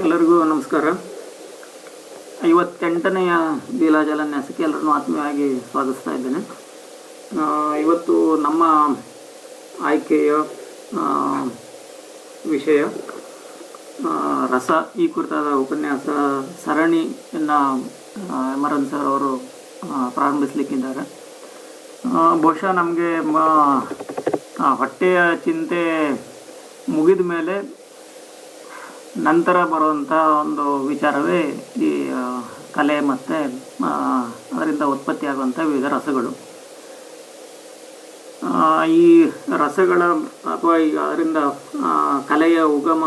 ಎಲ್ಲರಿಗೂ ನಮಸ್ಕಾರ. 58ನೆಯ ಲೀಲಾಜಲನ್ಯಾಸಕ್ಕೆ ಎಲ್ಲರನ್ನೂ ಆತ್ಮೀಯವಾಗಿ ಸ್ವಾಗತಿಸ್ತಾ ಇದ್ದೇನೆ. ಇವತ್ತು ನಮ್ಮ ಆಯ್ಕೆಯ ವಿಷಯ ರಸ. ಈ ಕುರಿತಾದ ಉಪನ್ಯಾಸ ಸರಣಿಯನ್ನು ಮರನ್ ಸರ್ ಅವರು ಪ್ರಾರಂಭಿಸಲಿಕ್ಕಿದ್ದಾರೆ. ಬಹುಶಃ ನಮಗೆ ಹೊಟ್ಟೆಯ ಚಿಂತೆ ಮುಗಿದ ಮೇಲೆ ನಂತರ ಬರುವಂಥ ಒಂದು ವಿಚಾರವೇ ಈ ಕಲೆ ಮತ್ತು ಅದರಿಂದ ಉತ್ಪತ್ತಿಯಾಗುವಂಥ ವಿವಿಧ ರಸಗಳು. ಈ ರಸಗಳ ಅಥವಾ ಈಗ ಅದರಿಂದ ಕಲೆಯ ಉಗಮ,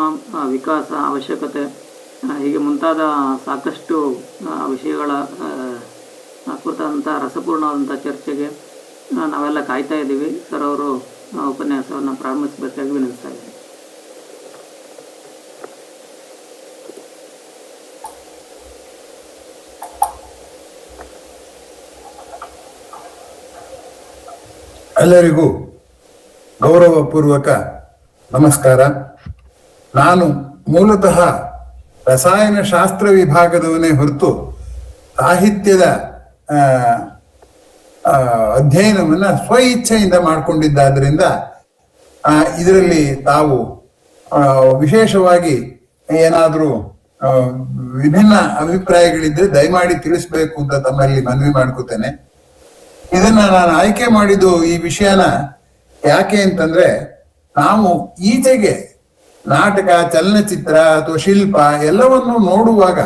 ವಿಕಾಸ, ಅವಶ್ಯಕತೆ ಹೀಗೆ ಮುಂತಾದ ಸಾಕಷ್ಟು ವಿಷಯಗಳ ಕುರಿತಾದಂಥ ರಸಪೂರ್ಣವಾದಂಥ ಚರ್ಚೆಗೆ ನಾವೆಲ್ಲ ಕಾಯ್ತಾ ಇದ್ದೀವಿ. ಸರ್ ಅವರು ಉಪನ್ಯಾಸವನ್ನು ಪ್ರಾರಂಭಿಸಬೇಕಾಗಿ ವಿನಂತಿಸ್ತಾ ಇದ್ದೀವಿ. ಎಲ್ಲರಿಗೂ ಗೌರವಪೂರ್ವಕ ನಮಸ್ಕಾರ. ನಾನು ಮೂಲತಃ ರಸಾಯನಶಾಸ್ತ್ರ ವಿಭಾಗದವನೇ ಹೊರತು ಸಾಹಿತ್ಯದ ಅಧ್ಯಯನವನ್ನು ಸ್ವ ಇಚ್ಛೆಯಿಂದ ಮಾಡಿಕೊಂಡಿದ್ದಾದ್ರಿಂದ ಇದರಲ್ಲಿ ತಾವು ವಿಶೇಷವಾಗಿ ಏನಾದರೂ ವಿಭಿನ್ನ ಅಭಿಪ್ರಾಯಗಳಿದ್ರೆ ದಯಮಾಡಿ ತಿಳಿಸ್ಬೇಕು ಅಂತ ತಮ್ಮಲ್ಲಿ ಮನವಿ ಮಾಡ್ಕೋತೇನೆ. ಇದನ್ನ ನಾನು ಆಯ್ಕೆ ಮಾಡಿದ್ದು ಈ ವಿಷಯನ ಯಾಕೆ ಅಂತಂದ್ರೆ, ನಾವು ಈಚೆಗೆ ನಾಟಕ, ಚಲನಚಿತ್ರ ಅಥವಾ ಶಿಲ್ಪ ಎಲ್ಲವನ್ನು ನೋಡುವಾಗ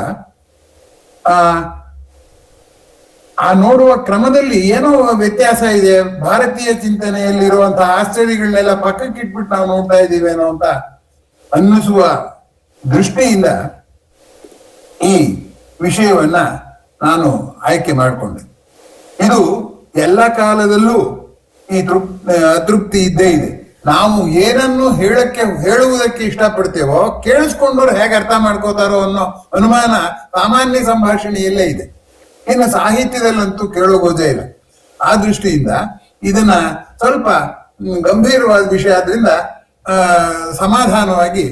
ಆ ನೋಡುವ ಕ್ರಮದಲ್ಲಿ ಏನೋ ವ್ಯತ್ಯಾಸ ಇದೆ. ಭಾರತೀಯ ಚಿಂತನೆಯಲ್ಲಿರುವಂತಹ ಆಶ್ಚರ್ಯಗಳನ್ನೆಲ್ಲ ಪಕ್ಕಕ್ಕಿಟ್ಬಿಟ್ಟು ನಾವು ನೋಡ್ತಾ ಇದ್ದೀವೇನೋ ಅಂತ ಅನ್ನಿಸುವ ದೃಷ್ಟಿಯಿಂದ ಈ ವಿಷಯವನ್ನ ನಾನು ಆಯ್ಕೆ ಮಾಡಿಕೊಂಡೆ. ಇದು ಎಲ್ಲ ಕಾಲದಲ್ಲೂ ಈ ಅತೃಪ್ತಿ ಇದ್ದೇ ಇದೆ. ನಾವು ಏನನ್ನು ಹೇಳುವುದಕ್ಕೆ ಇಷ್ಟಪಡ್ತೇವೋ ಕೇಳಿಸ್ಕೊಂಡವ್ರು ಹೇಗೆ ಅರ್ಥ ಮಾಡ್ಕೋತಾರೋ ಅನ್ನೋ ಅನುಮಾನ ಸಾಮಾನ್ಯ ಸಂಭಾಷಣೆಯಲ್ಲೇ ಇದೆ. ಇನ್ನು ಸಾಹಿತ್ಯದಲ್ಲಂತೂ ಕೇಳೋಗೋದೇ ಇಲ್ಲ. ಆ ದೃಷ್ಟಿಯಿಂದ ಇದನ್ನ ಸ್ವಲ್ಪ ಗಂಭೀರವಾದ ವಿಷಯ ಆದ್ರಿಂದ ಸಮಾಧಾನವಾಗಿ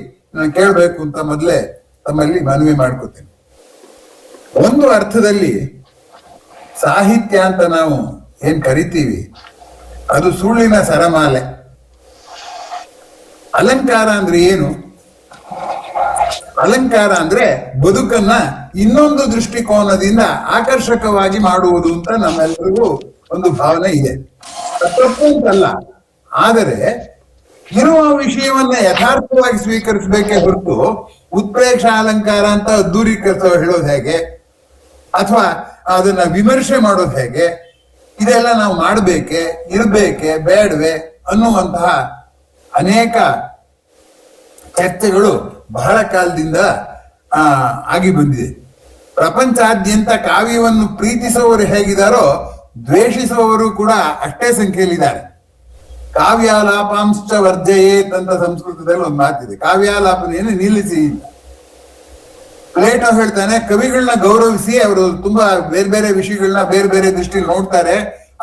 ಕೇಳಬೇಕು ಅಂತ ಮೊದಲೇ ತಮ್ಮಲ್ಲಿ ಮನವಿ ಮಾಡ್ಕೋತೀನಿ. ಒಂದು ಅರ್ಥದಲ್ಲಿ ಸಾಹಿತ್ಯ ಅಂತ ನಾವು ಏನ್ ಕರಿತೀವಿ ಅದು ಸುಳ್ಳಿನ ಸರಮಾಲೆ. ಅಲಂಕಾರ ಅಂದ್ರೆ ಏನು? ಅಲಂಕಾರ ಅಂದ್ರೆ ಬದುಕನ್ನ ಇನ್ನೊಂದು ದೃಷ್ಟಿಕೋನದಿಂದ ಆಕರ್ಷಕವಾಗಿ ಮಾಡುವುದು ಅಂತ ನಮ್ಮೆಲ್ಲರಿಗೂ ಒಂದು ಭಾವನೆ ಇದೆ. ತಪ್ಪು ಅಂತಲ್ಲ, ಆದರೆ ಇರುವ ವಿಷಯವನ್ನ ಯಥಾರ್ಥವಾಗಿ ಸ್ವೀಕರಿಸಬೇಕೇ ಹೊರತು ಉತ್ಪ್ರೇಕ್ಷ ಅಲಂಕಾರ ಅಂತ ದೂರೀಕರಿಸೋ ಹೇಳೋದು ಹೇಗೆ, ಅಥವಾ ಅದನ್ನ ವಿಮರ್ಶೆ ಮಾಡೋದು ಹೇಗೆ, ಇದೆಲ್ಲ ನಾವು ಮಾಡಬೇಕೆ, ಇರಬೇಕೆ, ಬೇಡವೆ ಅನ್ನುವಂತಹ ಅನೇಕ ಚರ್ಚೆಗಳು ಬಹಳ ಕಾಲದಿಂದ ಆಗಿ ಬಂದಿದೆ. ಪ್ರಪಂಚಾದ್ಯಂತ ಕಾವ್ಯವನ್ನು ಪ್ರೀತಿಸುವವರು ಹೇಗಿದ್ದಾರೋ ದ್ವೇಷಿಸುವವರು ಕೂಡ ಅಷ್ಟೇ ಸಂಖ್ಯೆಯಲ್ಲಿದ್ದಾರೆ. ಕಾವ್ಯಾಲಾಪಾಂಶ ವರ್ಜಯೇತ್ ಅಂತ ಸಂಸ್ಕೃತದಲ್ಲಿ ಒಂದು ಮಾತಿದೆ. ಕಾವ್ಯಾಲಾಪನೆಯನ್ನು ನಿಲ್ಲಿಸಿ. ಪ್ಲೇಟೋ ಹೇಳ್ತಾನೆ, ಕವಿಗಳನ್ನ ಗೌರವಿಸಿ, ಅವರು ತುಂಬಾ ಬೇರೆ ಬೇರೆ ವಿಷಯಗಳನ್ನ ಬೇರೆ ಬೇರೆ ದೃಷ್ಟಿಯಲ್ಲಿ ನೋಡ್ತಾರೆ,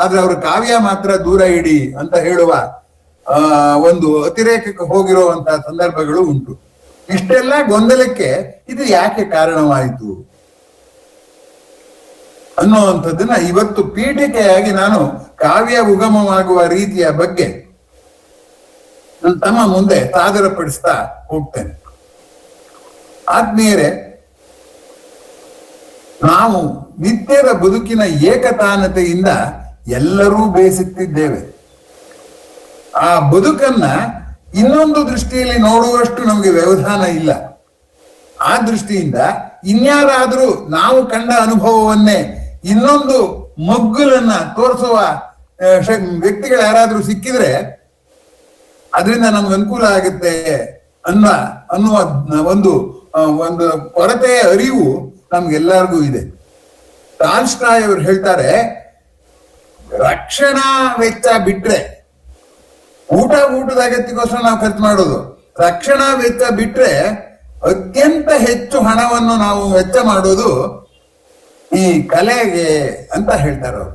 ಆದ್ರೆ ಅವ್ರ ಕಾವ್ಯ ಮಾತ್ರ ದೂರ ಇಡಿ ಅಂತ ಹೇಳುವ ಒಂದು ಅತಿರೇಕಕ್ಕೆ ಹೋಗಿರುವಂತಹ ಸಂದರ್ಭಗಳು ಉಂಟು. ಇಷ್ಟೆಲ್ಲ ಗೊಂದಲಕ್ಕೆ ಇದು ಯಾಕೆ ಕಾರಣವಾಯಿತು ಅನ್ನುವಂಥದ್ದನ್ನ ಇವತ್ತು ಪೀಠಿಕೆಯಾಗಿ ನಾನು ಕಾವ್ಯ ಉಗಮವಾಗುವ ರೀತಿಯ ಬಗ್ಗೆ ತಮ್ಮ ಮುಂದೆ ಸಾದರಪಡಿಸ್ತಾ ಹೋಗ್ತೇನೆ. ಆದ್ಮೇಲೆ ನಾವು ನಿತ್ಯದ ಬದುಕಿನ ಏಕತಾನತೆಯಿಂದ ಎಲ್ಲರೂ ಬೇಸತ್ತಿದ್ದೇವೆ. ಆ ಬದುಕನ್ನ ಇನ್ನೊಂದು ದೃಷ್ಟಿಯಲ್ಲಿ ನೋಡುವಷ್ಟು ನಮಗೆ ವ್ಯವಧಾನ ಇಲ್ಲ. ಆ ದೃಷ್ಟಿಯಿಂದ ಇನ್ಯಾರಾದ್ರೂ ನಾವು ಕಂಡ ಅನುಭವವನ್ನೇ ಇನ್ನೊಂದು ಮಗ್ಗುಲನ್ನ ತೋರಿಸುವ ವ್ಯಕ್ತಿಗಳು ಯಾರಾದ್ರೂ ಸಿಕ್ಕಿದ್ರೆ ಅದರಿಂದ ನಮ್ಗೆ ಅನುಕೂಲ ಆಗುತ್ತೆ ಅನ್ನುವ ಒಂದು ಕೊರತೆಯ ಅರಿವು ನಮ್ಗೆಲ್ಲರಿಗೂ ಇದೆ. ಟಾಲ್ಸ್ಟಾಯ್ ಅವರು ಹೇಳ್ತಾರೆ, ರಕ್ಷಣಾ ವೆಚ್ಚ ಬಿಟ್ರೆ, ಊಟದ ಅಗತ್ಯಕ್ಕೋಸ್ಕರ ನಾವು ಖರ್ಚು ಮಾಡೋದು, ರಕ್ಷಣಾ ವೆಚ್ಚ ಬಿಟ್ರೆ ಅತ್ಯಂತ ಹೆಚ್ಚು ಹಣವನ್ನು ನಾವು ವೆಚ್ಚ ಮಾಡೋದು ಈ ಕಲೆಗೆ ಅಂತ ಹೇಳ್ತಾರೆ ಅವರು.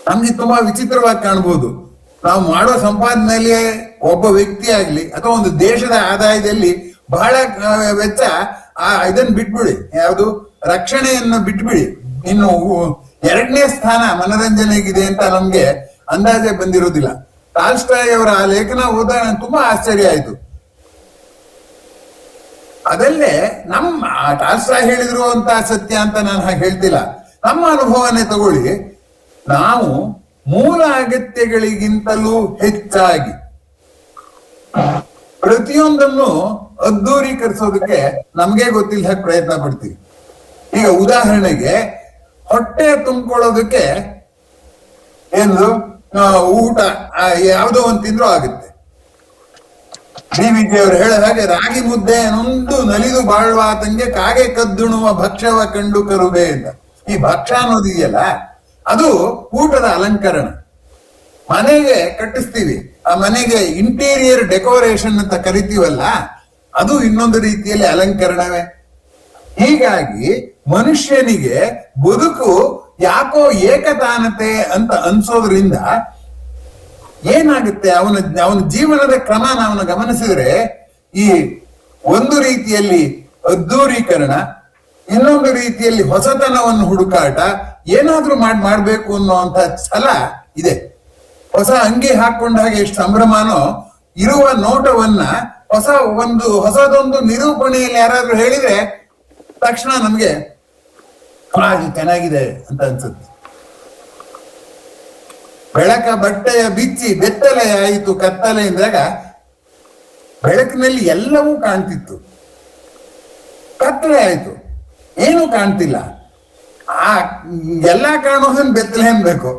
ನಮ್ಗೆ ತುಂಬಾ ವಿಚಿತ್ರವಾಗಿ ಕಾಣ್ಬೋದು. ನಾವು ಮಾಡೋ ಸಂಪಾದನೆಯಲ್ಲಿ ಒಬ್ಬ ವ್ಯಕ್ತಿ ಆಗ್ಲಿ ಅಥವಾ ಒಂದು ದೇಶದ ಆದಾಯದಲ್ಲಿ ಬಹಳ ವೆಚ್ಚ. ಇದನ್ನ ಬಿಟ್ಬಿಡಿ, ಯಾವುದು ರಕ್ಷಣೆಯನ್ನು ಬಿಟ್ಬಿಡಿ. ಇನ್ನು ಎರಡನೇ ಸ್ಥಾನ ಮನರಂಜನೆಗಿದೆ ಅಂತ ನಮ್ಗೆ ಅಂದಾಜೆ ಬಂದಿರೋದಿಲ್ಲ. ಟಾಲ್ಸ್ಟಾಯ್ ಅವರ ಆ ಲೇಖನ ಓದಾಗ ನಂಗೆ ತುಂಬಾ ಆಶ್ಚರ್ಯ ಆಯ್ತು. ಅದಲ್ಲೇ ನಮ್ಮ ಟಾಲ್ಸ್ಟಾಯ್ ಹೇಳಿದ್ರು ಅಂತ ಸತ್ಯ ಅಂತ ನಾನು ಹಾಗೆ ಹೇಳ್ತಿಲ್ಲ. ನಮ್ಮ ಅನುಭವನೇ ತಗೊಳ್ಳಿ. ನಾವು ಮೂಲ ಅಗತ್ಯಗಳಿಗಿಂತಲೂ ಹೆಚ್ಚಾಗಿ ಪ್ರತಿಯೊಂದನ್ನು ಅದ್ದೂರೀಕರಿಸೋದಕ್ಕೆ ನಮ್ಗೆ ಗೊತ್ತಿಲ್ಲ ಪ್ರಯತ್ನ ಪಡ್ತೀವಿ. ಈಗ ಉದಾಹರಣೆಗೆ ಹೊಟ್ಟೆ ತುಂಬಿಕೊಳ್ಳೋದಕ್ಕೆ ಏನು ಊಟ ಯಾವುದೋ ಒಂದು ತಿಂದ್ರೂ ಆಗುತ್ತೆ. DVG ಅವರು ಹೇಳೋ ಹಾಗೆ ರಾಗಿ ಮುದ್ದೆ ನೊಂದು ನಲಿದು ಬಾಳ್ವಾತಂಗೆ ಕಾಗೆ ಕದ್ದುಣುವ ಭಕ್ಷ್ಯವ ಕಂಡು ಕರುಬೆ ಅಂತ. ಈ ಭಕ್ಷ್ಯ ಅನ್ನೋದಿದೆಯಲ್ಲ, ಅದು ಊಟದ ಅಲಂಕರಣ. ಮನೆಗೆ ಕಟ್ಟಿಸ್ತೀವಿ, ಆ ಮನೆಗೆ ಇಂಟೀರಿಯರ್ ಡೆಕೋರೇಷನ್ ಅಂತ ಕರಿತೀವಲ್ಲ, ಅದು ಇನ್ನೊಂದು ರೀತಿಯಲ್ಲಿ ಅಲಂಕರಣವೇ. ಹೀಗಾಗಿ ಮನುಷ್ಯನಿಗೆ ಬದುಕು ಯಾಕೋ ಏಕತಾನತೆ ಅಂತ ಅನ್ಸೋದ್ರಿಂದ ಏನಾಗುತ್ತೆ, ಅವನ ಜೀವನದ ಕ್ರಮ ನಾವು ಗಮನಿಸಿದ್ರೆ ಈ ಒಂದು ರೀತಿಯಲ್ಲಿ ಅದ್ದೂರೀಕರಣ, ಇನ್ನೊಂದು ರೀತಿಯಲ್ಲಿ ಹೊಸತನವನ್ನು ಹುಡುಕಾಟ, ಏನಾದ್ರೂ ಮಾಡ್ಬೇಕು ಅನ್ನುವಂತ ಛಲ ಇದೆ. ಹೊಸ ಅಂಗಿ ಹಾಕೊಂಡ ಹಾಗೆ ಎಷ್ಟು ಸಂಭ್ರಮನೋ, ಇರುವ ನೋಟವನ್ನ ಹೊಸದೊಂದು ನಿರೂಪಣೆಯಲ್ಲಿ ಯಾರಾದ್ರೂ ಹೇಳಿದ್ರೆ ತಕ್ಷಣ ನಮ್ಗೆ ಚೆನ್ನಾಗಿದೆ ಅಂತ ಅನ್ಸುತ್ತೆ. ಬೆಳಕ ಬಟ್ಟೆಯ ಬಿಚ್ಚಿ ಬೆತ್ತಲೆ ಆಯಿತು ಕತ್ತಲೆ ಎಂದಾಗ ಬೆಳಕಿನಲ್ಲಿ ಎಲ್ಲವೂ ಕಾಣ್ತಿತ್ತು, ಕತ್ತಲೆ ಆಯ್ತು, ಏನು ಕಾಣ್ತಿಲ್ಲ. ಆ ಎಲ್ಲಾ ಕಾಣೋದನ್ನ ಬೆತ್ತಲೆ ಅನ್ಬೇಕು.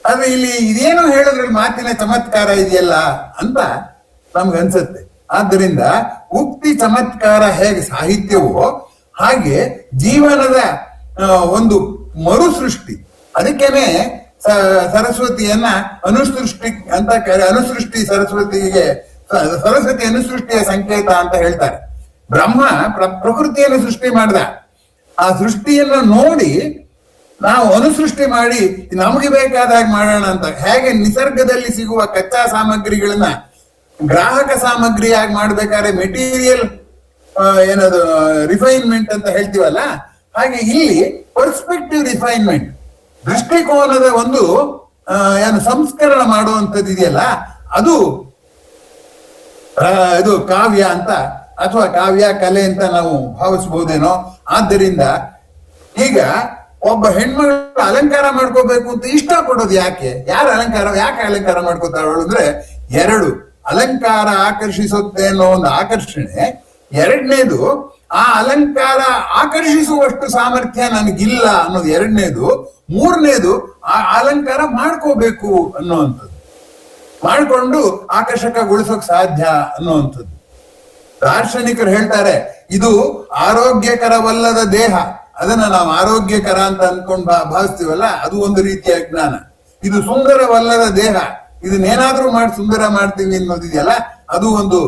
ಆದ್ರೆ ಇಲ್ಲಿ ಇದೇನು ಹೇಳಿದ್ರಲ್ಲಿ ಮಾತಿನ ಚಮತ್ಕಾರ ಇದೆಯಲ್ಲ ಅಂತ ನಮ್ಗನ್ಸುತ್ತೆ. ಆದ್ದರಿಂದ ಉಕ್ತಿ ಚಮತ್ಕಾರ ಹೇಗೆ ಸಾಹಿತ್ಯವೋ ಹಾಗೆ ಜೀವನದ ಒಂದು ಮರುಸೃಷ್ಟಿ. ಅದಕ್ಕೇನೆ ಸರಸ್ವತಿಯನ್ನ ಅನುಸೃಷ್ಟಿ ಅಂತ ಅನುಸೃಷ್ಟಿ ಸರಸ್ವತಿ ಅನುಸೃಷ್ಟಿಯ ಸಂಕೇತ ಅಂತ ಹೇಳ್ತಾರೆ. ಬ್ರಹ್ಮ ಪ್ರಕೃತಿಯನ್ನು ಸೃಷ್ಟಿ ಮಾಡ್ದ. ಆ ಸೃಷ್ಟಿಯನ್ನು ನೋಡಿ ನಾವು ಅನುಸೃಷ್ಟಿ ಮಾಡಿ ನಮಗೆ ಬೇಕಾದಾಗ ಮಾಡೋಣ ಅಂತ. ಹೇಗೆ ನಿಸರ್ಗದಲ್ಲಿ ಸಿಗುವ ಕಚ್ಚಾ ಸಾಮಗ್ರಿಗಳನ್ನ ಗ್ರಾಹಕ ಸಾಮಗ್ರಿಯಾಗಿ ಮಾಡ್ಬೇಕಾದ್ರೆ ಮೆಟೀರಿಯಲ್ ಏನದು ರಿಫೈನ್ಮೆಂಟ್ ಅಂತ ಹೇಳ್ತೀವಲ್ಲ, ಹಾಗೆ ಇಲ್ಲಿ ಪರ್ಸ್ಪೆಕ್ಟಿವ್ ರಿಫೈನ್ಮೆಂಟ್, ದೃಷ್ಟಿಕೋನದ ಒಂದು ಏನು ಸಂಸ್ಕರಣ ಮಾಡುವಂಥದ್ದು ಇದೆಯಲ್ಲ, ಅದು ಇದು ಕಾವ್ಯ ಅಂತ ಅಥವಾ ಕಾವ್ಯ ಕಲೆ ಅಂತ ನಾವು ಭಾವಿಸಬಹುದೇನೋ. ಆದ್ದರಿಂದ ಈಗ ಒಬ್ಬ ಹೆಣ್ಮಗಳು ಅಲಂಕಾರ ಮಾಡ್ಕೋಬೇಕು ಅಂತ ಇಷ್ಟಪಡೋದು ಯಾಕೆ? ಯಾಕೆ ಅಲಂಕಾರ ಮಾಡ್ಕೋತಾಳು ಅಂದ್ರೆ, ಎರಡು, ಅಲಂಕಾರ ಆಕರ್ಷಿಸುತ್ತೆ ಅನ್ನೋ ಒಂದು ಆಕರ್ಷಣೆ. ಎರಡನೇದು, ಆ ಅಲಂಕಾರ ಆಕರ್ಷಿಸುವಷ್ಟು ಸಾಮರ್ಥ್ಯ ನನಗಿಲ್ಲ ಅನ್ನೋದು ಎರಡನೇದು. ಮೂರನೇದು, ಆ ಅಲಂಕಾರ ಮಾಡ್ಕೋಬೇಕು ಅನ್ನುವಂಥದ್ದು, ಮಾಡಿಕೊಂಡು ಆಕರ್ಷಕಗೊಳಿಸೋಕ್ ಸಾಧ್ಯ ಅನ್ನುವಂಥದ್ದು. ದಾರ್ಶನಿಕರು ಹೇಳ್ತಾರೆ, ಇದು ಆರೋಗ್ಯಕರವಲ್ಲದ ದೇಹ, ಅದನ್ನ ನಾವು ಆರೋಗ್ಯಕರ ಅಂತ ಅನ್ಕೊಂಡ್ ಭಾವಿಸ್ತೀವಲ್ಲ, ಅದು ಒಂದು ರೀತಿಯ ಜ್ಞಾನ. ಇದು ಸುಂದರವಲ್ಲದ ದೇಹ, ಇದನ್ನೇನಾದ್ರೂ ಮಾಡಿ ಸುಂದರ ಮಾಡ್ತೀವಿ ಅನ್ನೋದಿದೆಯಲ್ಲ, ಅದು ಒಂದು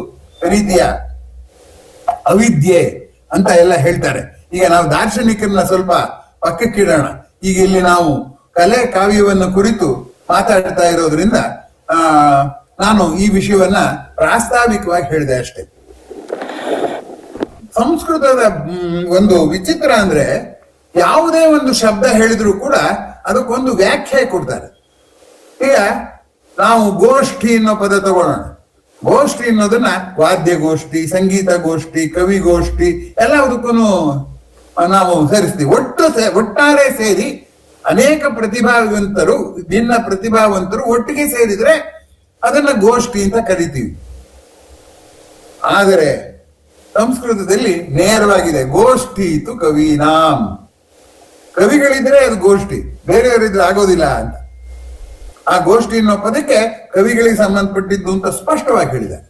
ರೀತಿಯ ಅವಿದ್ಯೆ ಅಂತ ಎಲ್ಲ ಹೇಳ್ತಾರೆ. ಈಗ ನಾವು ದಾರ್ಶನಿಕರನ್ನ ಸ್ವಲ್ಪ ಪಕ್ಕಕ್ಕಿಡೋಣ. ಈಗ ಇಲ್ಲಿ ನಾವು ಕಲೆ ಕಾವ್ಯವನ್ನು ಕುರಿತು ಮಾತಾಡ್ತಾ ಇರೋದ್ರಿಂದ ನಾನು ಈ ವಿಷಯವನ್ನ ಪ್ರಾಸ್ತಾವಿಕವಾಗಿ ಹೇಳಿದೆ ಅಷ್ಟೇ. ಸಂಸ್ಕೃತದ ಒಂದು ವಿಚಿತ್ರ ಅಂದ್ರೆ, ಯಾವುದೇ ಒಂದು ಶಬ್ದ ಹೇಳಿದ್ರು ಕೂಡ ಅದಕ್ಕೊಂದು ವ್ಯಾಖ್ಯೆ ಕೊಡ್ತಾರೆ. ಈಗ ನಾವು ಗೋಷ್ಠಿ ಅನ್ನೋ ಪದ ತಗೊಳ್ಳೋಣ. ಗೋಷ್ಠಿ ಅನ್ನೋದನ್ನ ವಾದ್ಯಗೋಷ್ಠಿ, ಸಂಗೀತ ಗೋಷ್ಠಿ, ಕವಿಗೋಷ್ಠಿ ಎಲ್ಲದಕ್ಕೂ ನಾವು ಸೇರಿಸ್ತೀವಿ. ಒಟ್ಟಾರೆ ಸೇರಿ ಅನೇಕ ಪ್ರತಿಭಾವಂತರು, ಭಿನ್ನ ಪ್ರತಿಭಾವಂತರು ಒಟ್ಟಿಗೆ ಸೇರಿದ್ರೆ ಅದನ್ನ ಗೋಷ್ಠಿ ಅಂತ ಕರಿತೀವಿ. ಆದರೆ ಸಂಸ್ಕೃತದಲ್ಲಿ ನೇರವಾಗಿದೆ, ಗೋಷ್ಠಿ ಇತ್ತು ಕವೀನಾಂ. ಕವಿಗಳಿದ್ರೆ ಅದು ಗೋಷ್ಠಿ, ಬೇರೆಯವರಿದ್ರೆ ಆಗೋದಿಲ್ಲ ಅಂತ. ಆ ಗೋಷ್ಠಿ ಅನ್ನೋ ಪದಕ್ಕೆ ಕವಿಗಳಿಗೆ ಸಂಬಂಧಪಟ್ಟಿದ್ದು ಅಂತ ಸ್ಪಷ್ಟವಾಗಿ ಹೇಳಿದ್ದಾರೆ.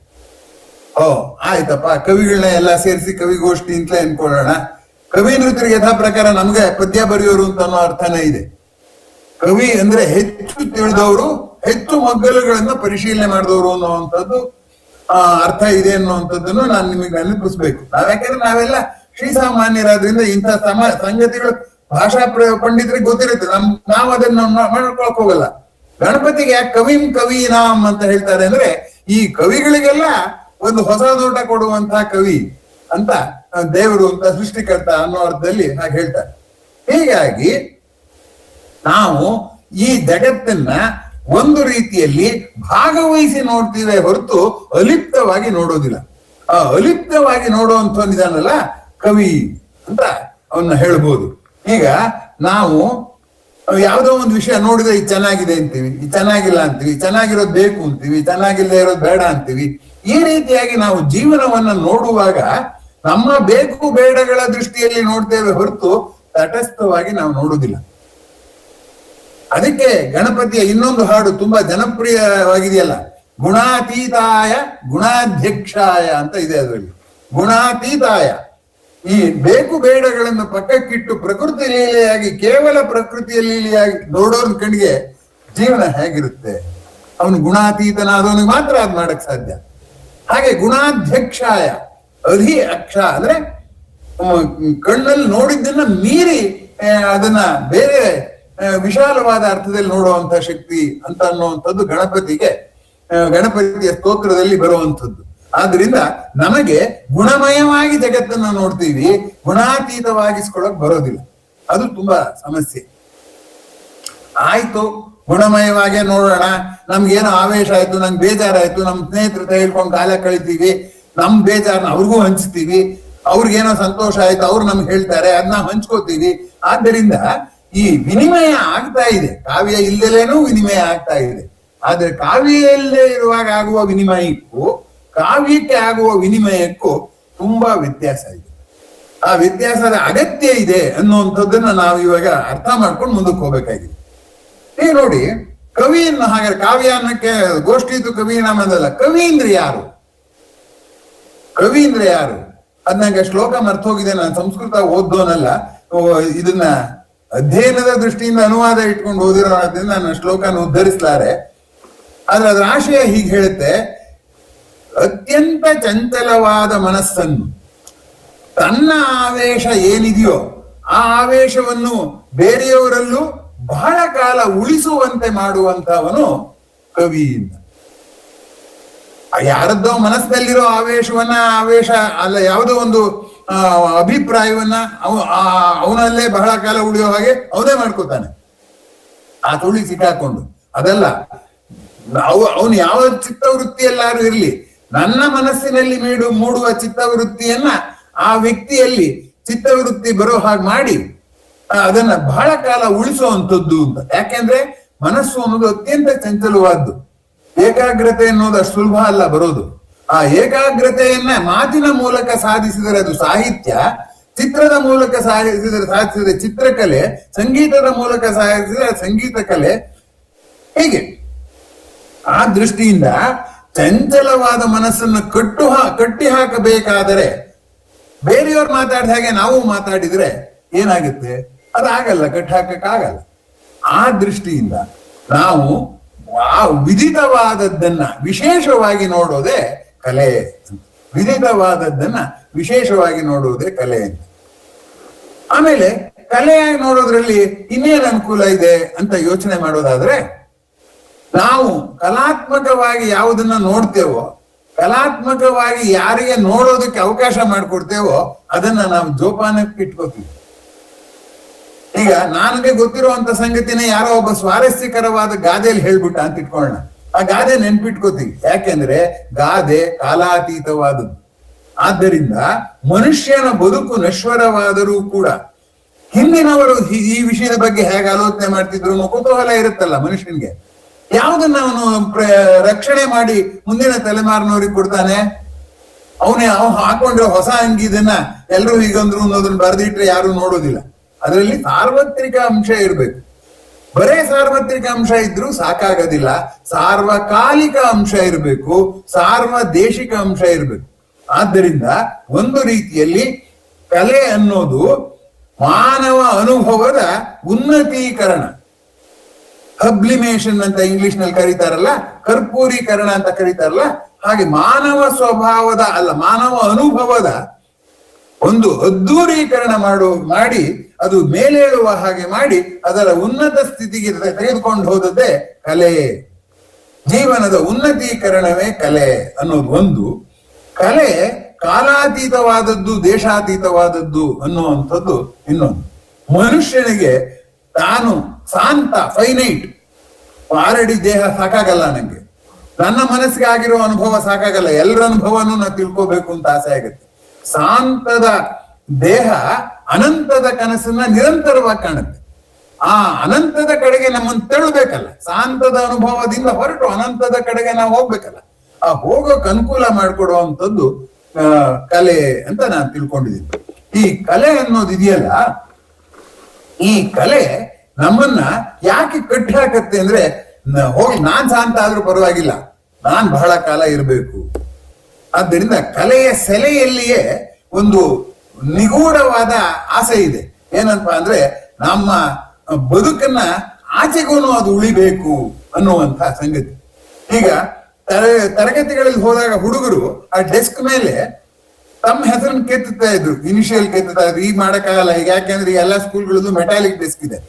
ಆಯ್ತಪ್ಪ, ಕವಿಗಳನ್ನ ಎಲ್ಲ ಸೇರಿಸಿ ಕವಿಗೋಷ್ಠಿ ಅಂತಲೇ ಅನ್ಕೊಳ್ಳೋಣ. ಕವಿ ನೃತ್ಯರಿಗೆ ಯಥಾ ಪ್ರಕಾರ ನಮ್ಗೆ ಪದ್ಯ ಬರೆಯೋರು ಅಂತ ಅನ್ನೋ ಅರ್ಥನೇ ಇದೆ. ಕವಿ ಅಂದ್ರೆ ಹೆಚ್ಚು ತಿಳಿದವರು, ಹೆಚ್ಚು ಮಗ್ಗಲುಗಳನ್ನ ಪರಿಶೀಲನೆ ಮಾಡಿದವರು ಅನ್ನುವಂಥದ್ದು ಅರ್ಥ ಇದೆ ಅನ್ನುವಂಥದ್ದನ್ನು ನಾನು ನಿಮಗೆ ನೆನಪಿಸ್ಬೇಕು. ಯಾಕಂದ್ರೆ ನಾವೆಲ್ಲ ಶ್ರೀಸಾಮಾನ್ಯರಾದ್ರಿಂದ ಇಂಥ ಸಂಗತಿಗಳು ಭಾಷಾ ಪಂಡಿತರಿಗೆ ಗೊತ್ತಿರುತ್ತೆ, ನಾವು ಅದನ್ನ ಮಾಡ್ಕೊಳಕ್ ಹೋಗಲ್ಲ. ಗಣಪತಿಗೆ ಯಾಕೆ ಕವೀನಾಂ ಅಂತ ಹೇಳ್ತಾರೆ ಅಂದ್ರೆ, ಈ ಕವಿಗಳಿಗೆಲ್ಲ ಒಂದು ಹೊಸ ನೋಟ ಕೊಡುವಂತಹ ಕವಿ ಅಂತ, ದೇವರು ಅಂತ, ಸೃಷ್ಟಿಕರ್ತ ಅನ್ನೋ ಅರ್ಥದಲ್ಲಿ ಹಾಗೆ ಹೇಳ್ತಾರೆ. ಹೀಗಾಗಿ ನಾವು ಈ ಜಗತ್ತನ್ನ ಒಂದು ರೀತಿಯಲ್ಲಿ ಭಾಗವಹಿಸಿ ನೋಡ್ತೀವಿ ಹೊರತು ಅಲಿಪ್ತವಾಗಿ ನೋಡೋದಿಲ್ಲ. ಆ ಅಲಿಪ್ತವಾಗಿ ನೋಡುವಂಥವನಿದಾನಲ್ಲ ಕವಿ ಅಂತ ಅವನ್ನ ಹೇಳ್ಬೋದು. ಈಗ ನಾವು ಯಾವುದೋ ಒಂದು ವಿಷಯ ನೋಡಿದ್ರೆ ಇದು ಚೆನ್ನಾಗಿದೆ ಅಂತೀವಿ, ಇದು ಚೆನ್ನಾಗಿಲ್ಲ ಅಂತೀವಿ, ಚೆನ್ನಾಗಿರೋದು ಬೇಕು ಅಂತೀವಿ, ಚೆನ್ನಾಗಿಲ್ಲದೆ ಇರೋದು ಬೇಡ ಅಂತೀವಿ. ಈ ರೀತಿಯಾಗಿ ನಾವು ಜೀವನವನ್ನ ನೋಡುವಾಗ ನಮ್ಮ ಬೇಕು ಬೇಡಗಳ ದೃಷ್ಟಿಯಲ್ಲಿ ನೋಡ್ತೇವೆ ಹೊರತು ತಟಸ್ಥವಾಗಿ ನಾವು ನೋಡುವುದಿಲ್ಲ. ಅದಕ್ಕೆ ಗಣಪತಿಯ ಇನ್ನೊಂದು ಹಾಡು ತುಂಬಾ ಜನಪ್ರಿಯವಾಗಿದೆಯಲ್ಲ, ಗುಣಾತೀತಾಯ ಗುಣಾಧ್ಯಕ್ಷಾಯ ಅಂತ ಇದೆ. ಅದರಲ್ಲಿ ಗುಣಾತೀತಾಯ, ಈ ಬೇಕು ಬೇಡಗಳನ್ನು ಪಕ್ಕಕ್ಕಿಟ್ಟು ಪ್ರಕೃತಿ ಲೀಲೆಯಾಗಿ, ಕೇವಲ ಪ್ರಕೃತಿಯ ಲೀಲೆಯಾಗಿ ನೋಡೋನ್ ಕಣ್ಣಿಗೆ ಜೀವನ ಹೇಗಿರುತ್ತೆ. ಅವನು ಗುಣಾತೀತನಾದವನಿಗೆ ಮಾತ್ರ ಅದ್ ಮಾಡಕ್ ಸಾಧ್ಯ. ಹಾಗೆ ಗುಣಾಧ್ಯಕ್ಷಾಯ, ಅಧಿ ಅಕ್ಷ ಅಂದ್ರೆ ಕಣ್ಣಲ್ಲಿ ನೋಡಿದ್ದನ್ನ ಮೀರಿ ಅದನ್ನ ಬೇರೆ ವಿಶಾಲವಾದ ಅರ್ಥದಲ್ಲಿ ನೋಡುವಂತ ಶಕ್ತಿ ಅಂತ ಅನ್ನುವಂಥದ್ದು ಗಣಪತಿಯ ಸ್ತೋತ್ರದಲ್ಲಿ ಬರುವಂಥದ್ದು. ಆದ್ರಿಂದ ನಮಗೆ ಗುಣಮಯವಾಗಿ ಜಗತ್ತನ್ನ ನೋಡ್ತೀವಿ, ಗುಣಾತೀತವಾಗಿಸ್ಕೊಳಕ್ ಬರೋದಿಲ್ಲ. ಅದು ತುಂಬಾ ಸಮಸ್ಯೆ. ಆಯ್ತು, ಗುಣಮಯವಾಗೇ ನೋಡೋಣ, ನಮ್ಗೇನೋ ಆವೇಶ ಆಯ್ತು, ನಂಗೆ ಬೇಜಾರಾಯ್ತು, ನಮ್ ಸ್ನೇಹಿತರ ಹೇಳ್ಕೊಂಡು ಕಾಲ ಕಳಿತೀವಿ, ನಮ್ ಬೇಜಾರನ್ನ ಅವ್ರಿಗೂ ಹಂಚ್ತೀವಿ, ಅವ್ರಿಗೇನೋ ಸಂತೋಷ ಆಯ್ತು ಅವ್ರು ನಮ್ಗೆ ಹೇಳ್ತಾರೆ, ಅದನ್ನ ಹಂಚ್ಕೋತೀವಿ. ಆದ್ದರಿಂದ ಈ ವಿನಿಮಯ ಆಗ್ತಾ ಇದೆ, ಕಾವ್ಯ ಇಲ್ದಲೇನೂ ವಿನಿಮಯ ಆಗ್ತಾ ಇದೆ. ಆದ್ರೆ ಕಾವ್ಯ ಇಲ್ಲದೆ ಇರುವಾಗ ಆಗುವ ವಿನಿಮಯಕ್ಕೂ ಕಾವ್ಯಕ್ಕೆ ಆಗುವ ವಿನಿಮಯಕ್ಕೂ ತುಂಬಾ ವ್ಯತ್ಯಾಸ ಇದೆ. ಆ ವ್ಯತ್ಯಾಸದ ಅಗತ್ಯ ಇದೆ ಅನ್ನುವಂಥದ್ದನ್ನ ನಾವು ಇವಾಗ ಅರ್ಥ ಮಾಡ್ಕೊಂಡು ಮುಂದಕ್ಕೆ ಹೋಗ್ಬೇಕಾಗಿದೆ. ಈಗ ನೋಡಿ, ಕವಿಯನ್ನು ಹಾಗೆ ಕಾವ್ಯ ಅನ್ನಕ್ಕೆ ಗೋಷ್ಠಿತು ಕವಿ ನಾಮದಲ್ಲ, ಕವಿ ಅಂದ್ರೆ ಯಾರು? ಕವಿ ಅಂದ್ರೆ ಯಾರು? ಅದ್ ನಂಗೆ ಶ್ಲೋಕ ಮರ್ತೋಗಿದೆ, ನಾನು ಸಂಸ್ಕೃತ ಓದೋನಲ್ಲ, ಇದನ್ನ ಅಧ್ಯಯನದ ದೃಷ್ಟಿಯಿಂದ ಅನುವಾದ ಇಟ್ಕೊಂಡು ಓದಿರೋದ್ರಿಂದ ನಾನು ಶ್ಲೋಕನ ಉದ್ಧರಿಸಲಾರೆ. ಆದ್ರೆ ಅದರ ಆಶಯ ಹೀಗೆ ಹೇಳುತ್ತೆ, ಅತ್ಯಂತ ಚಂಚಲವಾದ ಮನಸ್ಸನ್ನು, ತನ್ನ ಆವೇಶ ಏನಿದೆಯೋ ಆ ಆವೇಶವನ್ನು ಬೇರೆಯವರಲ್ಲೂ ಬಹಳ ಕಾಲ ಉಳಿಸುವಂತೆ ಮಾಡುವಂತವನು ಕವಿ ಅಂತ. ಯಾರದ್ದೋ ಮನಸ್ಸಿನಲ್ಲಿರೋ ಆವೇಶ ಅಲ್ಲ, ಯಾವುದೋ ಒಂದು ಅಭಿಪ್ರಾಯವನ್ನ ಅವನಲ್ಲೇ ಬಹಳ ಕಾಲ ಉಳಿಯೋ ಹಾಗೆ ಅವನೇ ಮಾಡ್ಕೋತಾನೆ, ಆ ತುಳಿ ಸಿಕ್ಕಾಕೊಂಡು. ಅದಲ್ಲ, ಅವನು ಯಾವ ಚಿತ್ತವೃತ್ತಿಯಲ್ಲಾರು ಇರ್ಲಿ, ನನ್ನ ಮನಸ್ಸಿನಲ್ಲಿ ಮೂಡುವ ಚಿತ್ತವೃತ್ತಿಯನ್ನ ಆ ವ್ಯಕ್ತಿಯಲ್ಲಿ ಚಿತ್ತವೃತ್ತಿ ಬರೋ ಹಾಗೆ ಮಾಡಿ ಅದನ್ನ ಬಹಳ ಕಾಲ ಉಳಿಸುವಂಥದ್ದು ಅಂತ. ಯಾಕೆಂದ್ರೆ ಮನಸ್ಸು ಅನ್ನೋದು ಅತ್ಯಂತ ಚಂಚಲವಾದ್ದು. ಏಕಾಗ್ರತೆ ಅನ್ನೋದು ಅಷ್ಟು ಸುಲಭ ಅಲ್ಲ ಬರೋದು. ಆ ಏಕಾಗ್ರತೆಯನ್ನ ಮಾತಿನ ಮೂಲಕ ಸಾಧಿಸಿದರೆ ಅದು ಸಾಹಿತ್ಯ, ಚಿತ್ರದ ಮೂಲಕ ಸಾಧಿಸಿದರೆ ಚಿತ್ರಕಲೆ, ಸಂಗೀತದ ಮೂಲಕ ಸಾಧಿಸಿದರೆ ಸಂಗೀತ ಕಲೆ. ಹೀಗೆ ಆ ದೃಷ್ಟಿಯಿಂದ ಚಂಚಲವಾದ ಮನಸ್ಸನ್ನು ಕಟ್ಟಿ ಹಾಕಬೇಕಾದರೆ ಬೇರೆಯವ್ರು ಮಾತಾಡಿದ ಹಾಗೆ ನಾವು ಮಾತಾಡಿದ್ರೆ ಏನಾಗುತ್ತೆ? ಅದಾಗಲ್ಲ, ಕಟ್ಟಿ ಹಾಕಕ್ಕಾಗಲ್ಲ. ಆ ದೃಷ್ಟಿಯಿಂದ ನಾವು ಆ ವಿದಿತವಾದದ್ದನ್ನ ವಿಶೇಷವಾಗಿ ನೋಡೋದೇ ಕಲೆ. ವಿದಿತವಾದದ್ದನ್ನ ವಿಶೇಷವಾಗಿ ನೋಡುವುದೇ ಕಲೆ ಅಂತ. ಆಮೇಲೆ ಕಲೆಯಾಗಿ ನೋಡೋದ್ರಲ್ಲಿ ಇನ್ನೇನು ಅನುಕೂಲ ಇದೆ ಅಂತ ಯೋಚನೆ ಮಾಡೋದಾದ್ರೆ, ನಾವು ಕಲಾತ್ಮಕವಾಗಿ ಯಾವುದನ್ನ ನೋಡ್ತೇವೋ, ಕಲಾತ್ಮಕವಾಗಿ ಯಾರಿಗೆ ನೋಡೋದಕ್ಕೆ ಅವಕಾಶ ಮಾಡಿಕೊಡ್ತೇವೋ ಅದನ್ನ ನಾವು ಜೋಪಾನಕ್ಕೆ ಇಟ್ಕೋತೀವಿ. ಈಗ ನನಗೆ ಗೊತ್ತಿರುವಂತ ಸಂಗತಿನೇ ಯಾರೋ ಒಬ್ಬ ಸ್ವಾರಸ್ಯಕರವಾದ ಗಾದೆಯಲ್ಲಿ ಹೇಳ್ಬಿಟ್ಟ ಅಂತ ಇಟ್ಕೊಳ್ಳೋಣ, ಆ ಗಾದೆ ನೆನ್ಪಿಟ್ಕೋತೀವಿ. ಯಾಕೆಂದ್ರೆ ಗಾದೆ ಕಾಲಾತೀತವಾದದ್ದು. ಆದ್ದರಿಂದ ಮನುಷ್ಯನ ಬದುಕು ನಶ್ವರವಾದರೂ ಕೂಡ ಹಿಂದಿನವರು ಈ ವಿಷಯದ ಬಗ್ಗೆ ಹೇಗೆ ಆಲೋಚನೆ ಮಾಡ್ತಿದ್ರು ಕುತೂಹಲ ಇರುತ್ತಲ್ಲ ಮನುಷ್ಯನಿಗೆ. ಯಾವುದನ್ನ ಅವನು ರಕ್ಷಣೆ ಮಾಡಿ ಮುಂದಿನ ತಲೆಮಾರಿನವ್ರಿಗೆ ಕೊಡ್ತಾನೆ? ಅವನು ಹಾಕೊಂಡಿರೋ ಹೊಸ ಅಂಗಿದನ್ನ ಎಲ್ರೂ ಹೀಗಂದ್ರು ಅನ್ನೋದನ್ನ ಬರೆದಿಟ್ರೆ ಯಾರು ನೋಡೋದಿಲ್ಲ. ಅದರಲ್ಲಿ ಸಾರ್ವತ್ರಿಕ ಅಂಶ ಇರ್ಬೇಕು. ಬರೇ ಸಾರ್ವತ್ರಿಕ ಅಂಶ ಇದ್ರೂ ಸಾಕಾಗೋದಿಲ್ಲ, ಸಾರ್ವಕಾಲಿಕ ಅಂಶ ಇರಬೇಕು, ಸಾರ್ವದೇಶಿಕ ಅಂಶ ಇರಬೇಕು. ಆದ್ದರಿಂದ ಒಂದು ರೀತಿಯಲ್ಲಿ ಕಲೆ ಅನ್ನೋದು ಮಾನವ ಅನುಭವದ ಉನ್ನತೀಕರಣ, ಸಬ್ಲಿಮೇಷನ್ ಅಂತ ಇಂಗ್ಲಿಷ್ ನಲ್ಲಿ ಕರೀತಾರಲ್ಲ, ಕರ್ಪೂರೀಕರಣ ಅಂತ ಕರೀತಾರಲ್ಲ, ಹಾಗೆ ಮಾನವ ಸ್ವಭಾವದ ಅಲ್ಲ, ಮಾನವ ಅನುಭವದ ಒಂದು ಅದ್ದೂರೀಕರಣ ಮಾಡಿ ಅದು ಮೇಲೇಳುವ ಹಾಗೆ ಮಾಡಿ ಅದರ ಉನ್ನತ ಸ್ಥಿತಿಗೆ ತೆಗೆದುಕೊಂಡು ಹೋದದ್ದೇ ಕಲೆ. ಜೀವನದ ಉನ್ನತೀಕರಣವೇ ಕಲೆ ಅನ್ನೋದು ಒಂದು. ಕಲೆ ಕಾಲಾತೀತವಾದದ್ದು, ದೇಶಾತೀತವಾದದ್ದು ಅನ್ನುವಂಥದ್ದು ಇನ್ನೊಂದು. ಮನುಷ್ಯನಿಗೆ ತಾನು ಶಾಂತ, ಫೈನೈಟ್, 6 ಅಡಿ ದೇಹ ಸಾಕಾಗಲ್ಲ ನಂಗೆ, ನನ್ನ ಮನಸ್ಸಿಗೆ ಆಗಿರೋ ಅನುಭವ ಸಾಕಾಗಲ್ಲ, ಎಲ್ಲರ ಅನುಭವನೂ ನಾವು ತಿಳ್ಕೋಬೇಕು ಅಂತ ಆಸೆ ಆಗುತ್ತೆ. ಶಾಂತದ ದೇಹ ಅನಂತದ ಕನಸನ್ನ ನಿರಂತರವಾಗಿ ಕಾಣುತ್ತೆ. ಆ ಅನಂತದ ಕಡೆಗೆ ನಮ್ಮನ್ನು ತೆರಳಬೇಕಲ್ಲ, ಶಾಂತದ ಅನುಭವದಿಂದ ಹೊರಟು ಅನಂತದ ಕಡೆಗೆ ನಾವು ಹೋಗ್ಬೇಕಲ್ಲ. ಆ ಹೋಗೋಕ್ ಅನುಕೂಲ ಮಾಡಿಕೊಡುವಂಥದ್ದು ಕಲೆ ಅಂತ ನಾನು ತಿಳ್ಕೊಂಡಿದ್ದೀನಿ. ಈ ಕಲೆ ಅನ್ನೋದು ಇದೆಯಲ್ಲ, ಈ ಕಲೆ ನಮ್ಮನ್ನ ಯಾಕೆ ಕಟ್ಟಿ ಹಾಕತ್ತೆ ಅಂದ್ರೆ, ಹೋಗಿ ನಾನ್ ಶಾಂತ ಆದ್ರೂ ಪರವಾಗಿಲ್ಲ, ನಾನ್ ಬಹಳ ಕಾಲ ಇರಬೇಕು. ಆದ್ದರಿಂದ ಕಲೆಯ ಸೆಲೆಯಲ್ಲಿಯೇ ಒಂದು ನಿಗೂಢವಾದ ಆಸೆ ಇದೆ. ಏನಂತ ಅಂದ್ರೆ, ನಮ್ಮ ಬದುಕನ್ನ ಆಚೆಗೂ ಅದು ಉಳಿಬೇಕು ಅನ್ನುವಂತ ಸಂಗತಿ. ಈಗ ತರಗತಿಗಳಲ್ಲಿ ಹೋದಾಗ ಹುಡುಗರು ಆ ಡೆಸ್ಕ್ ಮೇಲೆ ತಮ್ಮ ಹೆಸರನ್ನು ಕೆತ್ತುತ್ತಾ ಇದ್ರು, ಇನಿಷಿಯಲ್ ಕೆತ್ತುತ್ತಾ ಇದ್ರು. ಈಗ ಮಾಡಕ್ಕಾಗಲ್ಲ, ಈಗ ಯಾಕೆಂದ್ರೆ ಎಲ್ಲ ಸ್ಕೂಲ್ಗಳದ್ದು ಮೆಟಾಲಿಕ್ ಡೆಸ್ಕ್ ಇದೆ,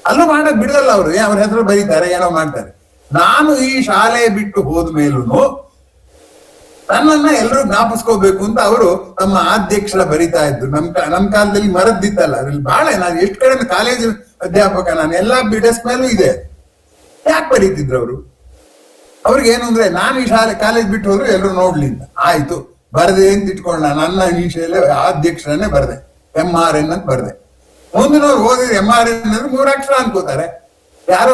ಅಲ್ಲೂ ಮಾಡಕ್ ಬಿಡಲ್ಲ ಅವರು, ಅವ್ರ ಹೆಸರು ಬರೀತಾರೆ, ಏನೋ ಮಾಡ್ತಾರೆ. ನಾನು ಈ ಶಾಲೆ ಬಿಟ್ಟು ಹೋದ ಮೇಲೂ ನನ್ನನ್ನ ಎಲ್ಲರೂ ಜ್ಞಾಪಿಸ್ಕೋಬೇಕು ಅಂತ ಅವರು ತಮ್ಮ ಅಧ್ಯಕ್ಷರ ಬರಿತಾ ಇದ್ರು. ನಮ್ ಕಾಲದಲ್ಲಿ ಮರದ್ದಿತ್ತಲ್ಲ, ಅದ್ರಲ್ಲಿ ಬಹಳ, ನಾನು ಎಷ್ಟು ಕಡೆ ಕಾಲೇಜ್ ಅಧ್ಯಾಪಕ, ನಾನು ಎಲ್ಲಾ ಡೆಸ್ಕ್ ಮೇಲೂ ಇದೆ. ಯಾಕೆ ಬರೀತಿದ್ರು ಅವರು? ಅವ್ರಿಗೆ ಏನು ಅಂದ್ರೆ, ನಾನು ಈ ಕಾಲೇಜ್ ಬಿಟ್ಟು ಹೋದ್ರು ಎಲ್ಲರೂ ನೋಡ್ಲಿ ಅಂತ. ಆಯ್ತು, ಬರ್ದೆ ಅಂತ ಇಟ್ಕೊಂಡ, ನನ್ನ ಇನಿಷಿಯಲ್ ಅಧ್ಯಕ್ಷರನ್ನೇ ಬರ್ದೆ, MRN ಅಂತ ಬರ್ದೆ. ಮುಂದಿನವ್ರು ಓದಿದ್ರೆ MRN ಅಂದ್ರೆ 3 ಅಕ್ಷರ ಅನ್ಕೋತಾರೆ, ಯಾರೋ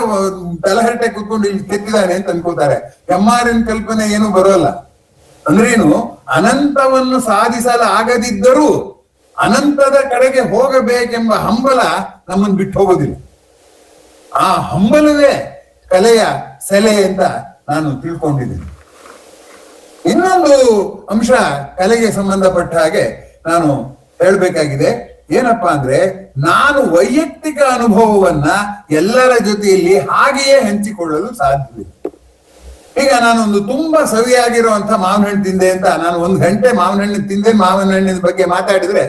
ತಲಹರಟೆ ಕೂತ್ಕೊಂಡು ಇಲ್ಲಿ ಕೆತ್ತಿದ್ದಾನೆ ಅಂತ ಅನ್ಕೋತಾರೆ. MRN ಕಲ್ಪನೆ ಏನು ಬರೋಲ್ಲ. ಅಂದ್ರೇನು, ಅನಂತವನ್ನು ಸಾಧಿಸಲಾಗದಿದ್ದರೂ ಅನಂತದ ಕಡೆಗೆ ಹೋಗಬೇಕೆಂಬ ಹಂಬಲ ನಮ್ಮನ್ನು ಬಿಟ್ಟು ಹೋಗೋದಿಲ್ಲ. ಆ ಹಂಬಲವೇ ಕಲೆಯ ಸೆಲೆ ಅಂತ ನಾನು ತಿಳ್ಕೊಂಡಿದ್ದೀನಿ. ಇನ್ನೊಂದು ಅಂಶ ಕಲೆಗೆ ಸಂಬಂಧಪಟ್ಟ ಹಾಗೆ ನಾನು ಹೇಳ್ಬೇಕಾಗಿದೆ. ಏನಪ್ಪಾ ಅಂದ್ರೆ, ನಾನು ವೈಯಕ್ತಿಕ ಅನುಭವವನ್ನ ಎಲ್ಲರ ಜೊತೆಯಲ್ಲಿ ಹಾಗೆಯೇ ಹಂಚಿಕೊಳ್ಳಲು ಸಾಧ್ಯವಿಲ್ಲ. ಈಗ ನಾನೊಂದು ತುಂಬಾ ಸವಿಯಾಗಿರುವಂತ ಮಾವಿನ ಹಣ್ಣು ತಿಂದೆ ಅಂತ ನಾನು 1 ಗಂಟೆ ಮಾವಿನ ಹಣ್ಣು ತಿಂದೆ, ಮಾವಿನ ಹಣ್ಣಿನ ಬಗ್ಗೆ ಮಾತಾಡಿದ್ರೆ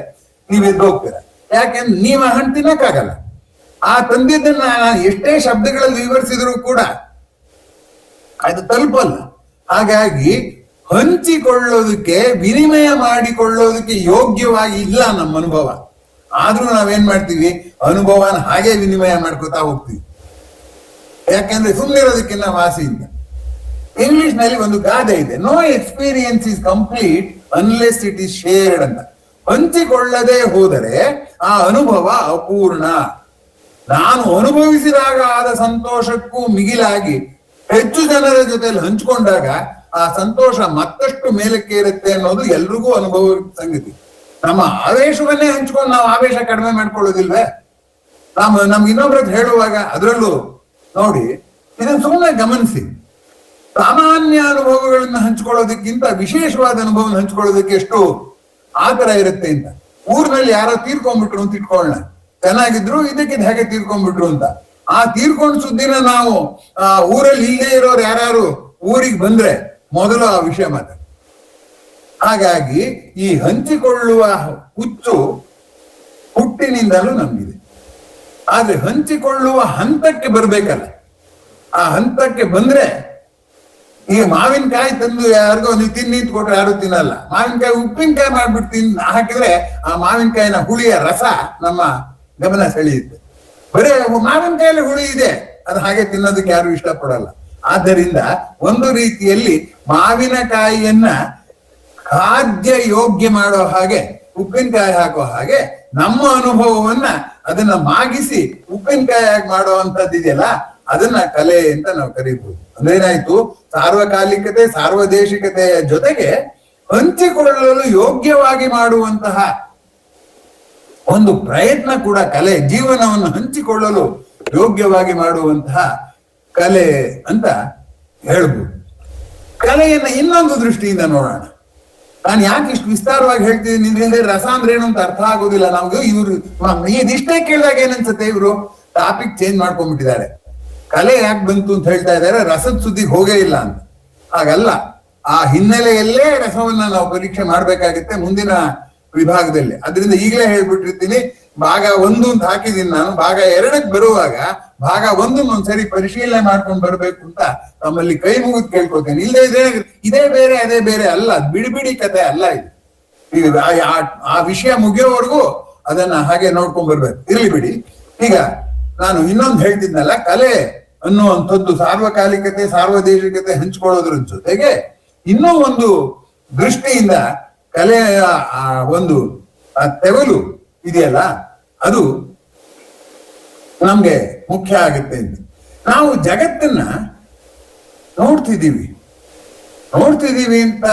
ನೀವ್ ಎದ್ದು ಹೋಗ್ತೀರ. ಯಾಕೆಂದ್ರೆ ನೀವ್ ಆ ಹಣ್ಣು ತಿನ್ನಕ್ಕಾಗಲ್ಲ. ಆ ತಂದಿದ್ದನ್ನ ನಾನು ಎಷ್ಟೇ ಶಬ್ದಗಳಲ್ಲಿ ವಿವರಿಸಿದ್ರು ಕೂಡ ಅದು ತಲುಪಲ್ಲ. ಹಾಗಾಗಿ ಹಂಚಿಕೊಳ್ಳೋದಕ್ಕೆ, ವಿನಿಮಯ ಮಾಡಿಕೊಳ್ಳೋದಕ್ಕೆ ಯೋಗ್ಯವಾಗಿ ಇಲ್ಲ ನಮ್ಮ ಅನುಭವ. ಆದ್ರೂ ನಾವೇನ್ ಮಾಡ್ತೀವಿ, ಅನುಭವನ ಹಾಗೆ ವಿನಿಮಯ ಮಾಡ್ಕೋತಾ ಹೋಗ್ತೀವಿ. ಯಾಕೆಂದ್ರೆ ಸುಮ್ಮನಿರೋದಕ್ಕಿಂತ ವಾಸಿಯಿಂದ. ಇಂಗ್ಲಿಷ್ ನಲ್ಲಿ ಒಂದು ಗಾದೆ ಇದೆ, no experience is complete unless it is shared ಅಂತ. ಹಂಚಿಕೊಳ್ಳದೆ ಹೋದರೆ ಆ ಅನುಭವ ಅಪೂರ್ಣ. ನಾನು ಅನುಭವಿಸಿದಾಗ ಆದ ಸಂತೋಷಕ್ಕೂ ಮಿಗಿಲಾಗಿ ಹೆಚ್ಚು ಜನರ ಜೊತೆಯಲ್ಲಿ ಹಂಚಿಕೊಂಡಾಗ ಆ ಸಂತೋಷ ಮತ್ತಷ್ಟು ಮೇಲಕ್ಕೇರುತ್ತೆ ಅನ್ನೋದು ಎಲ್ರಿಗೂ ಅನುಭವ ಸಂಗತಿ. ನಮ್ಮ ಆವೇಶವನ್ನೇ ಹಂಚ್ಕೊಂಡು ನಾವು ಆವೇಶ ಕಡಿಮೆ ಮಾಡ್ಕೊಳ್ಳೋದಿಲ್ವೇ? ನಮ್ಗೆ ಇನ್ನೊಬ್ರ ಹೇಳುವಾಗ ಅದರಲ್ಲೂ ನೋಡಿ, ಇದನ್ನು ಸುಮ್ಮನೆ ಗಮನಿಸಿ. ಸಾಮಾನ್ಯ ಅನುಭವಗಳನ್ನ ಹಂಚ್ಕೊಳ್ಳೋದಕ್ಕಿಂತ ವಿಶೇಷವಾದ ಅನುಭವ ಹಂಚ್ಕೊಳ್ಳೋದಕ್ಕೆ ಎಷ್ಟು ಆತರ ಇರುತ್ತೆ ಅಂತ. ಊರಿನಲ್ಲಿ ಯಾರೋ ತೀರ್ಕೊಂಡ್ಬಿಟ್ರು ಅಂತ ಇಟ್ಕೊಳ್ಳೋಣ, ಚೆನ್ನಾಗಿದ್ರು, ಇದಕ್ಕಿದ್ ಹೇಗೆ ತೀರ್ಕೊಂಡ್ಬಿಟ್ರು ಅಂತ. ಆ ತೀರ್ಕೊಂಡ್ ಸುದ್ದಿನ ನಾವು ಊರಲ್ಲಿ ಇಲ್ಲೇ ಇರೋರು ಯಾರು ಊರಿಗೆ ಬಂದ್ರೆ ಮೊದಲು ಆ ವಿಷಯ ಮಾತಾಡ. ಹಾಗಾಗಿ ಈ ಹಂಚಿಕೊಳ್ಳುವ ಹುಚ್ಚು ಹುಟ್ಟಿನಿಂದಲೂ ನಮ್ಗಿದೆ. ಆದ್ರೆ ಹಂಚಿಕೊಳ್ಳುವ ಹಂತಕ್ಕೆ ಬರ್ಬೇಕಲ್ಲ. ಆ ಹಂತಕ್ಕೆ ಬಂದ್ರೆ, ಈಗ ಮಾವಿನಕಾಯಿ ತಂದು ಯಾರಿಗೋ ನೀವು ತಿನ್ನಿ ಕೊಟ್ರೆ ಯಾರು ತಿನ್ನಲ್ಲ. ಮಾವಿನಕಾಯಿ ಉಪ್ಪಿನಕಾಯಿ ಮಾಡ್ಬಿಟ್ಟು ಹಾಕಿದ್ರೆ ಆ ಮಾವಿನಕಾಯಿನ ಹುಳಿಯ ರಸ ನಮ್ಮ ಗಮನ ಸೆಳೆಯುತ್ತೆ. ಬರೇ ಮಾವಿನಕಾಯಲ್ಲಿ ಹುಳಿ ಇದೆ, ಅದು ಹಾಗೆ ತಿನ್ನೋದಕ್ಕೆ ಯಾರು ಇಷ್ಟಪಡಲ್ಲ. ಆದ್ದರಿಂದ ಒಂದು ರೀತಿಯಲ್ಲಿ ಮಾವಿನಕಾಯಿಯನ್ನ ಖಾದ್ಯ ಯೋಗ್ಯ ಮಾಡೋ ಹಾಗೆ, ಉಪ್ಪಿನಕಾಯಿ ಹಾಕೋ ಹಾಗೆ ನಮ್ಮ ಅನುಭವವನ್ನ ಅದನ್ನ ಮಾಗಿಸಿ ಉಪ್ಪಿನಕಾಯಿ ಮಾಡುವಂತದ್ದು ಇದೆಯಲ್ಲ, ಅದನ್ನ ಕಲೆ ಅಂತ ನಾವು ಕರೀಬಹುದು. ಅಂದ್ರೇನಾಯ್ತು, ಸಾರ್ವಕಾಲಿಕತೆ, ಸಾರ್ವದೇಶಿಕತೆಯ ಜೊತೆಗೆ ಹಂಚಿಕೊಳ್ಳಲು ಯೋಗ್ಯವಾಗಿ ಮಾಡುವಂತಹ ಒಂದು ಪ್ರಯತ್ನ ಕೂಡ ಕಲೆ. ಜೀವನವನ್ನು ಹಂಚಿಕೊಳ್ಳಲು ಯೋಗ್ಯವಾಗಿ ಮಾಡುವಂತಹ ಕಲೆ ಅಂತ ಹೇಳ್ಬೋದು. ಕಲೆಯನ್ನ ಇನ್ನೊಂದು ದೃಷ್ಟಿಯಿಂದ ನೋಡೋಣ. ನಾನು ಯಾಕೆ ಇಷ್ಟು ವಿಸ್ತಾರವಾಗಿ ಹೇಳ್ತಿದ್ದೀನಿ ಅಂದ್ರೆ, ರಸ ಅಂದ್ರೆ ಏನು ಅಂತ ಅರ್ಥ ಆಗೋದಿಲ್ಲ ನಮ್ಗೆ. ಇವ್ರು ಇದಿಷ್ಟೇ ಕೇಳಿದಾಗ ಏನನ್ಸುತ್ತೆ, ಇವರು ಟಾಪಿಕ್ ಚೇಂಜ್ ಮಾಡ್ಕೊಂಡ್ಬಿಟ್ಟಿದ್ದಾರೆ. ಕಲೆ ಯಾಕೆ ಬಂತು ಅಂತ ಹೇಳ್ತಾ ಇದ್ದಾರೆ, ರಸದ ಸುದ್ದಿಗೆ ಹೋಗೇ ಇಲ್ಲ ಅಂತ. ಹಾಗಲ್ಲ, ಆ ಹಿನ್ನೆಲೆಯಲ್ಲೇ ರಸವನ್ನ ನಾವು ಪರೀಕ್ಷೆ ಮಾಡ್ಬೇಕಾಗುತ್ತೆ ಮುಂದಿನ ವಿಭಾಗದಲ್ಲಿ. ಅದರಿಂದ ಈಗಲೇ ಹೇಳ್ಬಿಟ್ಟಿರ್ತೀನಿ, ಭಾಗ 1 ಅಂತ ಹಾಕಿದ್ದೀನಿ ನಾನು. ಭಾಗ 2ಕ್ಕೆ ಬರುವಾಗ ಭಾಗ ಒಂದೊಂದ್ಸರಿ ಪರಿಶೀಲನೆ ಮಾಡ್ಕೊಂಡು ಬರ್ಬೇಕು ಅಂತ ತಮ್ಮಲ್ಲಿ ಕೈ ಮುಗಿದು ಕೇಳ್ಕೊತೇನೆ. ಇಲ್ಲದೆ ಇದೇ ಬೇರೆ ಅದೇ ಬೇರೆ ಅಲ್ಲ, ಬಿಡಿ ಬಿಡಿ ಕತೆ ಅಲ್ಲ ಇದು. ಈಗ ಆ ವಿಷಯ ಮುಗಿಯೋವರೆಗೂ ಅದನ್ನ ಹಾಗೆ ನೋಡ್ಕೊಂಡ್ ಬರ್ಬೇಕು. ಇರ್ಲಿ ಬಿಡಿ. ಈಗ ನಾನು ಇನ್ನೊಂದು ಹೇಳ್ತಿದ್ನಲ್ಲ, ಕಲೆ ಅನ್ನುವಂಥದ್ದು ಸಾರ್ವಕಾಲಿಕತೆ ಸಾರ್ವದೇಶಿಕತೆ ಹಂಚ್ಕೊಳ್ಳೋದ್ರ ಜೊತೆಗೆ ಇನ್ನೂ ಒಂದು ದೃಷ್ಟಿಯಿಂದ ಕಲೆಯ ಒಂದು ತೆವಲು ಇದೆಯಲ್ಲ, ಅದು ನಮ್ಗೆ ಮುಖ್ಯ ಆಗುತ್ತೆ ಅಂತ. ನಾವು ಜಗತ್ತನ್ನ ನೋಡ್ತಿದ್ದೀವಿ ಅಂತ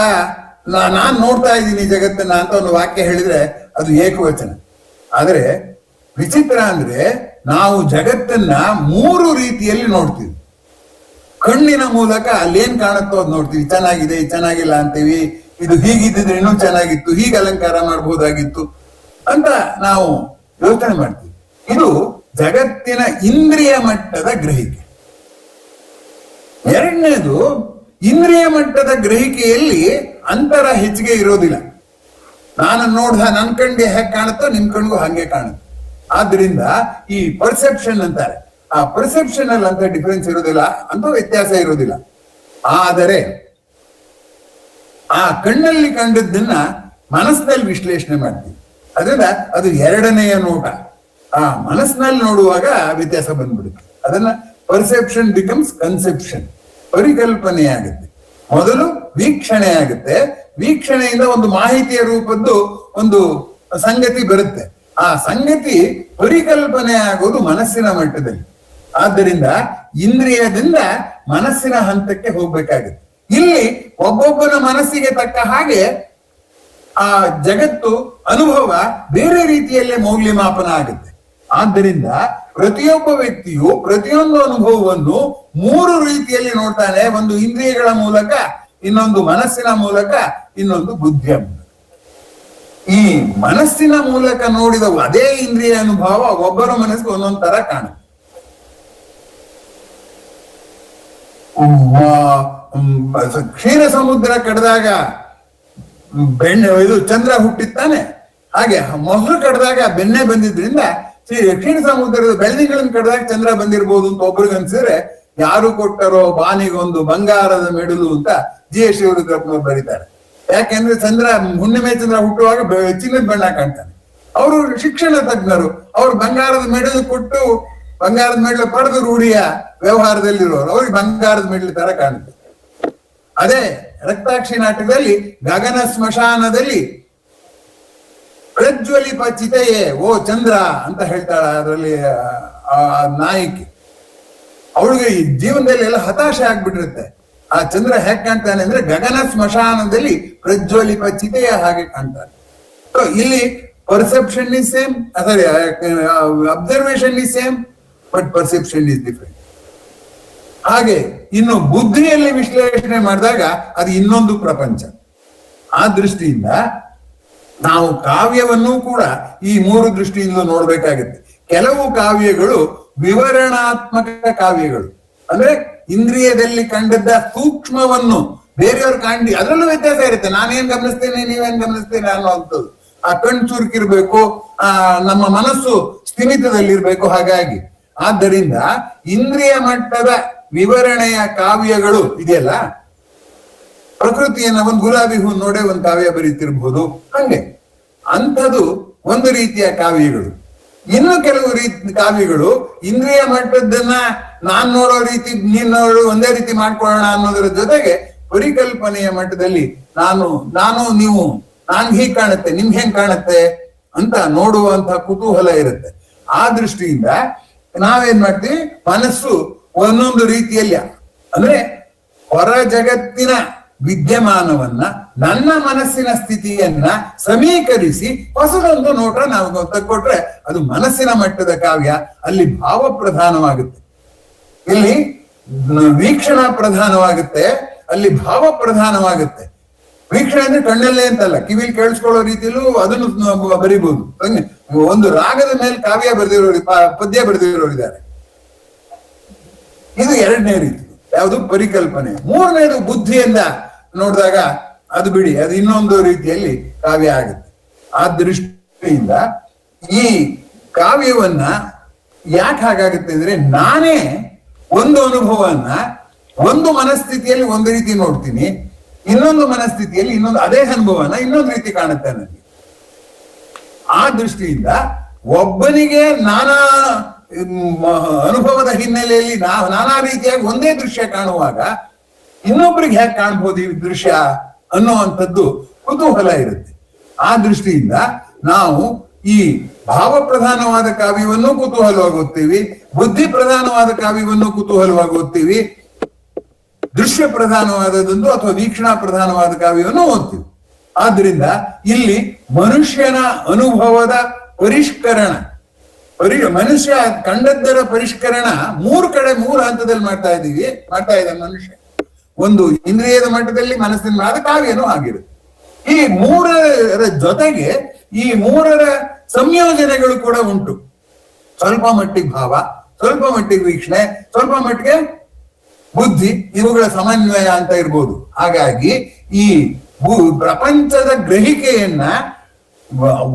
ನಾನ್ ನೋಡ್ತಾ ಇದ್ದೀನಿ ಜಗತ್ತನ್ನ ಅಂತ ಒಂದು ವಾಕ್ಯ ಹೇಳಿದ್ರೆ ಅದು ಏಕವಚನ. ಆದ್ರೆ ವಿಚಿತ್ರ ಅಂದ್ರೆ ನಾವು ಜಗತ್ತನ್ನ 3 ರೀತಿಯಲ್ಲಿ ನೋಡ್ತೀವಿ. ಕಣ್ಣಿನ ಮೂಲಕ ಅಲ್ಲೇನ್ ಕಾಣುತ್ತೋ ಅದ್ ನೋಡ್ತೀವಿ. ಚೆನ್ನಾಗಿದೆ, ಚೆನ್ನಾಗಿಲ್ಲ ಅಂತೀವಿ. ಇದು ಹೀಗಿದ್ದಿದ್ರೆ ಇನ್ನೂ ಚೆನ್ನಾಗಿತ್ತು, ಹೀಗೆ ಅಲಂಕಾರ ಮಾಡ್ಬೋದಾಗಿತ್ತು ಅಂತ ನಾವು ಯೋಚನೆ ಮಾಡ್ತೀವಿ. ಇದು ಜಗತ್ತಿನ ಇಂದ್ರಿಯ ಮಟ್ಟದ ಗ್ರಹಿಕೆ. ಎರಡನೇದು, ಇಂದ್ರಿಯ ಮಟ್ಟದ ಗ್ರಹಿಕೆಯಲ್ಲಿ ಅಂತರ ಹೆಚ್ಚಿಗೆ ಇರೋದಿಲ್ಲ. ನಾನು ನೋಡ್ದ ನನ್ ಕಣ್ಣಿಗೆ ಹೇಗೆ ಕಾಣುತ್ತೋ ನಿಮ್ ಕಣ್ಗೂ ಹಂಗೆ ಕಾಣುತ್ತೆ. ಆದ್ರಿಂದ ಈ ಪರ್ಸೆಪ್ಷನ್ ಅಂತಾರೆ, ಆ ಪರ್ಸೆಪ್ಷನ್ ಅಲ್ಲಿ ಅಂತ ಡಿಫರೆನ್ಸ್ ಇರೋದಿಲ್ಲ, ಅಂತ ವ್ಯತ್ಯಾಸ ಇರೋದಿಲ್ಲ. ಆದರೆ ಆ ಕಣ್ಣಲ್ಲಿ ಕಂಡದ್ದನ್ನ ಮನಸ್ಸಿನಲ್ಲಿ ವಿಶ್ಲೇಷಣೆ ಮಾಡ್ತೀವಿ. ಅದರಿಂದ ಅದು ಎರಡನೆಯ ನೋಟ. ಆ ಮನಸ್ಸಿನಲ್ಲಿ ನೋಡುವಾಗ ವ್ಯತ್ಯಾಸ ಬಂದ್ಬಿಡುತ್ತೆ. ಅದನ್ನ ಪರ್ಸೆಪ್ಷನ್ ಬಿಕಮ್ಸ್ ಕನ್ಸೆಪ್ಷನ್, ಪರಿಕಲ್ಪನೆ ಆಗುತ್ತೆ. ಮೊದಲು ವೀಕ್ಷಣೆ ಆಗುತ್ತೆ, ವೀಕ್ಷಣೆಯಿಂದ ಒಂದು ಮಾಹಿತಿಯ ರೂಪದ್ದು ಒಂದು ಸಂಗತಿ ಬರುತ್ತೆ. ಆ ಸಂಗತಿ ಪರಿಕಲ್ಪನೆ ಆಗೋದು ಮನಸ್ಸಿನ ಮಟ್ಟದಲ್ಲಿ. ಆದ್ದರಿಂದ ಇಂದ್ರಿಯದಿಂದ ಮನಸ್ಸಿನ ಹಂತಕ್ಕೆ ಹೋಗ್ಬೇಕಾಗುತ್ತೆ. ಇಲ್ಲಿ ಒಬ್ಬೊಬ್ಬನ ಮನಸ್ಸಿಗೆ ತಕ್ಕ ಹಾಗೆ ಆ ಜಗತ್ತು ಅನುಭವ ಬೇರೆ ರೀತಿಯಲ್ಲೇ ಮೌಲ್ಯಮಾಪನ ಆಗುತ್ತೆ. ಆದ್ದರಿಂದ ಪ್ರತಿಯೊಬ್ಬ ವ್ಯಕ್ತಿಯು ಪ್ರತಿಯೊಂದು ಅನುಭವವನ್ನು 3 ರೀತಿಯಲ್ಲಿ ನೋಡ್ತಾನೆ. ಒಂದು ಇಂದ್ರಿಯಗಳ ಮೂಲಕ, ಇನ್ನೊಂದು ಮನಸ್ಸಿನ ಮೂಲಕ, ಇನ್ನೊಂದು ಬುದ್ಧಿಯ ಮೂಲಕ. ಈ ಮನಸ್ಸಿನ ಮೂಲಕ ನೋಡಿದ ಅದೇ ಇಂದ್ರಿಯ ಅನುಭವ ಒಬ್ಬರ ಮನಸ್ಸಿಗೆ ಒಂದೊಂದು ತರ ಕಾಣುತ್ತೆ. ಕ್ಷೀರ ಸಮುದ್ರ ಕಡ್ದಾಗ ಇದು ಚಂದ್ರ ಹುಟ್ಟಿತ್ತಾನೆ, ಹಾಗೆ ಮೊಸರು ಕಡ್ದಾಗ ಬೆಣ್ಣೆ ಬಂದಿದ್ರಿಂದ ಕ್ಷೀರ ಸಮುದ್ರದ ಬೆಳ್ಳಿಗಳನ್ನ ಕಡ್ದಾಗ ಚಂದ್ರ ಬಂದಿರ್ಬೋದು ಅಂತ ಒಬ್ರಿಗೆ ಅನ್ಸಿದ್ರೆ, ಯಾರು ಕೊಟ್ಟರೋ ಬಾನಿಗೊಂದು ಬಂಗಾರದ ಮೆಡುಲು ಅಂತ G.S. ಶಿವರುದ್ರಪ್ಪನವ್ರು ಬರೀತಾರೆ. ಯಾಕೆಂದ್ರೆ ಚಂದ್ರ ಹುಣ್ಣಿಮೆ ಚಂದ್ರ ಹುಟ್ಟುವಾಗ ಚಿನ್ನದ ಬಣ್ಣ ಕಾಣ್ತಾನೆ. ಅವರು ಶಿಕ್ಷಣ ತಜ್ಞರು, ಅವ್ರು ಬಂಗಾರದ ಮೆಡಲು ಕೊಟ್ಟು ಬಂಗಾರದ ಮೆಡಲು ಪಡೆದು ರೂಢಿಯ ವ್ಯವಹಾರದಲ್ಲಿರೋರು, ಅವ್ರಿಗೆ ಬಂಗಾರದ ಮೆಡಲು ತರ ಕಾಣುತ್ತೆ. ಅದೇ ರಕ್ತಾಕ್ಷಿ ನಾಟಕದಲ್ಲಿ ಗಗನ ಸ್ಮಶಾನದಲ್ಲಿ ಪ್ರಜ್ವಲಿಪ ಚಿತೆಯೇ ಓ ಚಂದ್ರ ಅಂತ ಹೇಳ್ತಾಳ ಅದರಲ್ಲಿ ಆ ನಾಯಕಿ. ಅವಳಿಗೆ ಈ ಜೀವನದಲ್ಲಿ ಎಲ್ಲ ಹತಾಶೆ ಆಗ್ಬಿಟ್ಟಿರುತ್ತೆ. ಆ ಚಂದ್ರ ಹೇಗೆ ಕಾಣ್ತಾನೆ ಅಂದ್ರೆ ಗಗನ ಸ್ಮಶಾನದಲ್ಲಿ ಪ್ರಜ್ವಲಿಪ ಚಿತೆಯ ಹಾಗೆ ಕಾಣ್ತಾನೆ. ಇಲ್ಲಿ perception is same, sorry observation is same, but perception is different. ಹಾಗೆ ಇನ್ನು ಬುದ್ಧಿಯಲ್ಲಿ ವಿಶ್ಲೇಷಣೆ ಮಾಡಿದಾಗ ಅದು ಇನ್ನೊಂದು ಪ್ರಪಂಚ. ಆ ದೃಷ್ಟಿಯಿಂದ ನಾವು ಕಾವ್ಯವನ್ನು ಕೂಡ ಈ 3 ದೃಷ್ಟಿಯಿಂದ ನೋಡ್ಬೇಕಾಗುತ್ತೆ. ಕೆಲವು ಕಾವ್ಯಗಳು ವಿವರಣಾತ್ಮಕ ಕಾವ್ಯಗಳು, ಅಂದ್ರೆ ಇಂದ್ರಿಯದಲ್ಲಿ ಕಂಡದ್ದ ಸೂಕ್ಷ್ಮವನ್ನು ಬೇರೆಯವ್ರು ಕಾಣಿ, ಅದರಲ್ಲೂ ವ್ಯತ್ಯಾಸ ಇರುತ್ತೆ. ನಾನೇನ್ ಗಮನಿಸ್ತೇನೆ ನೀವೇನ್ ಗಮನಿಸ್ತೇನೆ ಅನ್ನುವಂಥದ್ದು. ಆ ಕಣ್ ಚುರುಕಿರ್ಬೇಕು, ನಮ್ಮ ಮನಸ್ಸು ಸ್ಥಿಮಿತದಲ್ಲಿರ್ಬೇಕು. ಹಾಗಾಗಿ ಆದ್ದರಿಂದ ಇಂದ್ರಿಯ ಮಟ್ಟದ ವಿವರಣೆಯ ಕಾವ್ಯಗಳು ಇದೆಯಲ್ಲ, ಪ್ರಕೃತಿಯನ್ನ ಒಂದು ಗುಲಾಬಿ ಹೂ ನೋಡೇ ಒಂದು ಕಾವ್ಯ ಬರೀತಿರ್ಬೋದು, ಹಂಗೆ ಅಂಥದ್ದು ಒಂದು ರೀತಿಯ ಕಾವ್ಯಗಳು. ಇನ್ನು ಕೆಲವು ಕಾವ್ಯಗಳು ಇಂದ್ರಿಯ ಮಟ್ಟದನ್ನ ನಾನ್ ನೋಡೋ ರೀತಿ ನೀನ್ ನೋಡೋ ಒಂದೇ ರೀತಿ ಮಾಡ್ಕೊಳ್ಳೋಣ ಅನ್ನೋದ್ರ ಜೊತೆಗೆ ಪರಿಕಲ್ಪನೆಯ ಮಟ್ಟದಲ್ಲಿ ನಾನು ನೀವು ನಾನ್ ಹೀಗ್ ಕಾಣುತ್ತೆ ನಿಮ್ಗೆ ಹೆಂಗ್ ಕಾಣುತ್ತೆ ಅಂತ ನೋಡುವಂತ ಕುತೂಹಲ ಇರುತ್ತೆ. ಆ ದೃಷ್ಟಿಯಿಂದ ನಾವೇನ್ ಮಾಡ್ತೀವಿ, ಮನಸ್ಸು ಒಂದೊಂದು ರೀತಿಯಲ್ಲಿ ಅಂದ್ರೆ ಹೊರ ಜಗತ್ತಿನ ವಿದ್ಯಮಾನವನ್ನ ನನ್ನ ಮನಸ್ಸಿನ ಸ್ಥಿತಿಯನ್ನ ಸಮೀಕರಿಸಿ ಹೊಸದೊಂದು ನೋಟ ನಾವು ತಕ್ಕೊಟ್ರೆ ಅದು ಮನಸ್ಸಿನ ಮಟ್ಟದ ಕಾವ್ಯ. ಅಲ್ಲಿ ಭಾವ ಪ್ರಧಾನವಾಗುತ್ತೆ, ಇಲ್ಲಿ ವೀಕ್ಷಣಾ ಪ್ರಧಾನವಾಗುತ್ತೆ, ಅಲ್ಲಿ ಭಾವ ಪ್ರಧಾನವಾಗುತ್ತೆ. ವೀಕ್ಷಣೆ ಅಂದ್ರೆ ಕಣ್ಣಲ್ಲೇ ಅಂತಲ್ಲ, ಕಿವಿಲಿ ಕೇಳಿಸ್ಕೊಳ್ಳೋ ರೀತಿಯಲ್ಲೂ ಅದನ್ನು ಬರಿಬಹುದು. ಒಂದು ರಾಗದ ಮೇಲೆ ಕಾವ್ಯ ಬರೆದಿರೋರು, ಪದ್ಯ ಬರೆದಿರೋರಿದ್ದಾರೆ. ಇದು ಎರಡನೇ ರೀತಿ, ಯಾವುದು ಪರಿಕಲ್ಪನೆ. ಮೂರನೇದು ಬುದ್ಧಿಯಿಂದ ನೋಡಿದಾಗ ಅದು ಬಿಡಿ, ಅದು ಇನ್ನೊಂದು ರೀತಿಯಲ್ಲಿ ಕಾವ್ಯ ಆಗುತ್ತೆ. ಆ ದೃಷ್ಟಿಯಿಂದ ಈ ಕಾವ್ಯವನ್ನ ಯಾಕೆ ಹಾಗಾಗುತ್ತೆ ಅಂದ್ರೆ ನಾನೇ ಒಂದು ಅನುಭವವನ್ನ ಒಂದು ಮನಸ್ಥಿತಿಯಲ್ಲಿ ಒಂದು ರೀತಿ ನೋಡ್ತೀನಿ, ಇನ್ನೊಂದು ಮನಸ್ಥಿತಿಯಲ್ಲಿ ಇನ್ನೊಂದು ಅದೇ ಅನುಭವನ ಇನ್ನೊಂದು ರೀತಿ ಕಾಣುತ್ತೆ ನನಗೆ. ಆ ದೃಷ್ಟಿಯಿಂದ ಒಬ್ಬನಿಗೆ ನಾನಾ ಅನುಭವದ ಹಿನ್ನೆಲೆಯಲ್ಲಿ ನಾನಾ ರೀತಿಯಾಗಿ ಒಂದೇ ದೃಶ್ಯ ಕಾಣುವಾಗ ಇನ್ನೊಬ್ಬರಿಗೆ ಹೇಗೆ ಕಾಣ್ಬೋದು ಈ ದೃಶ್ಯ ಅನ್ನುವಂಥದ್ದು ಕುತೂಹಲ ಇರುತ್ತೆ. ಆ ದೃಷ್ಟಿಯಿಂದ ನಾವು ಈ ಭಾವ ಪ್ರಧಾನವಾದ ಕಾವ್ಯವನ್ನು ಕುತೂಹಲವಾಗಿ ಓದ್ತೀವಿ, ಬುದ್ಧಿ ಪ್ರಧಾನವಾದ ಕಾವ್ಯವನ್ನು ಕುತೂಹಲವಾಗಿ ಓದ್ತೀವಿ, ದೃಶ್ಯ ಪ್ರಧಾನವಾದದೊಂದು ಅಥವಾ ವೀಕ್ಷಣಾ ಪ್ರಧಾನವಾದ ಕಾವ್ಯವನ್ನು ಓದ್ತೀವಿ. ಆದ್ರಿಂದ ಇಲ್ಲಿ ಮನುಷ್ಯನ ಅನುಭವದ ಪರಿಷ್ಕರಣ, ಮನುಷ್ಯ ಕಂಡದ್ದರ ಪರಿಷ್ಕರಣ ಮೂರು ಹಂತದಲ್ಲಿ ಮಾಡ್ತಾ ಇದ್ದಾನೆ ಮನುಷ್ಯ. ಒಂದು ಇಂದ್ರಿಯದ ಮಟ್ಟದಲ್ಲಿ, ಮನಸ್ಸಿನ ಅದು ಕಾವ್ಯನೂ ಆಗಿರುತ್ತೆ. ಈ ಮೂರರ ಜೊತೆಗೆ ಈ ಮೂರರ ಸಂಯೋಜನೆಗಳು ಕೂಡ ಉಂಟು. ಸ್ವಲ್ಪ ಮಟ್ಟಿಗೆ ಭಾವ, ಸ್ವಲ್ಪ ಮಟ್ಟಿಗೆ ವೀಕ್ಷಣೆ, ಸ್ವಲ್ಪ ಮಟ್ಟಿಗೆ ಬುದ್ಧಿ, ಇವುಗಳ ಸಮನ್ವಯ ಅಂತ ಇರ್ಬೋದು. ಹಾಗಾಗಿ ಈ ಪ್ರಪಂಚದ ಗ್ರಹಿಕೆಯನ್ನ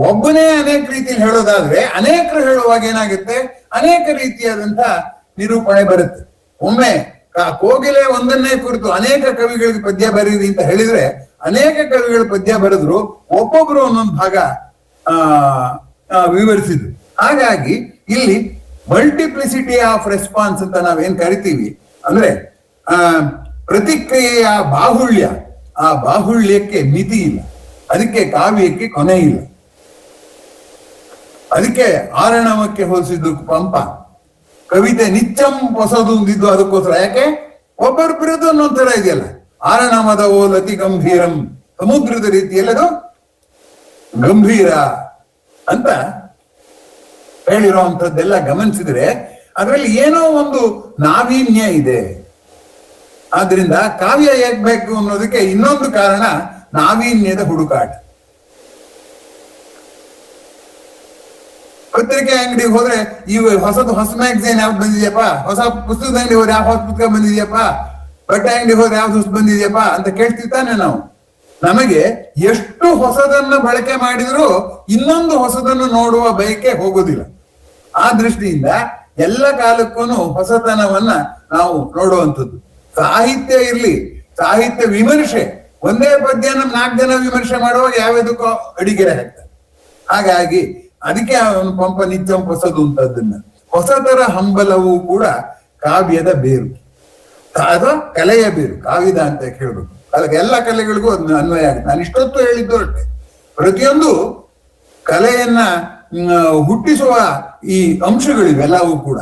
ಒಬ್ಬನೇ ಅನೇಕ ರೀತಿಯಲ್ಲಿ ಹೇಳೋದಾದ್ರೆ ಅನೇಕರು ಹೇಳುವಾಗ ಏನಾಗುತ್ತೆ, ಅನೇಕ ರೀತಿಯಾದಂತ ನಿರೂಪಣೆ ಬರುತ್ತೆ. ಒಮ್ಮೆ ಕೋಗಿಲೆ ಒಂದನ್ನೇ ಕುರಿತು ಅನೇಕ ಕವಿಗಳಿಗೆ ಪದ್ಯ ಬರೀರಿ ಅಂತ ಹೇಳಿದ್ರೆ ಅನೇಕ ಕವಿಗಳು ಪದ್ಯ ಬರೆದ್ರು, ಒಬ್ಬೊಬ್ರು ಒಂದೊಂದು ಭಾಗ ವಿವರಿಸಿದ್ರು. ಹಾಗಾಗಿ ಇಲ್ಲಿ ಮಲ್ಟಿಪ್ಲಿಸಿಟಿ ಆಫ್ ರೆಸ್ಪಾನ್ಸ್ ಅಂತ ನಾವೇನ್ ಕರಿತೀವಿ ಅಂದ್ರೆ ಪ್ರತಿಕ್ರಿಯೆಯ ಬಾಹುಳ್ಯ, ಆ ಬಾಹುಳ್ಯಕ್ಕೆ ಮಿತಿ ಇಲ್ಲ, ಅದಕ್ಕೆ ಕಾವ್ಯಕ್ಕೆ ಕೊನೆ ಇಲ್ಲ. ಅದಕ್ಕೆ ಆರಣವಕ್ಕೆ ಹೋಲಿಸಿದ್ದು ಪಂಪ, ಕವಿತೆ ನಿಚ್ಚಂ ಹೊಸದು ಅಂದಿದ್ದು ಅದಕ್ಕೋಸ್ಕರ. ಯಾಕೆ ಒಬ್ಬರು ಬಿರೋದು ಅನ್ನೊಂದ್ ತರ ಇದೆಯಲ್ಲ, ಆರಣಮದ ಓಲತಿ ಗಂಭೀರಂ, ಸಮುದ್ರದ ರೀತಿಯಲ್ಲಿ ಅದು ಗಂಭೀರ ಅಂತ ಹೇಳಿರೋಂಥದ್ದೆಲ್ಲ ಗಮನಿಸಿದ್ರೆ ಅದರಲ್ಲಿ ಏನೋ ಒಂದು ನಾವೀನ್ಯ ಇದೆ. ಆದ್ರಿಂದ ಕಾವ್ಯ ಹೇಗ್ ಬೇಕು ಅನ್ನೋದಕ್ಕೆ ಇನ್ನೊಂದು ಕಾರಣ ನಾವೀನ್ಯದ ಹುಡುಕಾಟ. ಪತ್ರಿಕೆ ಅಂಗಡಿಗೆ ಹೋದ್ರೆ ಹೊಸ ಮ್ಯಾಗಝೈನ್ ಯಾವ್ದು ಬಂದಿದ್ಯಪ್ಪ, ಹೊಸ ಪುಸ್ತಕದ ಅಂಗಡಿ ಹೋದ್ರೆ ಯಾವ ಹೊಸ ಪುಸ್ತಕ ಬಂದಿದ್ಯಪ್ಪ, ಬಟ್ಟೆ ಅಂಗಡಿ ಹೋದ್ರೆ ಯಾವ್ದು ಹೊಸ ಬಂದಿದ್ಯಪ್ಪ ಅಂತ ಕೇಳ್ತಿರ್ತಾನೆ ನಾವು. ನಮಗೆ ಎಷ್ಟು ಹೊಸದನ್ನು ಬಳಕೆ ಮಾಡಿದ್ರು ಇನ್ನೊಂದು ಹೊಸದನ್ನು ನೋಡುವ ಬಯಕೆ ಹೋಗೋದಿಲ್ಲ. ಆ ದೃಷ್ಟಿಯಿಂದ ಎಲ್ಲ ಕಾಲಕ್ಕೂ ಹೊಸತನವನ್ನ ನಾವು ನೋಡುವಂಥದ್ದು. ಸಾಹಿತ್ಯ ಇರ್ಲಿ, ಸಾಹಿತ್ಯ ವಿಮರ್ಶೆ, ಒಂದೇ ಪದ್ಯನ 4 ಜನ ವಿಮರ್ಶೆ ಮಾಡುವಾಗ ಯಾವ್ಯಾವುದಕ್ಕೋ ಅಡಿಗೆರೆ ಹಾಕ್ತಾರೆ. ಹಾಗಾಗಿ ಅದಕ್ಕೆ ಅವನು ಪಂಪ ನಿಚ್ಚಂ ಹೊಸದು ಅಂತದನ್ನ. ಹೊಸತರ ಹಂಬಲವೂ ಕೂಡ ಕಾವ್ಯದ ಬೇರು ಅಥವಾ ಕಲೆಯ ಬೇರು, ಕಾವ್ಯದ ಅಂತ ಹೇಳ್ಬೇಕು. ಎಲ್ಲ ಕಲೆಗಳಿಗೂ ಅದನ್ನ ಅನ್ವಯ ಆಗುತ್ತೆ. ನಾನು ಇಷ್ಟೊತ್ತು ಹೇಳಿದ್ದು ಅಷ್ಟೇ, ಪ್ರತಿಯೊಂದು ಕಲೆಯನ್ನ ಹುಟ್ಟಿಸುವ ಈ ಅಂಶಗಳಿವೆಲ್ಲವೂ ಕೂಡ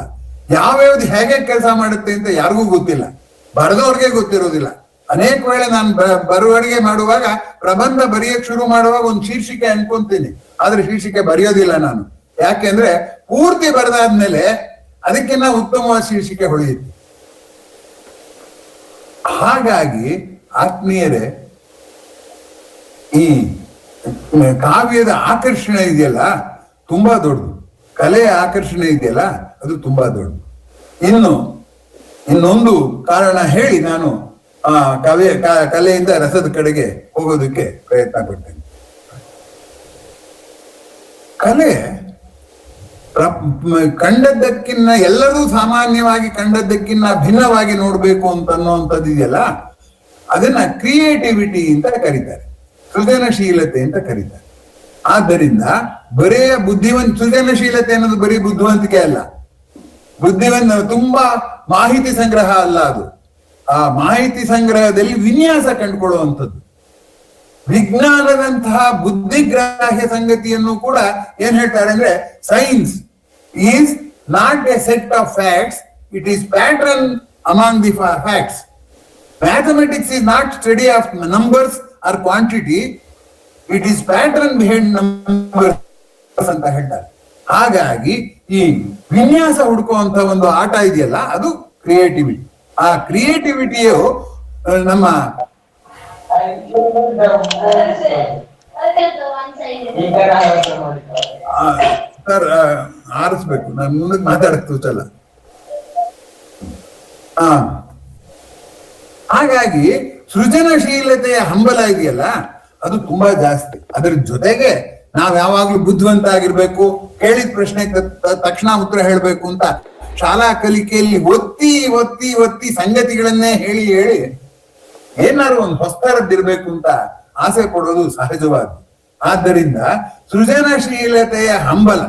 ಯಾವ್ಯಾವ್ದು ಹೇಗೆ ಕೆಲಸ ಮಾಡುತ್ತೆ ಅಂತ ಯಾರಿಗೂ ಗೊತ್ತಿಲ್ಲ, ಬರೆದವ್ರಿಗೆ ಗೊತ್ತಿರೋದಿಲ್ಲ. ಅನೇಕ ವೇಳೆ ನಾನು ಬರವಣಿಗೆ ಮಾಡುವಾಗ, ಪ್ರಬಂಧ ಬರೆಯಕ್ ಶುರು ಮಾಡುವಾಗ ಒಂದು ಶೀರ್ಷಿಕೆ ಅನ್ಕೊಂತೀನಿ, ಆದ್ರೆ ಶೀರ್ಷಿಕೆ ಬರೆಯೋದಿಲ್ಲ ನಾನು. ಯಾಕೆಂದ್ರೆ ಪೂರ್ತಿ ಬರೆದಾದ್ಮೇಲೆ ಅದಕ್ಕಿಂತ ಉತ್ತಮವಾದ ಶೀರ್ಷಿಕೆ ಹೊಳೆಯುತ್ತೆ. ಹಾಗಾಗಿ ಆತ್ಮೀಯರೇ, ಈ ಕಾವ್ಯದ ಆಕರ್ಷಣೆ ಇದೆಯಲ್ಲ ತುಂಬಾ ದೊಡ್ಡದು, ಕಲೆಯ ಆಕರ್ಷಣೆ ಇದೆಯಲ್ಲ ಅದು ತುಂಬಾ ದೊಡ್ಡದು. ಇನ್ನೊಂದು ಕಾರಣ ಹೇಳಿ ನಾನು ಕಲೆಯಿಂದ ರಸದ ಕಡೆಗೆ ಹೋಗೋದಕ್ಕೆ ಪ್ರಯತ್ನ ಪಡ್ತೇನೆ. ಕಲೆ ಕಂಡದ್ದಕ್ಕಿನ್ನ, ಎಲ್ಲರೂ ಸಾಮಾನ್ಯವಾಗಿ ಕಂಡದ್ದಕ್ಕಿನ್ನ ಭಿನ್ನವಾಗಿ ನೋಡ್ಬೇಕು ಅಂತ ಅನ್ನುವಂಥದ್ದು ಇದೆಯಲ್ಲ, ಅದನ್ನ ಕ್ರಿಯೇಟಿವಿಟಿ ಅಂತ ಕರೀತಾರೆ, ಸೃಜನಶೀಲತೆ ಅಂತ ಕರೀತಾರೆ. ಆದ್ದರಿಂದ ಬರೇ ಸೃಜನಶೀಲತೆ ಅನ್ನೋದು ಬರೀ ಬುದ್ಧಿವಂತಿಕೆ ಅಲ್ಲ, ತುಂಬಾ ಮಾಹಿತಿ ಸಂಗ್ರಹ ಅಲ್ಲ. ಅದು ಆ ಮಾಹಿತಿ ಸಂಗ್ರಹದಲ್ಲಿ ವಿನ್ಯಾಸ ಕಂಡುಕೊಳ್ಳುವಂಥದ್ದು. ವಿಜ್ಞಾನದಂತಹ ಬುದ್ಧಿಗ್ರಾಹ್ಯ ಸಂಗತಿಯನ್ನು ಕೂಡ ಏನ್ ಹೇಳ್ತಾರೆ ಅಂದ್ರೆ, science is not A set of facts, it is pattern among the facts. Mathematics is not study of numbers are quantity, it is pattern behind numbers ಅಂತ ಹೇಳ್ತಾರೆ. ಹಾಗಾಗಿ ಈ ವಿನ್ಯಾಸ ಹುಡುಕುವಂತ ಒಂದು ಆಟ ಇದೆಯಲ್ಲ, ಅದು ಕ್ರಿಯೇಟಿವಿಟಿ. ಆ ಕ್ರಿಯೇಟಿವಿಟಿಯು ನಮ್ಮ ಸರ್ ಆರಿಸ್ಬೇಕು, ನಾನು ಮುಂದಕ್ಕೆ ಮಾತಾಡಕ್ ತೋಚಲ್ಲ. ಹಾಗಾಗಿ ಸೃಜನಶೀಲತೆಯ ಹಂಬಲ ಇದೆಯಲ್ಲ ಅದು ತುಂಬಾ ಜಾಸ್ತಿ. ಅದರ ಜೊತೆಗೆ ನಾವ್ ಯಾವಾಗ್ಲೂ ಬುದ್ಧಿವಂತ ಆಗಿರ್ಬೇಕು, ಕೇಳಿದ ಪ್ರಶ್ನೆ ತಕ್ಷಣ ಉತ್ತರ ಹೇಳ್ಬೇಕು ಅಂತ ಶಾಲಾ ಕಲಿಕೆಯಲ್ಲಿ ಒತ್ತಿ ಒತ್ತಿ ಒತ್ತಿ ಸಂಗತಿಗಳನ್ನೇ ಹೇಳಿ ಹೇಳಿ ಏನಾದ್ರು ಒಂದು ಹೊಸ್ತರದ್ದಿರ್ಬೇಕು ಅಂತ ಆಸೆ ಪಡೋದು ಸಹಜವಾದ. ಆದ್ದರಿಂದ ಸೃಜನಶೀಲತೆಯ ಹಂಬಲ,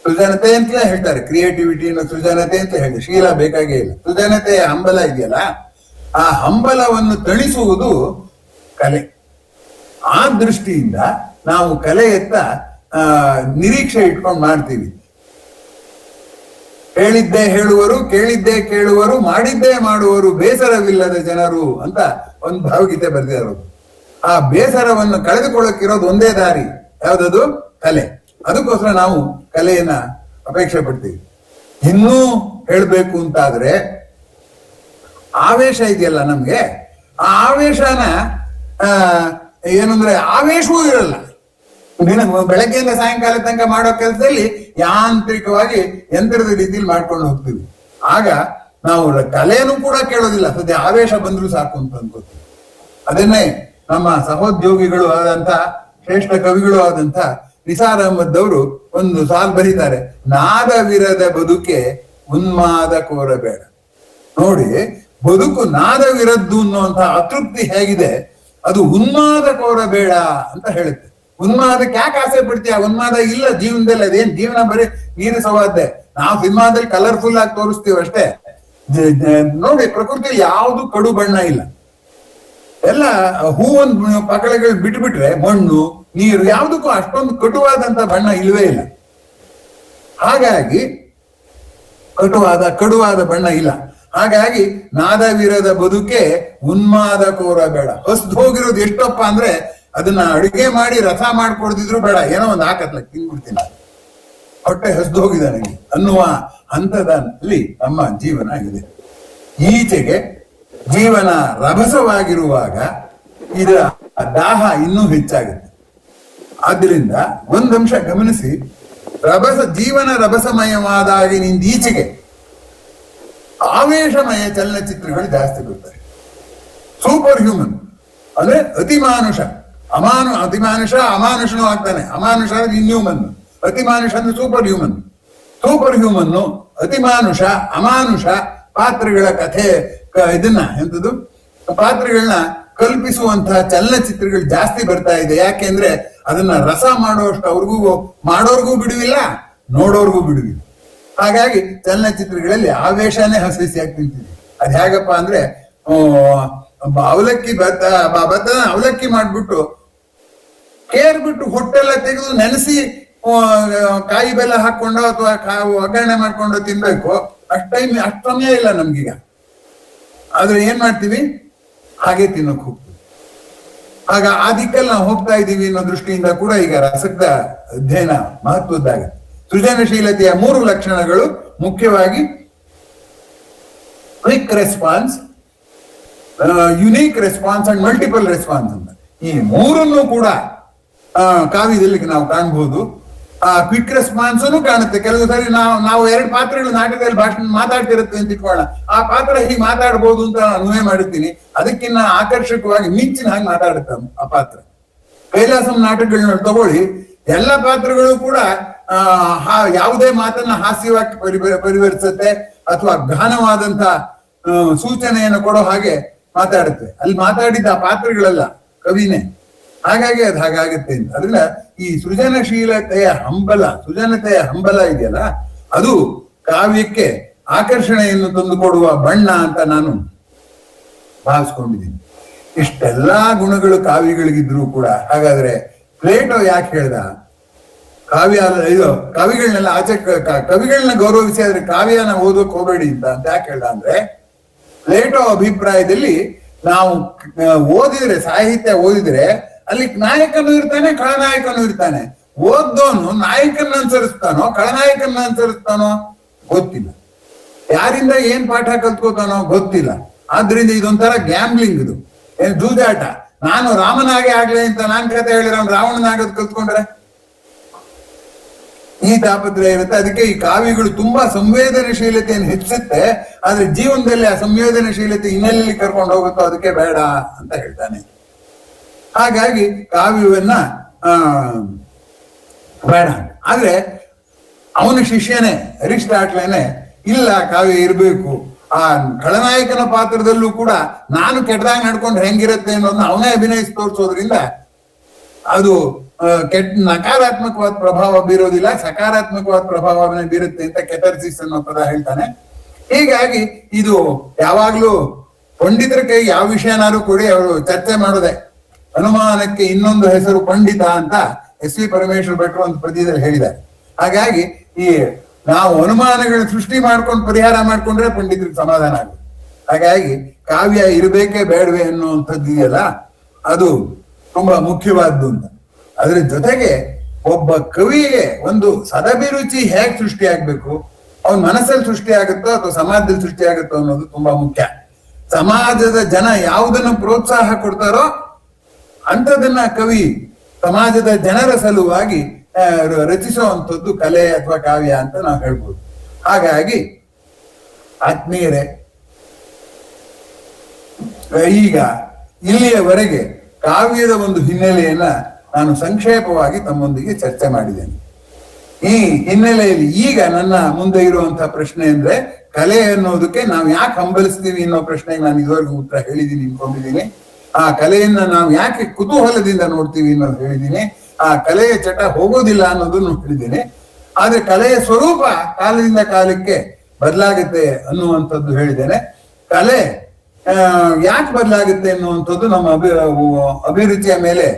ಸೃಜನತೆ ಅಂತಲೇ ಹೇಳ್ತಾರೆ, ಕ್ರಿಯೇಟಿವಿಟಿಯನ್ನು ಸೃಜನತೆ ಅಂತ ಹೇಳಿ, ಶೀಲ ಬೇಕಾಗೇ ಇಲ್ಲ. ಸೃಜನತೆಯ ಹಂಬಲ ಇದೆಯಲ್ಲ, ಆ ಹಂಬಲವನ್ನು ತಣಿಸುವುದು ಕಲೆ. ಆ ದೃಷ್ಟಿಯಿಂದ ನಾವು ಕಲೆಯತ್ತ ನಿರೀಕ್ಷೆ ಇಟ್ಕೊಂಡು ಮಾಡ್ತೀವಿ. ಹೇಳಿದ್ದೇ ಹೇಳುವರು, ಕೇಳಿದ್ದೇ ಕೇಳುವರು, ಮಾಡಿದ್ದೇ ಮಾಡುವರು, ಬೇಸರವಿಲ್ಲದ ಜನರು ಅಂತ ಒಂದು ಭಾವಗೀತೆ ಬರೆದಿರೋದು. ಆ ಬೇಸರವನ್ನು ಕಳೆದುಕೊಳ್ಳಕ್ಕಿರೋದು ಒಂದೇ ದಾರಿ, ಯಾವ್ದದು? ಕಲೆ. ಅದಕ್ಕೋಸ್ಕರ ನಾವು ಕಲೆಯನ್ನ ಅಪೇಕ್ಷೆ ಪಡ್ತೀವಿ. ಇನ್ನೂ ಹೇಳ್ಬೇಕು ಅಂತಾದ್ರೆ ಆವೇಶ ಇದೆಯಲ್ಲ ನಮ್ಗೆ, ಆ ಆವೇಶನ ಏನಂದ್ರೆ ಆವೇಶವೂ ಇರಲ್ಲ. ಬೆಳಗ್ಗೆಯಿಂದ ಸಾಯಂಕಾಲ ತನಕ ಮಾಡೋ ಕೆಲಸದಲ್ಲಿ ಯಾಂತ್ರಿಕವಾಗಿ ಯಂತ್ರದ ರೀತಿಯಲ್ಲಿ ಮಾಡ್ಕೊಂಡು ಹೋಗ್ತೀವಿ. ಆಗ ನಾವು ಕಲೆನೂ ಕೂಡ ಕೇಳೋದಿಲ್ಲ, ಸದ್ಯ ಆವೇಶ ಬಂದ್ರು ಸಾಕು ಅಂತ ಅನ್ಕೋತೀವಿ. ಅದನ್ನೇ ನಮ್ಮ ಸಹೋದ್ಯೋಗಿಗಳು ಆದಂತ ಶ್ರೇಷ್ಠ ಕವಿಗಳು ಆದಂತ ನಿಸಾರ್ ಅಹಮದ್ ಅವರು ಒಂದು ಸಾಲ್ ಬರೀತಾರೆ, ನಾದವಿರದ ಬದುಕೆ ಉನ್ಮಾದ ಕೋರಬೇಡ. ನೋಡಿ, ಬದುಕು ನಾದವಿರದ್ದು ಅನ್ನುವಂತ ಅತೃಪ್ತಿ ಹೇಗಿದೆ, ಅದು ಉನ್ಮಾದ ಕೋರಬೇಡ ಅಂತ ಹೇಳುತ್ತೆ. ಉನ್ಮಾದಕ್ಕೆ ಯಾಕೆ ಆಸೆ ಪಡ್ತೀಯ? ಉನ್ಮಾದ ಇಲ್ಲ ಜೀವನದಲ್ಲಿ. ಅದೇನ್ ಜೀವನ ಬರೀ ನೀರಸವಾದ್ದೆ. ನಾವು ಸಿನಿಮಾದಲ್ಲಿ ಕಲರ್ಫುಲ್ ಆಗಿ ತೋರಿಸ್ತೀವಿ ಅಷ್ಟೇ. ನೋಡಿ, ಪ್ರಕೃತಿಯಲ್ಲಿ ಯಾವ್ದು ಕಡು ಬಣ್ಣ ಇಲ್ಲ. ಎಲ್ಲ ಹೂವನ್ ಪಕಳೆಗಳು ಬಿಟ್ಬಿಟ್ರೆ ಮಣ್ಣು ನೀರು ಯಾವ್ದಕ್ಕೂ ಅಷ್ಟೊಂದು ಕಟುವಾದಂತ ಬಣ್ಣ ಇಲ್ವೇ ಇಲ್ಲ. ಹಾಗಾಗಿ ಕಡುವಾದ ಬಣ್ಣ ಇಲ್ಲ. ಹಾಗಾಗಿ ನಾದವಿರದ ಬದುಕೆ ಉನ್ಮಾದ ಕೋರಬೇಡ. ಹೊಸ್ದು ಹೋಗಿರೋದು ಎಷ್ಟಪ್ಪ ಅಂದ್ರೆ ಅದನ್ನ ಅಡುಗೆ ಮಾಡಿ ರಸ ಮಾಡ್ಕೊಡ್ದಿದ್ರು ಬೇಡ, ಏನೋ ಒಂದು ಹಾಕತ್ಲ ತಿನ್ಬಿಡ್ತೀನಿ, ಹೊಟ್ಟೆ ಹಸ್ದು ಹೋಗಿದೆ ನನಗೆ ಅನ್ನುವ ಹಂತದಲ್ಲಿ ನಮ್ಮ ಜೀವನ ಇದೆ. ಈಚೆಗೆ ಜೀವನ ರಭಸವಾಗಿರುವಾಗ ಇದರ ದಾಹ ಇನ್ನೂ ಹೆಚ್ಚಾಗುತ್ತೆ. ಆದ್ರಿಂದ ಒಂದಂಶ ಗಮನಿಸಿ, ಜೀವನ ರಭಸಮಯವಾದಾಗಿನಿಂದ ಈಚೆಗೆ ಆವೇಶಮಯ ಚಲನಚಿತ್ರಗಳು ಜಾಸ್ತಿ ಬರ್ತವೆ. ಸೂಪರ್ ಹ್ಯೂಮನ್ ಅಂದ್ರೆ ಅತಿಮಾನುಷ, ಅತಿಮಾನುಷ ಅಮಾನುಷನೂ ಆಗ್ತಾನೆ. ಅಮಾನುಷ ಅಂದ್ರೆ ಇನ್ಹ್ಯೂಮನ್, ಅತಿಮಾನುಷ ಅಂದ್ರೆ ಸೂಪರ್ ಹ್ಯೂಮನ್. ಸೂಪರ್ ಹ್ಯೂಮನ್ನು, ಅತಿಮಾನುಷ, ಅಮಾನುಷ ಪಾತ್ರಗಳ ಕಥೆ ಇದನ್ನ ಎಂತದ್ದು ಪಾತ್ರಗಳನ್ನ ಕಲ್ಪಿಸುವಂತಹ ಚಲನಚಿತ್ರಗಳು ಜಾಸ್ತಿ ಬರ್ತಾ ಇದೆ. ಯಾಕೆಂದ್ರೆ ಅದನ್ನ ರಸ ಮಾಡೋಷ್ಟು ಮಾಡೋರ್ಗೂ ಬಿಡುವಿಲ್ಲ, ನೋಡೋರ್ಗೂ ಬಿಡುವಿಲ್ಲ. ಹಾಗಾಗಿ ಚಲನಚಿತ್ರಗಳಲ್ಲಿ ಆವೇಶನೇ ಹಸಿಸಿ ಆಗ್ತಿಂತೀವಿ. ಅದ್ ಹೇಗಪ್ಪ ಅಂದ್ರೆ ಅವಲಕ್ಕಿ ಭತ್ತನ ಅವಲಕ್ಕಿ ಮಾಡ್ಬಿಟ್ಟು ಕೇರ್ಬಿಟ್ಟು ಹೊಟ್ಟೆಲ್ಲ ತೆಗೆದು ನೆನೆಸಿ ಕಾಯಿ ಬೆಲ್ಲ ಹಾಕೊಂಡು ಅಥವಾ ಒಗ್ಗರಣೆ ಮಾಡ್ಕೊಂಡು ತಿನ್ಬೇಕು. ಅಷ್ಟ್ ಸಮಯ ಇಲ್ಲ ನಮ್ಗೀಗ. ಆದ್ರೆ ಏನ್ ಮಾಡ್ತೀವಿ, ಹಾಗೆ ತಿನ್ನೋಕ್ ಹೋಗ್ತೀವಿ. ಆಗ ಆ ದಿಕ್ಕಲ್ಲಿ ನಾವು ಹೋಗ್ತಾ ಇದ್ದೀವಿ ಅನ್ನೋ ದೃಷ್ಟಿಯಿಂದ ಕೂಡ ಈಗ ರಸದ ಅಧ್ಯಯನ ಮಹತ್ವದ್ದಾಗುತ್ತೆ. ಸೃಜನಶೀಲತೆಯ 3 ಲಕ್ಷಣಗಳು ಮುಖ್ಯವಾಗಿ quick response, unique response and multiple response ಅಂತ. ಈ 3 ಕೂಡ ಕಾವ್ಯದಲ್ಲಿ ನಾವು ಕಾಣಬಹುದು. ಆ ಕ್ವಿಕ್ ರೆಸ್ಪಾನ್ಸ್ ಕಾಣುತ್ತೆ. ಕೆಲವು ಸರಿ ನಾವು 2 ಪಾತ್ರಗಳು ನಾಟಕದಲ್ಲಿ ಭಾಷಣ ಮಾತಾಡ್ತಿರುತ್ತೆ ಅಂತ ಇಟ್ಕೊಳ್ಳೋಣ, ಆ ಪಾತ್ರ ಹೀಗೆ ಮಾತಾಡ್ಬೋದು ಅಂತ ಅನುಭವ ಮಾಡಿರ್ತೀನಿ. ಅದಕ್ಕಿನ್ನ ಆಕರ್ಷಕವಾಗಿ ಮಿಂಚಿನ ಹಾಗೆ ಮಾತಾಡುತ್ತೆ ಆ ಪಾತ್ರ. ಕೈಲಾಸಂ ನಾಟಕಗಳನ್ನ ತಗೊಳ್ಳಿ, ಎಲ್ಲ ಪಾತ್ರಗಳು ಕೂಡ ಯಾವುದೇ ಮಾತನ್ನ ಹಾಸ್ಯವಾಗಿ ಪರಿವರ್ತಿಸುತ್ತೆ ಅಥವಾ ಗಹನವಾದಂತ ಸೂಚನೆಯನ್ನು ಕೊಡೋ ಹಾಗೆ ಮಾತಾಡುತ್ತೆ. ಅಲ್ಲಿ ಮಾತಾಡಿದ ಆ ಪಾತ್ರಗಳೆಲ್ಲ ಕವಿನೇ. ಹಾಗಾಗಿ ಅದು ಹಾಗಾಗುತ್ತೆ ಅಂತ. ಅದರಿಂದ ಈ ಸೃಜನಶೀಲತೆಯ ಹಂಬಲ ಇದೆಯಲ್ಲ, ಅದು ಕಾವ್ಯಕ್ಕೆ ಆಕರ್ಷಣೆಯನ್ನು ತಂದುಕೊಡುವ ಬಣ್ಣ ಅಂತ ನಾನು ಭಾವಿಸ್ಕೊಂಡಿದ್ದೀನಿ. ಇಷ್ಟೆಲ್ಲಾ ಗುಣಗಳು ಕಾವ್ಯಗಳಿಗಿದ್ರು ಕೂಡ ಹಾಗಾದ್ರೆ ಪ್ಲೇಟೋ ಯಾಕೆ ಹೇಳ್ದ ಕವಿಗಳನ್ನೆಲ್ಲ ಕವಿಗಳನ್ನ ಗೌರವಿಸಿ ಆದ್ರೆ ಕಾವ್ಯನ ಓದೋಕ್ ಹೋಗಬೇಡಿ ಅಂತ ಯಾಕೆ ಹೇಳ್ದ ಅಂದ್ರೆ, ಪ್ಲೇಟೋ ಅಭಿಪ್ರಾಯದಲ್ಲಿ ನಾವು ಓದಿದ್ರೆ, ಸಾಹಿತ್ಯ ಓದಿದ್ರೆ ಅಲ್ಲಿ ನಾಯಕನು ಇರ್ತಾನೆ, ಖಳನಾಯಕನು ಇರ್ತಾನೆ. ಓದ್ದೋನು ನಾಯಕನ ಅನುಸರಿಸ್ತಾನೋ ಖಳನಾಯಕನ ಅನುಸರಿಸ್ತಾನೋ ಗೊತ್ತಿಲ್ಲ. ಯಾರಿಂದ ಏನ್ ಪಾಠ ಕಲ್ತ್ಕೋತಾನೋ ಗೊತ್ತಿಲ್ಲ. ಆದ್ರಿಂದ ಇದೊಂಥರ ಗ್ಯಾಂಬ್ಲಿಂಗ್, ಇದು ಜೂಜಾಟ. ನಾನು ರಾಮನಾಗೆ ಆಗ್ಲಿ ಅಂತ ನಾನ್ ಕತೆ ಹೇಳಿದ್ರೆ ಅವ್ನು ರಾವಣನಾಗದ್ ಕಲ್ತ್ಕೊಂಡ್ರೆ ಈ ತಾಪತ್ರೆ ಇರುತ್ತೆ. ಅದಕ್ಕೆ ಈ ಕಾವ್ಯಗಳು ತುಂಬಾ ಸಂವೇದನಶೀಲತೆಯನ್ನು ಹೆಚ್ಚುತ್ತೆ. ಆದ್ರೆ ಜೀವನದಲ್ಲಿ ಆ ಸಂವೇದನಶೀಲತೆ ಇನ್ನೆಲ್ಲಿ ಕರ್ಕೊಂಡು ಹೋಗುತ್ತೋ ಅದಕ್ಕೆ ಬೇಡ ಅಂತ ಹೇಳ್ತಾನೆ. ಹಾಗಾಗಿ ಕಾವ್ಯವನ್ನ ಬೇಡ. ಆದ್ರೆ ಅವನ ಶಿಷ್ಯನೇ ಅರಿಸ್ಟಾಟ್ಲೇನೆ ಇಲ್ಲ ಕಾವ್ಯ ಇರಬೇಕು, ಆ ಖಳನಾಯಕನ ಪಾತ್ರದಲ್ಲೂ ಕೂಡ ನಾನು ಕೆಟ್ಟದಾಗ ನಡ್ಕೊಂಡ್ರೆ ಹೆಂಗಿರುತ್ತೆ ಅನ್ನೋದನ್ನ ಅವನೇ ಅಭಿನಯಿಸಿ ತೋರಿಸೋದ್ರಿಂದ ಅದು ನಕಾರಾತ್ಮಕವಾದ ಪ್ರಭಾವ ಬೀರೋದಿಲ್ಲ, ಸಕಾರಾತ್ಮಕವಾದ ಪ್ರಭಾವನೆ ಬೀರುತ್ತೆ ಅಂತ ಕೆಥಾರ್ಸಿಸ್ ಅನ್ನೋ ಪದ ಹೇಳ್ತಾನೆ. ಹೀಗಾಗಿ ಇದು ಯಾವಾಗ್ಲೂ ಪಂಡಿತರ ಕೈಗೆ ಯಾವ ವಿಷಯನಾರು ಕೊಡಿ ಅವರು ಚರ್ಚೆ ಮಾಡೋದೆ. ಅನುಮಾನಕ್ಕೆ ಇನ್ನೊಂದು ಹೆಸರು ಪಂಡಿತ ಅಂತ ಎಸ್ ವಿ ಪರಮೇಶ್ವರ್ ಭಟ್ರು ಒಂದು ಪದ್ಯದಲ್ಲಿ ಹೇಳಿದ್ದಾರೆ. ಹಾಗಾಗಿ ಈ ನಾವು ಅನುಮಾನಗಳನ್ನ ಸೃಷ್ಟಿ ಮಾಡ್ಕೊಂಡು ಪರಿಹಾರ ಮಾಡ್ಕೊಂಡ್ರೆ ಪಂಡಿತರಿಗೆ ಸಮಾಧಾನ ಆಗುತ್ತೆ. ಹಾಗಾಗಿ ಕಾವ್ಯ ಇರಬೇಕೇ ಬೇಡವೆ ಅನ್ನುವಂಥದ್ದು ಇದೆಯಲ್ಲ, ಅದು ತುಂಬಾ ಮುಖ್ಯವಾದ್ದು ಅಂತ. ಅದ್ರ ಜೊತೆಗೆ ಒಬ್ಬ ಕವಿಗೆ ಒಂದು ಸದಭಿರುಚಿ ಹೇಗ್ ಸೃಷ್ಟಿ ಆಗ್ಬೇಕು, ಅವನ ಮನಸ್ಸಲ್ಲಿ ಸೃಷ್ಟಿ ಆಗುತ್ತೋ ಅಥವಾ ಸಮಾಜದಲ್ಲಿ ಸೃಷ್ಟಿ ಆಗುತ್ತೋ ಅನ್ನೋದು ತುಂಬಾ ಮುಖ್ಯ. ಸಮಾಜದ ಜನ ಯಾವುದನ್ನು ಪ್ರೋತ್ಸಾಹ ಕೊಡ್ತಾರೋ ಅಂಥದನ್ನ ಕವಿ ಸಮಾಜದ ಜನರ ಸಲುವಾಗಿ ರಚಿಸುವಂಥದ್ದು ಕಲೆ ಅಥವಾ ಕಾವ್ಯ ಅಂತ ನಾವು ಹೇಳ್ಬೋದು. ಹಾಗಾಗಿ ಆತ್ಮೀಯರೇ, ಈಗ ಇಲ್ಲಿಯವರೆಗೆ ಕಾವ್ಯದ ಒಂದು ಹಿನ್ನೆಲೆಯನ್ನ ನಾನು ಸಂಕ್ಷೇಪವಾಗಿ ತಮ್ಮೊಂದಿಗೆ ಚರ್ಚೆ ಮಾಡಿದ್ದೇನೆ. ಈ ಹಿನ್ನೆಲೆಯಲ್ಲಿ ಈಗ ನನ್ನ ಮುಂದೆ ಇರುವಂತಹ ಪ್ರಶ್ನೆ ಅಂದ್ರೆ, ಕಲೆ ಅನ್ನೋದಕ್ಕೆ ನಾವು ಯಾಕೆ ಹಂಬಲಿಸ್ತೀವಿ ಅನ್ನೋ ಪ್ರಶ್ನೆಗೆ ನಾನು ಇದುವರೆಗೂ ಉತ್ತರ ಹೇಳಿದ್ದೀನಿ, ಇಟ್ಕೊಂಡಿದ್ದೀನಿ. ಆ ಕಲೆಯನ್ನ ನಾವು ಯಾಕೆ ಕುತೂಹಲದಿಂದ ನೋಡ್ತೀವಿ ಅನ್ನೋದು ಹೇಳಿದ್ದೀನಿ. ಆ ಕಲೆಯ ಚಟ ಹೋಗೋದಿಲ್ಲ ಅನ್ನೋದನ್ನು ಹೇಳಿದ್ದೀನಿ. ಆದ್ರೆ ಕಲೆಯ ಸ್ವರೂಪ ಕಾಲದಿಂದ ಕಾಲಕ್ಕೆ ಬದಲಾಗುತ್ತೆ ಅನ್ನುವಂಥದ್ದು ಹೇಳಿದ್ದೇನೆ. ಕಲೆ ಯಾಕೆ ಬದಲಾಗುತ್ತೆ ಅನ್ನುವಂಥದ್ದು ನಮ್ಮ ಅಭಿರುಚಿಯ ಮೇಲೆ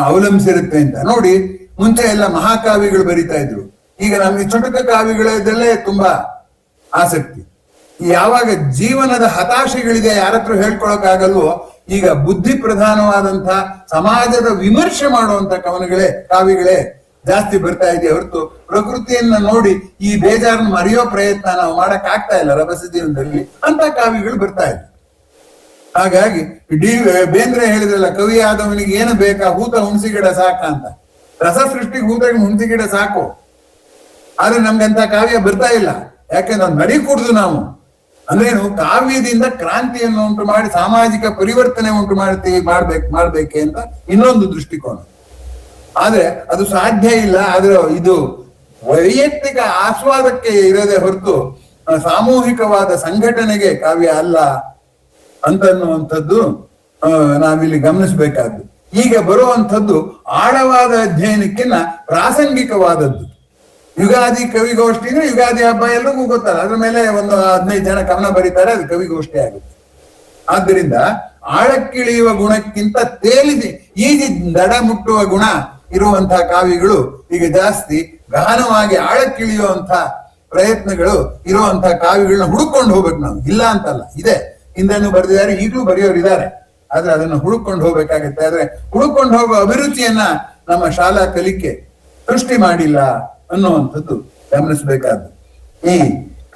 ಅವಲಂಬಿಸಿರುತ್ತೆ ಅಂತ. ನೋಡಿ, ಮುಂಚೆ ಎಲ್ಲ ಮಹಾಕಾವ್ಯಗಳು ಬರಿತಾ ಇದ್ರು. ಈಗ ನಮ್ಗೆ ಚುಟುಕ ಕಾವ್ಯಗಳದಲ್ಲೇ ತುಂಬಾ ಆಸಕ್ತಿ. ಯಾವಾಗ ಜೀವನದ ಹತಾಶೆಗಳಿದೆ ಯಾರತ್ರ ಹೇಳ್ಕೊಳಕ್ಕಾಗಲ್ವೋ, ಈಗ ಬುದ್ಧಿ ಪ್ರಧಾನವಾದಂತಹ ಸಮಾಜದ ವಿಮರ್ಶೆ ಮಾಡುವಂತ ಕಾವ್ಯಗಳೇ ಜಾಸ್ತಿ ಬರ್ತಾ ಇದೆ ಹೊರತು ಪ್ರಕೃತಿಯನ್ನ ನೋಡಿ ಈ ಬೇಜಾರನ್ನ ಮರೆಯೋ ಪ್ರಯತ್ನ ನಾವು ಮಾಡಕ್ ಆಗ್ತಾ ಇಲ್ಲ ರಭಸ ಜೀವನದಲ್ಲಿ, ಅಂತ ಕಾವ್ಯಗಳು ಬರ್ತಾ ಇದೆ. ಹಾಗಾಗಿ ಬೇಂದ್ರೆ ಹೇಳಿದ್ರಲ್ಲ, ಕವಿ ಆದವನಿಗೆ ಏನು ಬೇಕಾ, ಹೂತ ಹುಣಸಿ ಗಿಡ ಸಾಕ ಅಂತ. ರಸ ಸೃಷ್ಟಿಗೆ ಹೂತ ಹುಣಸಿ ಗಿಡ ಸಾಕು, ಆದ್ರೆ ನಮ್ಗಂತ ಕಾವ್ಯ ಬರ್ತಾ ಇಲ್ಲ. ಯಾಕೆಂದ್ರೆ ನಡಿ ಕುಡ್ದು ನಾವು ಅಂದ್ರೇನು, ಕಾವ್ಯದಿಂದ ಕ್ರಾಂತಿಯನ್ನು ಉಂಟು ಮಾಡಿ ಸಾಮಾಜಿಕ ಪರಿವರ್ತನೆ ಉಂಟು ಮಾಡ್ಬೇಕೆ ಅಂತ ಇನ್ನೊಂದು ದೃಷ್ಟಿಕೋನ. ಆದ್ರೆ ಅದು ಸಾಧ್ಯ ಇಲ್ಲ. ಆದ್ರೆ ಇದು ವೈಯಕ್ತಿಕ ಆಸ್ವಾದಕ್ಕೆ ಇರೋದೇ ಹೊರತು ಸಾಮೂಹಿಕವಾದ ಸಂಘಟನೆಗೆ ಕಾವ್ಯ ಅಲ್ಲ ಅಂತನ್ನುವಂಥದ್ದು ನಾವಿಲ್ಲಿ ಗಮನಿಸಬೇಕಾದ್ದು. ಈಗ ಬರುವಂಥದ್ದು ಆಳವಾದ ಅಧ್ಯಯನಕ್ಕಿಂತ ಪ್ರಾಸಂಗಿಕವಾದದ್ದು. ಯುಗಾದಿ ಕವಿಗೋಷ್ಠಿ ಅಂದ್ರೆ ಯುಗಾದಿ ಹಬ್ಬ ಎಲ್ಲರಿಗೂ ಗೊತ್ತಲ್ಲ, ಅದ್ರ ಮೇಲೆ ಒಂದು 15 ಜನ ಕವನ ಬರೀತಾರೆ, ಅದು ಕವಿಗೋಷ್ಠಿ ಆಗುತ್ತೆ. ಆದ್ದರಿಂದ ಆಳಕ್ಕಿಳಿಯುವ ಗುಣಕ್ಕಿಂತ ತೇಲಿಸಿ ಈಜಿ ದಡ ಮುಟ್ಟುವ ಗುಣ ಇರುವಂತಹ ಕಾವ್ಯಗಳು ಈಗ ಜಾಸ್ತಿ. ಗಹನವಾಗಿ ಆಳಕ್ಕಿಳಿಯುವಂತಹ ಪ್ರಯತ್ನಗಳು ಇರುವಂತಹ ಕಾವ್ಯಗಳನ್ನ ಹುಡುಕೊಂಡು ಹೋಗ್ಬೇಕು ನಾವು. ಇಲ್ಲ ಅಂತಲ್ಲ, ಇದೆ, ಹಿಂದೆನೂ ಬರೆದಿದ್ದಾರೆ, ಈಗಲೂ ಬರೆಯೋರು ಇದ್ದಾರೆ. ಆದ್ರೆ ಅದನ್ನು ಹುಡುಕೊಂಡು ಹೋಗ್ಬೇಕಾಗತ್ತೆ. ಆದ್ರೆ ಹುಡುಕೊಂಡು ಹೋಗೋ ಅಭಿರುಚಿಯನ್ನ ನಮ್ಮ ಶಾಲಾ ಕಲಿಕೆ ಸೃಷ್ಟಿ ಮಾಡಿಲ್ಲ ಅನ್ನುವಂಥದ್ದು ಗಮನಿಸಬೇಕಾದ್ದು. ಈ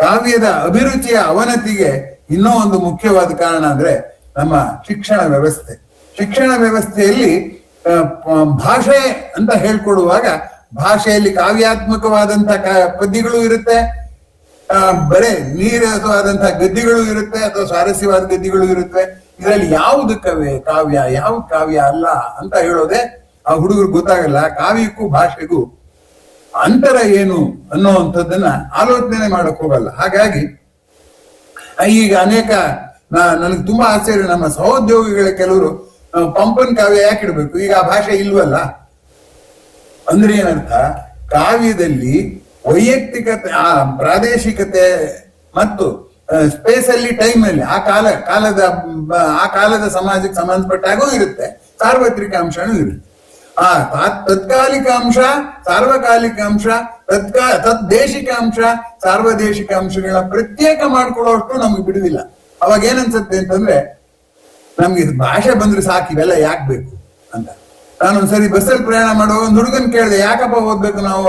ಕಾವ್ಯದ ಅಭಿರುಚಿಯ ಅವನತಿಗೆ ಇನ್ನೂ ಒಂದು ಮುಖ್ಯವಾದ ಕಾರಣ ಅಂದ್ರೆ ನಮ್ಮ ಶಿಕ್ಷಣ ವ್ಯವಸ್ಥೆ. ಶಿಕ್ಷಣ ವ್ಯವಸ್ಥೆಯಲ್ಲಿ ಭಾಷೆ ಅಂತ ಹೇಳ್ಕೊಡುವಾಗ ಭಾಷೆಯಲ್ಲಿ ಕಾವ್ಯಾತ್ಮಕವಾದಂತಹ ಪದ್ಯಗಳು ಇರುತ್ತೆ, ಬರೇ ನೀರಸವಾದಂತಹ ಗದ್ಯಗಳು ಇರುತ್ತೆ, ಅಥವಾ ಸ್ವಾರಸ್ಯವಾದ ಗದ್ಯಗಳು ಇರುತ್ತೆ. ಇದರಲ್ಲಿ ಯಾವುದು ಕಾವ್ಯ ಯಾವ್ದು ಕಾವ್ಯ ಅಲ್ಲ ಅಂತ ಹೇಳೋದೆ ಆ ಹುಡುಗರು ಗೊತ್ತಾಗಲ್ಲ. ಕಾವ್ಯಕ್ಕೂ ಭಾಷೆಗೂ ಅಂತರ ಏನು ಅನ್ನುವಂಥದ್ದನ್ನ ಆಲೋಚನೆ ಮಾಡಕ್ ಹೋಗಲ್ಲ. ಹಾಗಾಗಿ ಈಗ ಅನೇಕ ನನಗೆ ತುಂಬಾ ಆಶ್ಚರ್ಯ, ನಮ್ಮ ಸಹೋದ್ಯೋಗಿಗಳ ಕೆಲವರು ಪಂಪನ್ ಕಾವ್ಯ ಯಾಕೆ ಇಡ್ಬೇಕು, ಈಗ ಆ ಭಾಷೆ ಇಲ್ವಲ್ಲ ಅಂದ್ರೆ ಏನರ್ಥ, ಕಾವ್ಯದಲ್ಲಿ ವೈಯಕ್ತಿಕತೆ, ಆ ಪ್ರಾದೇಶಿಕತೆ ಮತ್ತು ಸ್ಪೇಸ್ ಅಲ್ಲಿ, ಟೈಮ್ ಅಲ್ಲಿ, ಆ ಕಾಲದ ಸಮಾಜಕ್ಕೆ ಸಂಬಂಧಪಟ್ಟಾಗೂ ಇರುತ್ತೆ, ಸಾರ್ವತ್ರಿಕ ಅಂಶನೂ ಇರುತ್ತೆ. ಆ ತತ್ಕಾಲಿಕ ಅಂಶ, ಸಾರ್ವಕಾಲಿಕ ಅಂಶ, ತದ್ದೇಶಿಕ ಅಂಶ, ಸಾರ್ವದೇಶಿಕ ಅಂಶಗಳನ್ನ ಪ್ರತ್ಯೇಕ ಮಾಡ್ಕೊಳ್ಳೋಷ್ಟು ನಮ್ಗೆ ಬಿಡುವಿಲ್ಲ. ಅವಾಗ ಏನನ್ಸುತ್ತೆ ಅಂತಂದ್ರೆ, ನಮ್ಗೆ ಭಾಷೆ ಬಂದ್ರೆ ಸಾಕು, ಇವೆಲ್ಲ ಯಾಕೆ ಬೇಕು ಅಂತ. ನಾನೊಂದ್ಸರಿ ಬಸ್ಸಲ್ಲಿ ಪ್ರಯಾಣ ಮಾಡುವ ಒಂದು ಹುಡುಗನ್ ಕೇಳಿದೆ, ಯಾಕಪ್ಪ ಓದ್ಬೇಕು ನಾವು,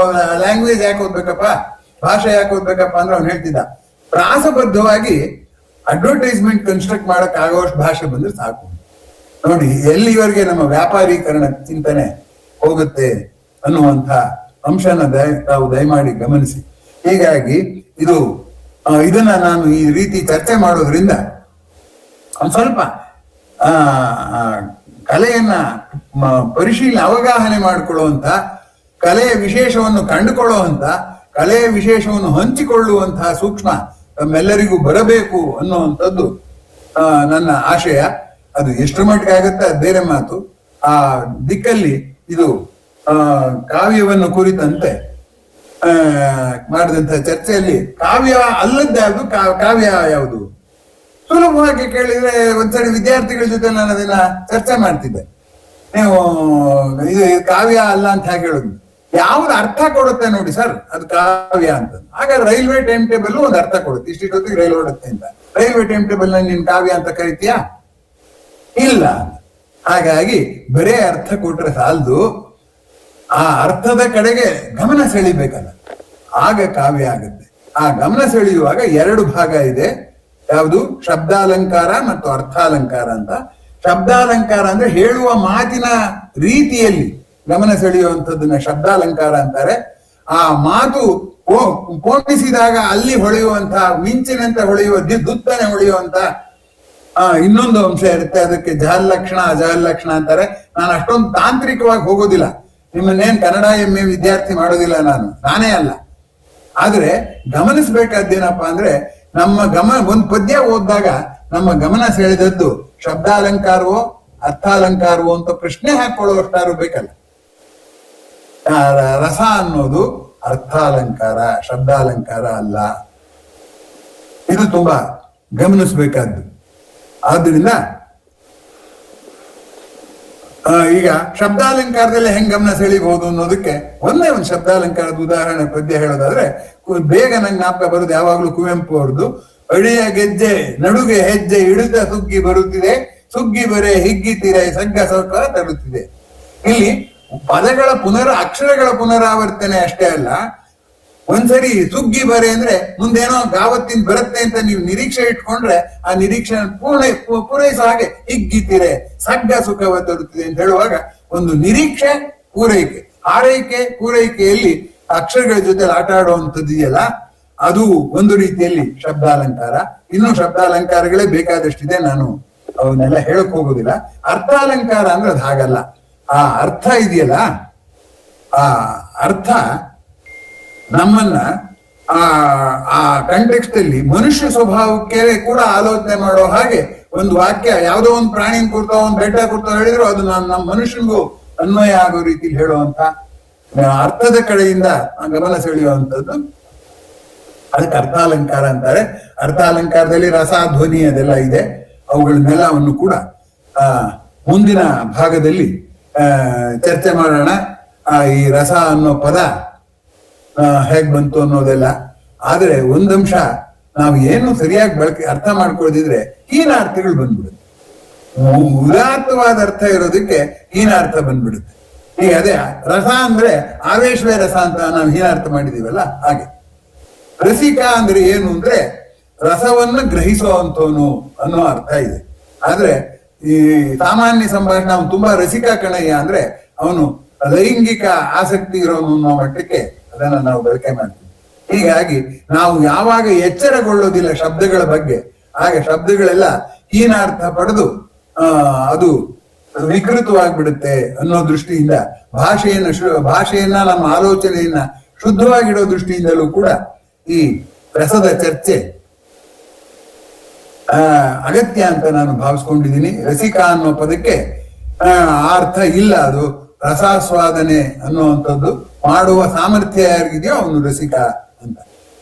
ಲ್ಯಾಂಗ್ವೇಜ್ ಯಾಕೆ ಓದ್ಬೇಕಪ್ಪ, ಭಾಷೆ ಯಾಕೆ ಓದ್ಬೇಕಪ್ಪ ಅಂದ್ರೆ ಅವ್ನು ಹೇಳ್ತಿದ್ದ, ಪ್ರಾಸಬದ್ಧವಾಗಿ ಅಡ್ವರ್ಟೈಸ್ಮೆಂಟ್ ಕನ್ಸ್ಟ್ರಕ್ಟ್ ಮಾಡಕ್ ಆಗೋಷ್ಟು ಭಾಷೆ ಬಂದ್ರೆ ಸಾಕು. ನೋಡಿ ಎಲ್ಲಿವರೆಗೆ ನಮ್ಮ ವ್ಯಾಪಾರೀಕರಣ ಚಿಂತನೆ ಹೋಗುತ್ತೆ ಅನ್ನುವಂಥ ಅಂಶನ ತಾವು ದಯಮಾಡಿ ಗಮನಿಸಿ. ಹೀಗಾಗಿ ಇದನ್ನ ನಾನು ಈ ರೀತಿ ಚರ್ಚೆ ಮಾಡೋದ್ರಿಂದ ಒಂದ್ ಸ್ವಲ್ಪ ಕಲೆಯನ್ನ ಅವಗಾಹನೆ ಮಾಡಿಕೊಳ್ಳುವಂತ ಕಲೆಯ ವಿಶೇಷವನ್ನು ಕಂಡುಕೊಳ್ಳುವಂತ, ಕಲೆಯ ವಿಶೇಷವನ್ನು ಹಂಚಿಕೊಳ್ಳುವಂತಹ ಸೂಕ್ಷ್ಮ ತಮ್ಮೆಲ್ಲರಿಗೂ ಬರಬೇಕು ಅನ್ನುವಂಥದ್ದು ನನ್ನ ಆಶಯ. ಅದು ಎಷ್ಟು ಮಟ್ಟಿಗೆ ಆಗುತ್ತೆ ಅದು ಬೇರೆ ಮಾತು. ಆ ದಿಕ್ಕಲ್ಲಿ ಇದು ಕಾವ್ಯವನ್ನು ಕುರಿತಂತೆ ಮಾಡಿದಂತಹ ಚರ್ಚೆಯಲ್ಲಿ ಕಾವ್ಯ ಅಲ್ಲದ್ದಾವುದು ಕಾವ್ಯ ಯಾವುದು ಸುಲಭವಾಗಿ ಕೇಳಿದ್ರೆ ಒಂದ್ಸರಿ ವಿದ್ಯಾರ್ಥಿಗಳ ಜೊತೆ ನಾನು ಅದನ್ನ ಚರ್ಚೆ ಮಾಡ್ತಿದ್ದೆ. ನೀವು ಇದು ಕಾವ್ಯ ಅಲ್ಲ ಅಂತ ಹೇಗೆ ಹೇಳುದು, ಯಾವ್ದು ಅರ್ಥ ಕೊಡುತ್ತೆ ನೋಡಿ ಸರ್ ಅದು ಕಾವ್ಯ ಅಂತ. ಆಗ ರೈಲ್ವೆ ಟೈಮ್ ಟೇಬಲ್ ಒಂದು ಅರ್ಥ ಕೊಡುತ್ತೆ, ಇಷ್ಟಿಷ್ಟೊತ್ತಿಗೆ ರೈಲ್ ಓಡುತ್ತೆ ಅಂತ. ರೈಲ್ವೆ ಟೈಮ್ ಟೇಬಲ್ ನ ನೀನ್ ಕಾವ್ಯ ಅಂತ ಕರಿತೀಯಾ? ಇಲ್ಲ. ಹಾಗಾಗಿ ಬರೇ ಅರ್ಥ ಕೊಟ್ರೆ ಸಾಲದು, ಆ ಅರ್ಥದ ಕಡೆಗೆ ಗಮನ ಸೆಳಿಬೇಕಲ್ಲ, ಆಗ ಕಾವ್ಯ ಆಗುತ್ತೆ. ಆ ಗಮನ ಸೆಳೆಯುವಾಗ ಎರಡು ಭಾಗ ಇದೆ, ಯಾವುದು ಶಬ್ದಾಲಂಕಾರ ಮತ್ತು ಅರ್ಥಾಲಂಕಾರ ಅಂತ. ಶಬ್ದಾಲಂಕಾರ ಅಂದ್ರೆ ಹೇಳುವ ಮಾತಿನ ರೀತಿಯಲ್ಲಿ ಗಮನ ಸೆಳೆಯುವಂಥದ್ದನ್ನ ಶಬ್ದಾಲಂಕಾರ ಅಂತಾರೆ. ಆ ಮಾತು ಪೋಣಿಸಿದಾಗ ಅಲ್ಲಿ ಹೊಳೆಯುವಂತಹ, ಮಿಂಚಿನಂತೆ ಹೊಳೆಯುವ, ದುತ್ತನೆ ಹೊಳೆಯುವಂತ ಇನ್ನೊಂದು ಅಂಶ ಇರುತ್ತೆ, ಅದಕ್ಕೆ ಜಹಲ್ಲಕ್ಷಣ ಅಜಹಲ್ಲಕ್ಷಣ ಅಂತಾರೆ. ನಾನು ಅಷ್ಟೊಂದು ತಾಂತ್ರಿಕವಾಗಿ ಹೋಗೋದಿಲ್ಲ, ನಿಮ್ಮನ್ನೇನ್ ಕನ್ನಡ MA ವಿದ್ಯಾರ್ಥಿ ಮಾಡೋದಿಲ್ಲ, ನಾನೇ ಅಲ್ಲ. ಆದ್ರೆ ಗಮನಿಸ್ಬೇಕಾದ್ದೇನಪ್ಪಾ ಅಂದ್ರೆ, ನಮ್ಮ ಒಂದು ಪದ್ಯ ಓದಿದಾಗ ನಮ್ಮ ಗಮನ ಸೆಳೆದದ್ದು ಶಬ್ದಾಲಂಕಾರವೋ ಅರ್ಥಾಲಂಕಾರವೋ ಅಂತ ಪ್ರಶ್ನೆ ಹಾಕೊಳ್ಳುವಷ್ಟಾರು ಬೇಕಲ್ಲ. ರಸ ಅನ್ನೋದು ಅರ್ಥಾಲಂಕಾರ, ಶಬ್ದಾಲಂಕಾರ ಅಲ್ಲ. ಇದು ತುಂಬಾ ಗಮನಿಸ್ಬೇಕಾದ್ದು. ಆದ್ದರಿಂದ ಈಗ ಶಬ್ದಾಲಂಕಾರದಲ್ಲಿ ಹೆಂಗ್ ಗಮನ ಸೆಳಿಬಹುದು ಅನ್ನೋದಕ್ಕೆ ಒಂದೇ ಒಂದು ಶಬ್ದಾಲಂಕಾರದ ಉದಾಹರಣೆ ಪದ್ಯ ಹೇಳೋದಾದ್ರೆ, ಬೇಗ ನಂಗೆ ಜ್ಞಾಪಕ ಬರೋದು ಯಾವಾಗ್ಲೂ ಕುವೆಂಪು ಅವ್ರದ್ದು, ಅಡಿಯ ಗೆಜ್ಜೆ ನಡುಗೆ ಹೆಜ್ಜೆ ಇಡುತ್ತ ಸುಗ್ಗಿ ಬರುತ್ತಿದೆ, ಸುಗ್ಗಿ ಬರೆ ಹಿಗ್ಗಿತಿರೆ ಸಗ್ಗ ಸೌಕ ತರುತ್ತಿದೆ. ಇಲ್ಲಿ ಪದಗಳ ಅಕ್ಷರಗಳ ಪುನರಾವರ್ತನೆ ಅಷ್ಟೇ ಅಲ್ಲ, ಒಂದ್ಸರಿ ಸುಗ್ಗಿ ಬರೆ ಅಂದ್ರೆ ಮುಂದೇನೋ ಗಾವತ್ತಿನ ಬರುತ್ತೆ ಅಂತ ನೀವು ನಿರೀಕ್ಷೆ ಇಟ್ಕೊಂಡ್ರೆ ಆ ನಿರೀಕ್ಷೆ ಪೂರೈಸೋ ಹಾಗೆ ಹಿಗ್ಗಿತಿರೆ ಸಗ್ಗ ಸುಖವ ತರುತ್ತಿದೆ ಅಂತ ಹೇಳುವಾಗ ಒಂದು ನಿರೀಕ್ಷೆ ಪೂರೈಕೆ, ಆರೈಕೆ ಪೂರೈಕೆಯಲ್ಲಿ ಅಕ್ಷರಗಳ ಜೊತೆ ಆಟ ಆಡುವಂಥದ್ದು ಇದೆಯಲ್ಲ, ಅದು ಒಂದು ರೀತಿಯಲ್ಲಿ ಶಬ್ದಾಲಂಕಾರ. ಇನ್ನು ಶಬ್ದಾಲಂಕಾರಗಳೇ ಬೇಕಾದಷ್ಟಿದೆ, ನಾನು ಅವನ್ನೆಲ್ಲ ಹೇಳಕ್ ಹೋಗೋದಿಲ್ಲ. ಅರ್ಥಾಲಂಕಾರ ಅಂದ್ರೆ ಅದು ಹಾಗಲ್ಲ. ಆ ಅರ್ಥ ಇದೆಯಲ್ಲ, ಆ ಅರ್ಥ ನಮ್ಮನ್ನ ಆ ಕಂಟೆಕ್ಸ್ಟ್ ಅಲ್ಲಿ ಮನುಷ್ಯ ಸ್ವಭಾವಕ್ಕೆ ಕೂಡ ಆಲೋಚನೆ ಮಾಡೋ ಹಾಗೆ ಒಂದು ವಾಕ್ಯ ಯಾವುದೋ ಒಂದು ಪ್ರಾಣಿನ ಕುರಿತೋ ಒಂದು ಬೆಟ್ಟ ಕುರಿತೋ ಹೇಳಿದ್ರು ಅದು ನಮ್ಮ ಮನುಷ್ಯನಿಗೂ ಅನ್ವಯ ಆಗೋ ರೀತಿಲಿ ಹೇಳುವಂತ ಅರ್ಥದ ಕಡೆಯಿಂದ ಗಮನ ಸೆಳೆಯುವಂಥದ್ದು, ಅದಕ್ಕೆ ಅರ್ಥಾಲಂಕಾರ ಅಂತಾರೆ. ಅರ್ಥಾಲಂಕಾರದಲ್ಲಿ ರಸ, ಧ್ವನಿ ಅದೆಲ್ಲ ಇದೆ. ಅವುಗಳನ್ನೆಲ್ಲವನ್ನು ಕೂಡ ಮುಂದಿನ ಭಾಗದಲ್ಲಿ ಚರ್ಚೆ ಮಾಡೋಣ. ಈ ರಸ ಅನ್ನೋ ಪದ ಹೇಗ್ ಬಂತು ಅನ್ನೋದೆಲ್ಲ. ಆದ್ರೆ ಒಂದಂಶ ನಾವು ಏನು ಸರಿಯಾಗಿ ಅರ್ಥ ಮಾಡ್ಕೊಳ್ಳದಿದ್ರೆ ಹೀನಾರ್ಥಗಳು ಬಂದ್ಬಿಡುತ್ತೆ. ಉದಾತ್ತವಾದ ಅರ್ಥ ಇರೋದಕ್ಕೆ ಹೀನಾರ್ಥ ಬಂದ್ಬಿಡುತ್ತೆ. ಈಗ ಅದೇ ರಸ ಅಂದ್ರೆ ಆವೇಶವೇ ರಸ ಅಂತ ನಾವು ಹೀನಾರ್ಥ ಮಾಡಿದೀವಲ್ಲ, ಹಾಗೆ ರಸಿಕ ಅಂದ್ರೆ ಏನು ಅಂದ್ರೆ ರಸವನ್ನು ಗ್ರಹಿಸುವಂತವನು ಅನ್ನೋ ಅರ್ಥ ಇದೆ. ಆದ್ರೆ ಈ ಸಾಮಾನ್ಯ ಸಂಭಾಷಣೆ ಅವನು ತುಂಬಾ ರಸಿಕ ಕಣಯ್ಯ ಅಂದ್ರೆ ಅವನು ಲೈಂಗಿಕ ಆಸಕ್ತಿ ಇರೋನು ಅನ್ನೋ ಮಟ್ಟಕ್ಕೆ ಅದನ್ನ ನಾವು ಬಳಕೆ ಮಾಡ್ತೀವಿ. ಹೀಗಾಗಿ ನಾವು ಯಾವಾಗ ಎಚ್ಚರಗೊಳ್ಳೋದಿಲ್ಲ ಶಬ್ದಗಳ ಬಗ್ಗೆ, ಆಗ ಶಬ್ದಗಳೆಲ್ಲ ಹೀನಾರ್ಥ ಪಡೆದು ಅದು ವಿಕೃತವಾಗ್ಬಿಡುತ್ತೆ ಅನ್ನೋ ದೃಷ್ಟಿಯಿಂದ ಭಾಷೆಯನ್ನ ನಮ್ಮ ಆಲೋಚನೆಯನ್ನ ಶುದ್ಧವಾಗಿಡೋ ದೃಷ್ಟಿಯಿಂದಲೂ ಕೂಡ ಈ ರಸದ ಚರ್ಚೆ ಅಗತ್ಯ ಅಂತ ನಾನು ಭಾವಿಸ್ಕೊಂಡಿದ್ದೀನಿ. ರಸಿಕ ಅನ್ನೋ ಪದಕ್ಕೆ ಆ ಅರ್ಥ ಇಲ್ಲ, ಅದು ರಸಾಸ್ವಾದನೆ ಅನ್ನುವಂಥದ್ದು ಮಾಡುವ ಸಾಮರ್ಥ್ಯ ಯಾರಿಗಿದೆಯೋ ಅವನು ರಸಿಕ ಅಂತ.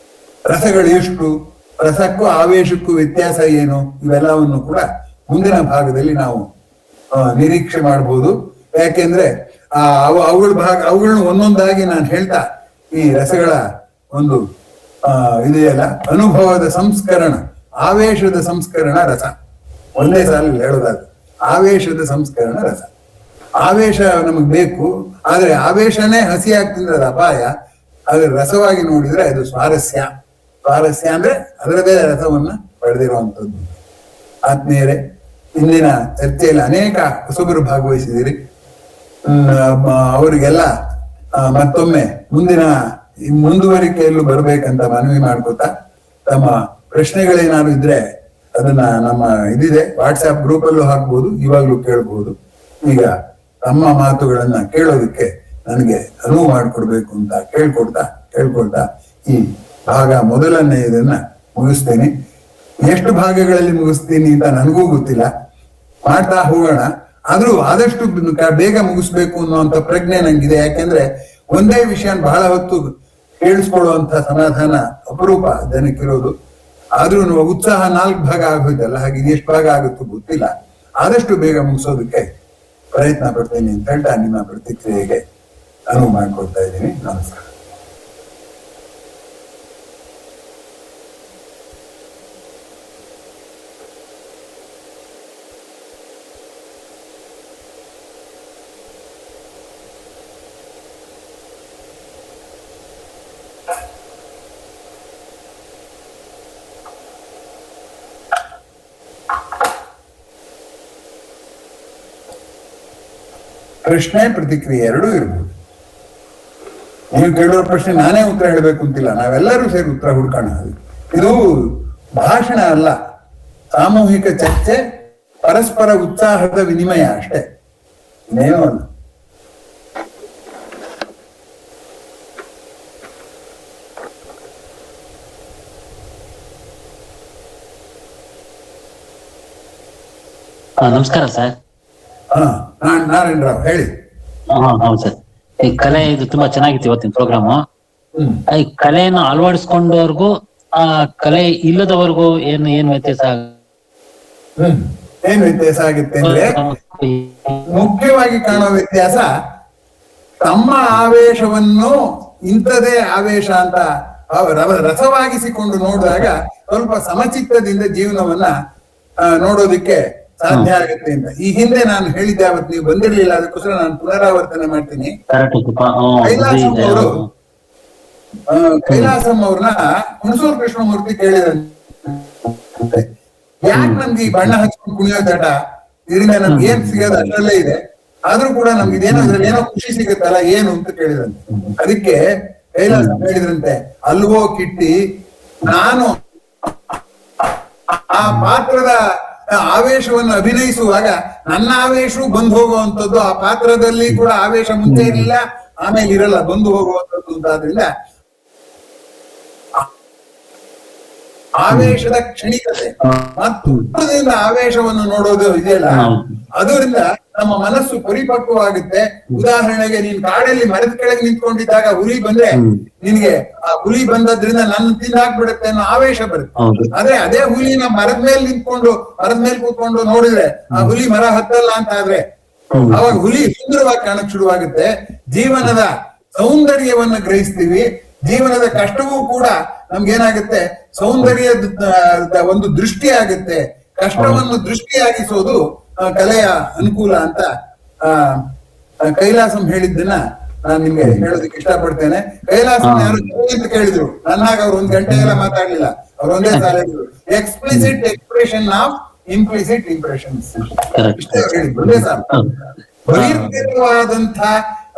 ರಸಗಳು ಎಷ್ಟು, ರಸಕ್ಕೂ ಆವೇಶಕ್ಕೂ ವ್ಯತ್ಯಾಸ ಏನು, ಇವೆಲ್ಲವನ್ನು ಕೂಡ ಮುಂದಿನ ಭಾಗದಲ್ಲಿ ನಾವು ನಿರೀಕ್ಷೆ ಮಾಡಬಹುದು. ಯಾಕೆಂದ್ರೆ ಅವುಗಳನ್ನ ಒಂದೊಂದಾಗಿ ನಾನು ಹೇಳ್ತಾ ಈ ರಸಗಳ ಒಂದು ಇದೆಯಲ್ಲ, ಅನುಭವದ ಸಂಸ್ಕರಣ, ಆವೇಶದ ಸಂಸ್ಕರಣ ರಸ, ಒಂದೇ ಸಾಲಲ್ಲಿ ಹೇಳೋದಾದ್ರೆ ಆವೇಶದ ಸಂಸ್ಕರಣ ರಸ. ಆವೇಶ ನಮಗ್ ಬೇಕು, ಆದ್ರೆ ಆವೇಶನೇ ಹಸಿ ಆಗ್ತಿದ್ರೆ ಅದು ಅಪಾಯ. ಆದ್ರೆ ರಸವಾಗಿ ನೋಡಿದ್ರೆ ಅದು ಸ್ವಾರಸ್ಯ. ಸ್ವಾರಸ್ಯ ಅಂದ್ರೆ ಅದರದೇ ರಸವನ್ನ ಪಡೆದಿರುವಂತದ್ದು. ಆತ್ಮೀಯರೇ, ಇಂದಿನ ಚರ್ಚೆಯಲ್ಲಿ ಅನೇಕ ಹೊಸಬರು ಭಾಗವಹಿಸಿದಿರಿ. ಅವರಿಗೆಲ್ಲ ಮತ್ತೊಮ್ಮೆ ಮುಂದಿನ ಮುಂದುವರಿಕೆಯಲ್ಲೂ ಬರ್ಬೇಕಂತ ಮನವಿ ಮಾಡ್ಕೋತಾ, ತಮ್ಮ ಪ್ರಶ್ನೆಗಳೇನಾದ್ರು ಇದ್ರೆ ಅದನ್ನ ನಮ್ಮ ಇದಿದೆ ವಾಟ್ಸ್ಆಪ್ ಗ್ರೂಪ್ ಅಲ್ಲೂ ಹಾಕ್ಬಹುದು, ಇವಾಗ್ಲೂ ಕೇಳಬಹುದು. ಈಗ ತಮ್ಮ ಮಾತುಗಳನ್ನ ಕೇಳೋದಕ್ಕೆ ನನಗೆ ಅನುವು ಮಾಡಿಕೊಡ್ಬೇಕು ಅಂತ ಕೇಳ್ಕೊಳ್ತಾ ಈ ಭಾಗ ಮೊದಲನೆಯದನ್ನ ಮುಗಿಸ್ತೇನೆ. ಎಷ್ಟು ಭಾಗಗಳಲ್ಲಿ ಮುಗಿಸ್ತೀನಿ ಅಂತ ನನಗೂ ಗೊತ್ತಿಲ್ಲ, ಮಾಡ್ತಾ ಹೋಗೋಣ. ಆದ್ರೂ ಆದಷ್ಟು ಬೇಗ ಮುಗಿಸ್ಬೇಕು ಅನ್ನುವಂತ ಪ್ರಜ್ಞೆ ನಂಗಿದೆ. ಯಾಕೆಂದ್ರೆ ಒಂದೇ ವಿಷಯ ಬಹಳ ಹೊತ್ತು ಕೇಳಿಸ್ಕೊಳ್ಳುವಂತ ಸಮಾಧಾನ ಅಪರೂಪ ಜನಕ್ಕಿರೋದು. ಆದ್ರೂ ಉತ್ಸಾಹ 4 ಭಾಗ ಆಗೋಯ್ತಲ್ಲ, ಹಾಗೆ ಎಷ್ಟು ಭಾಗ ಆಗುತ್ತೋ ಗೊತ್ತಿಲ್ಲ. ಆದಷ್ಟು ಬೇಗ ಮುಗಿಸೋದಕ್ಕೆ ಪ್ರಯತ್ನ ಪಡ್ತೇನೆ ಅಂತ ಹೇಳ್ತಾ ನಿಮ್ಮ ಪ್ರತಿಕ್ರಿಯೆಗೆ ಅನುವು ಮಾಡಿಕೊಡ್ತಾ ಇದ್ದೀನಿ. ನಮಸ್ಕಾರ. ಪ್ರಶ್ನೆ ಪ್ರತಿಕ್ರಿಯೆ ಎರಡೂ ಇರ್ಬೋದು. ನೀವು ಕೇಳೋ ಪ್ರಶ್ನೆ ನಾನೇ ಉತ್ತರ ಹೇಳಬೇಕು ಅಂತಿಲ್ಲ, ನಾವೆಲ್ಲರೂ ಸೇರಿ ಉತ್ತರ ಹುಡ್ಕೋಣ. ಇದು ಭಾಷಣ ಅಲ್ಲ, ಸಾಮೂಹಿಕ ಚರ್ಚೆ, ಪರಸ್ಪರ ಉತ್ಸಾಹದ ವಿನಿಮಯ ಅಷ್ಟೇ, ಇನ್ನೇನೂ ಅಲ್ಲ. ನಮಸ್ಕಾರ ಸರ್. ನಾರಾಯಣ ರಾವ್ ಹೇಳಿ. ಹೌದು ಸರ್. ಈ ಕಲೆ ಇದು ತುಂಬಾ ಚೆನ್ನಾಗಿತ್ತು ಇವತ್ತಿನ ಪ್ರೋಗ್ರಾಮು. ಈ ಕಲೆಯನ್ನು ಅಳವಡಿಸ್ಕೊಂಡವ್ರಿಗೂ ಆ ಕಲೆ ಇಲ್ಲದವರೆಗೂ ಏನ್ ವ್ಯತ್ಯಾಸ? ಏನ್ ವ್ಯತ್ಯಾಸ ಆಗುತ್ತೆ ಅಂದ್ರೆ, ಮುಖ್ಯವಾಗಿ ಕಾಣೋ ವ್ಯತ್ಯಾಸ ತಮ್ಮ ಆವೇಶವನ್ನು ಇಂಥದೇ ಆವೇಶ ಅಂತ ರಸವಾಗಿಸಿಕೊಂಡು ನೋಡಿದಾಗ ಸ್ವಲ್ಪ ಸಮಚಿತ್ತದಿಂದ ಜೀವನವನ್ನ ನೋಡೋದಿಕ್ಕೆ ಸಾಧ್ಯ ಆಗುತ್ತೆ ಅಂತ. ಈ ಹಿಂದೆ ನಾನು ಹೇಳಿದ್ದೆ, ಅವತ್ತು ನೀವು ಬಂದಿರ್ಲಿಲ್ಲ, ಅದಕ್ಕೋಸ್ಕರ ನಾನು ಪುನರಾವರ್ತನೆ ಮಾಡ್ತೀನಿ. ಕೈಲಾಸಂ ಅವ್ರನ್ನ ಹುಣಸೂರು ಕೃಷ್ಣಮೂರ್ತಿ ಕೇಳಿದಂತೆ, ಯಾಕೆ ನಮ್ಗೆ ಈ ಬಣ್ಣ ಹಚ್ಕೊಂಡು ಕುಣಿಯೋ ಚಟ, ಇದರಿಂದ ನಮ್ಗೆ ಏನ್ ಸಿಗೋದು ಅಷ್ಟರಲ್ಲೇ ಇದೆ, ಆದ್ರೂ ಕೂಡ ನಮ್ಗೆ ಇದೇನೋ ಇದ್ರಲ್ಲಿ ಏನೋ ಖುಷಿ ಸಿಗುತ್ತಲ್ಲ, ಏನು ಅಂತ ಕೇಳಿದಂತೆ. ಅದಕ್ಕೆ ಕೈಲಾಸ ಹೇಳಿದ್ರಂತೆ, ಅಲ್ವೋ ಕಿಟ್ಟಿ, ನಾನು ಆ ಪಾತ್ರದ ಆವೇಶವನ್ನು ಅಭಿನಯಿಸುವಾಗ ನನ್ನ ಆವೇಶವು ಬಂದು ಹೋಗುವಂಥದ್ದು, ಆ ಪಾತ್ರದಲ್ಲಿ ಕೂಡ ಆವೇಶ ಮುಂಚೆ ಇರಲಿಲ್ಲ, ಆಮೇಲೆ ಇರಲ್ಲ, ಬಂದು ಹೋಗುವಂಥದ್ದು ಅಂತ. ಆದ್ರಿಂದ ಆವೇಶದ ಕ್ಷಣಿಕತೆ ಮತ್ತು ಆವೇಶವನ್ನು ನೋಡೋದು ಇದೆಯಲ್ಲ, ಅದರಿಂದ ನಮ್ಮ ಮನಸ್ಸು ಪರಿಪಕ್ವವಾಗುತ್ತೆ. ಉದಾಹರಣೆಗೆ, ನೀನ್ ಕಾಡಲ್ಲಿ ಮರದ ಕೆಳಗೆ ನಿಂತ್ಕೊಂಡಿದ್ದಾಗ ಹುಲಿ ಬಂದ್ರೆ ನಿನ್ಗೆ ಆ ಹುಲಿ ಬಂದದ್ರಿಂದ ನನ್ನ ತಿಂದಾಕ್ಬಿಡುತ್ತೆ ಅನ್ನೋ ಆವೇಶ ಬರುತ್ತೆ. ಆದ್ರೆ ಅದೇ ಹುಲಿನ ಮರದ ಮೇಲೆ ಕೂತ್ಕೊಂಡು ನೋಡಿದ್ರೆ ಆ ಹುಲಿ ಮರ ಹತ್ತಲ್ಲ ಅಂತ ಆದ್ರೆ ಅವಾಗ ಹುಲಿ ಸುಂದರವಾಗಿ ಕಾಣಕ್ ಶುರುವಾಗುತ್ತೆ. ಜೀವನದ ಸೌಂದರ್ಯವನ್ನ ಗ್ರಹಿಸ್ತೀವಿ. ಜೀವನದ ಕಷ್ಟವೂ ಕೂಡ ನಮ್ಗೇನಾಗುತ್ತೆ, ಸೌಂದರ್ಯದ ಒಂದು ದೃಷ್ಟಿ ಆಗುತ್ತೆ. ಕಷ್ಟವನ್ನು ದೃಷ್ಟಿಯಾಗಿಸೋದು ಕಲೆಯ ಅನುಕೂಲ ಅಂತ ಕೈಲಾಸಂ ಹೇಳಿದ್ದನ್ನ ನಾನು ನಿಮ್ಗೆ ಹೇಳೋದಕ್ಕೆ ಇಷ್ಟಪಡ್ತೇನೆ. ಕೈಲಾಸಂ ಯಾರು ಅಂತ ಕೇಳಿದ್ರು, ನನ್ನಾಗ ಅವ್ರು 1 ಗಂಟೆ ಎಲ್ಲ ಮಾತಾಡ್ಲಿಲ್ಲ, ಅವ್ರು ಒಂದೇ ಸಾಲ ಹೇಳಿದ್ರು, explicit expression of implicit impressions. ಇಷ್ಟೇ ಹೇಳಿದ್ರು, ಒಂದೇ ಸಾಲ. ಬಹಿರ್ಗತವಾದಂಥ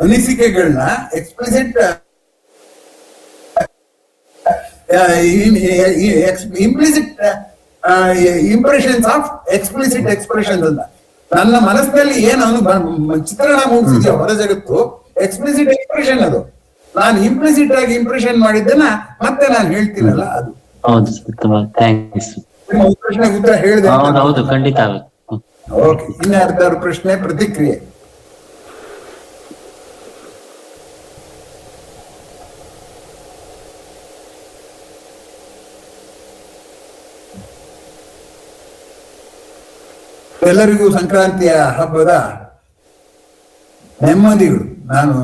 ಅನಿಸಿಕೆಗಳನ್ನ explicit implicit impressions of explicit expressions ಅಂತ. ನನ್ನ ಮನಸ್ಸಿನಲ್ಲಿ ಏನು ಚಿತ್ರಣ ಮೂಡಿಸಿದ್ಯೋ ಹೊರ ಜಗತ್ತು, ಎಕ್ಸ್ಪ್ಲಿಸಿಟ್ ಎಕ್ಸ್ಪ್ರೆಷನ್ ಅದು. ನಾನು ಇಂಪ್ಲಿಸಿಟ್ ಆಗಿ ಇಂಪ್ರೆಷನ್ ಮಾಡಿದ್ದನ್ನ ಮತ್ತೆ ನಾನು ಹೇಳ್ತೀನಲ್ಲ, ಅದು. ನಿಮ್ಮ ಪ್ರಶ್ನೆಗೆ ಉತ್ತರ ಹೇಳಿದೆ. ಖಂಡಿತ. ಓಕೆ, ಇನ್ಯಾರ್ದಾದ್ರು ಪ್ರಶ್ನೆ ಪ್ರತಿಕ್ರಿಯೆ? ಎಲ್ಲರಿಗೂ ಸಂಕ್ರಾಂತಿಯ ಹಬ್ಬದ ನೆಮ್ಮದಿಗಳು. ನಾನು